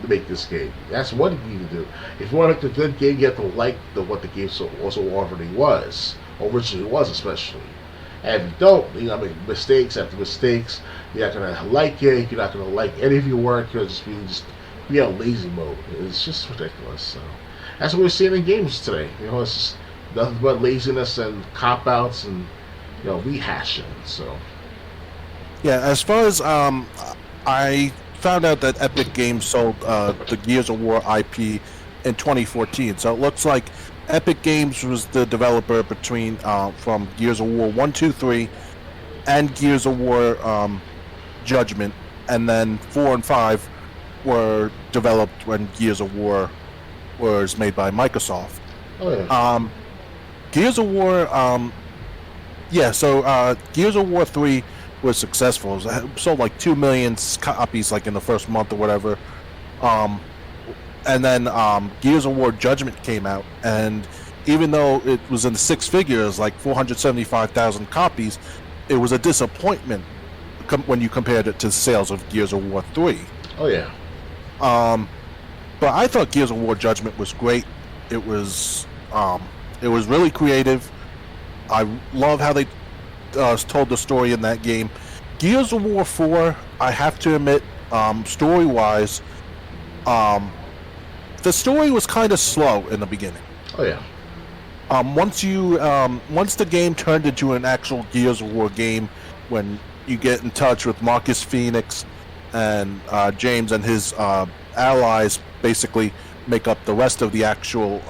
make this game. That's what you need to do. If you want to make a good game, you have to like what the game also already was, originally was especially. And if you don't, you're gonna make mistakes after mistakes. You're not gonna like it. You're not gonna like any of your work. You'll just be on lazy mode. It's just ridiculous. So that's what we're seeing in games today. It's just nothing but laziness and cop outs and rehashing. So Yeah, as far as I found out that Epic Games sold the Gears of War IP in 2014. So it looks like Epic Games was the developer between from Gears of War 1, 2, 3 and Gears of War Judgment, and then 4 and 5 were developed when Gears of War was made by Microsoft. Oh yeah. Gears of War, Gears of War 3 was successful. It sold like 2 million copies like in the first month or whatever. And then Gears of War Judgment came out, and even though it was in the six figures, like 475,000 copies, it was a disappointment when you compared it to sales of Gears of War 3. Oh yeah. But I thought Gears of War Judgment was great. It was really creative. I love how they told the story in that game. Gears of War 4, I have to admit, story-wise, the story was kind of slow in the beginning. Oh yeah. Once the game turned into an actual Gears of War game, when you get in touch with Marcus Phoenix and James and his allies, basically make up the rest of the actual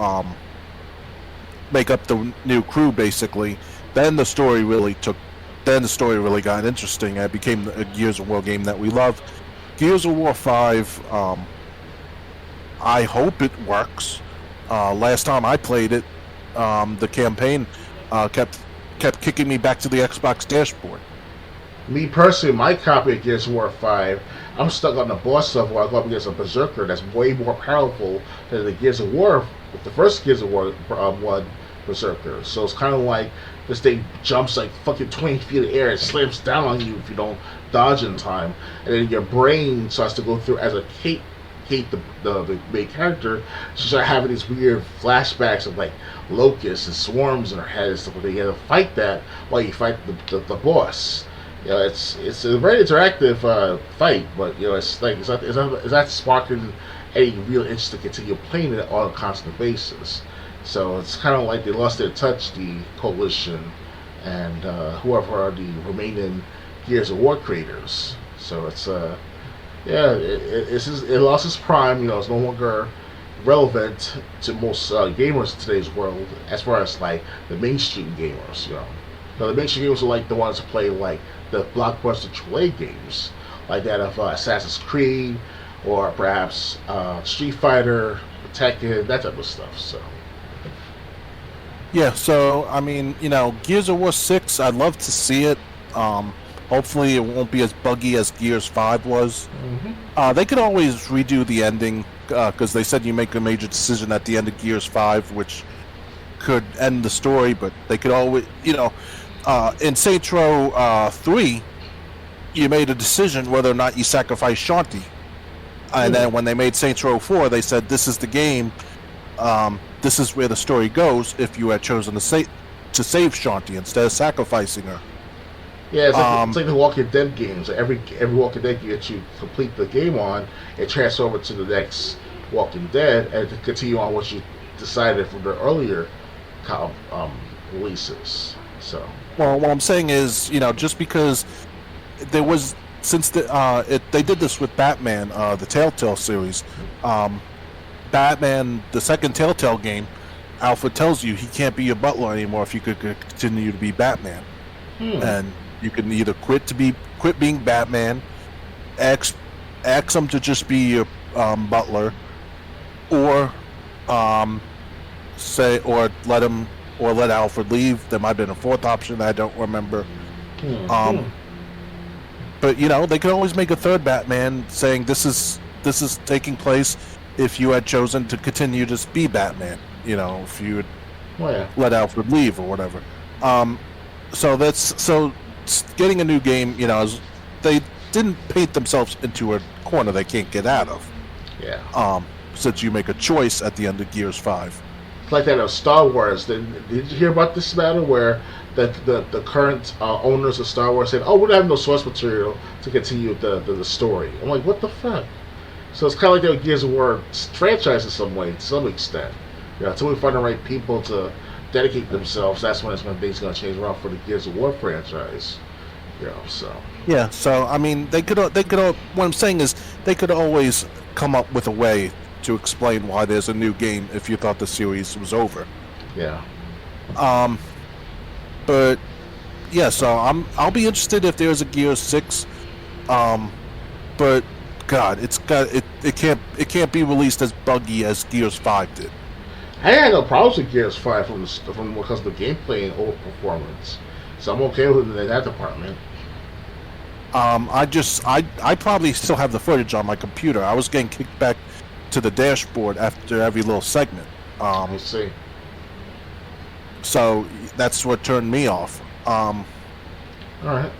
make up the new crew. Basically, then the story really got interesting. It became a Gears of War game that we love. Gears of War 5. I hope it works. Last time I played it, the campaign kept kicking me back to the Xbox dashboard. Me personally, my copy of Gears of War 5, I'm stuck on the boss level where I go up against a Berserker that's way more powerful than the Gears of War, the first Gears of War 1 Berserker. So it's kind of like this thing jumps like fucking 20 feet in the air and slams down on you if you don't dodge in time. And then your brain starts to go through as a Kate, the main character. She started having these weird flashbacks of like locusts and swarms in her head and stuff like that. You have to fight that while you fight the boss. It's a very interactive fight, but it's like it's not sparking any real interest to continue playing it on a constant basis. So it's kind of like they lost their touch, the Coalition and whoever are the remaining Gears of War creators. So it's it lost its prime. It's no longer relevant to most gamers in today's world, as far as like the mainstream gamers. The mainstream gamers are like the ones who play like the blockbuster AAA games, like that of Assassin's Creed or perhaps Street Fighter, Tekken, that type of stuff. So. Yeah, so I mean, Gears of War 6, I'd love to see it. Hopefully, it won't be as buggy as Gears 5 was. Mm-hmm. They could always redo the ending because they said you make a major decision at the end of Gears 5, which could end the story. But they could always, in Saints Row 3, you made a decision whether or not you sacrifice Shanti. And then when they made Saints Row 4, they said this is the game. This is where the story goes if you had chosen to save Shanti instead of sacrificing her. Yeah, it's like the Walking Dead games. Every Walking Dead that you complete the game on, it transfers over to the next Walking Dead and to continue on what you decided from the earlier releases. So. Well, what I'm saying is, just because there was, since they did this with Batman, the Telltale series, Batman, the second Telltale game, Alfred tells you he can't be your butler anymore if you could continue to be Batman. And you can either quit being Batman, ask him to just be your butler, or let Alfred leave. There might have been a fourth option I don't remember. But they could always make a third Batman saying this is taking place if you had chosen to continue to be Batman. If you would let Alfred leave or whatever. So getting a new game. They didn't paint themselves into a corner they can't get out of. Yeah. Since you make a choice at the end of Gears 5. It's like that of Star Wars. Did you hear about this matter where the current owners of Star Wars said, "Oh, we don't have no source material to continue the story." I'm like, what the fuck? So it's kind of like the Gears of War franchise in some way, to some extent. Until we find the right people to dedicate themselves, that's when things going to change around for the Gears of War franchise. So. Yeah, so I mean, they could. What I'm saying is, they could always come up with a way to explain why there's a new game if you thought the series was over. Yeah. But yeah, so I'll be interested if there's a Gears 6. But God, it can't be released as buggy as Gears 5 did. I had no problems with Gears 5 from because of the gameplay and overall performance, so I'm okay with it in that department. I probably still have the footage on my computer. I was getting kicked back to the dashboard after every little segment. I see. So that's what turned me off. All right.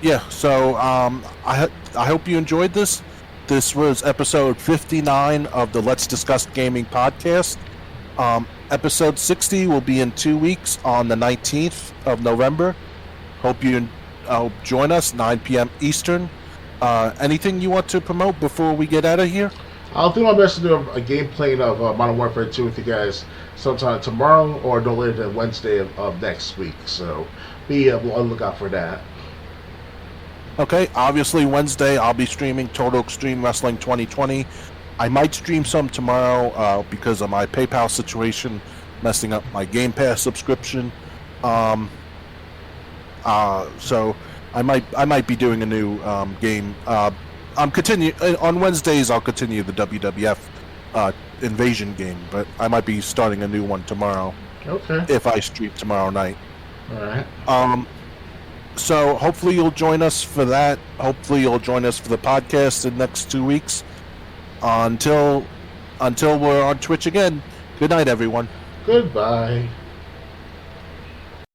Yeah. So I hope you enjoyed this. This was episode 59 of the Let's Discuss Gaming podcast. Episode 60 will be in 2 weeks on the 19th of November. Hope you join us, 9 p.m. Eastern. Anything you want to promote before we get out of here? I'll do my best to do a gameplay of Modern Warfare 2 with you guys sometime tomorrow or no later than Wednesday of next week. So be on the lookout for that. Okay, obviously Wednesday I'll be streaming Total Extreme Wrestling 2020. I might stream some tomorrow because of my PayPal situation messing up my Game Pass subscription. So I might be doing a new game. I'm on Wednesdays. I'll continue the WWF Invasion game, but I might be starting a new one tomorrow. Okay. If I stream tomorrow night. All right. So hopefully you'll join us for that. Hopefully you'll join us for the podcast in the next 2 weeks. Until we're on Twitch again. Good night, everyone. Goodbye.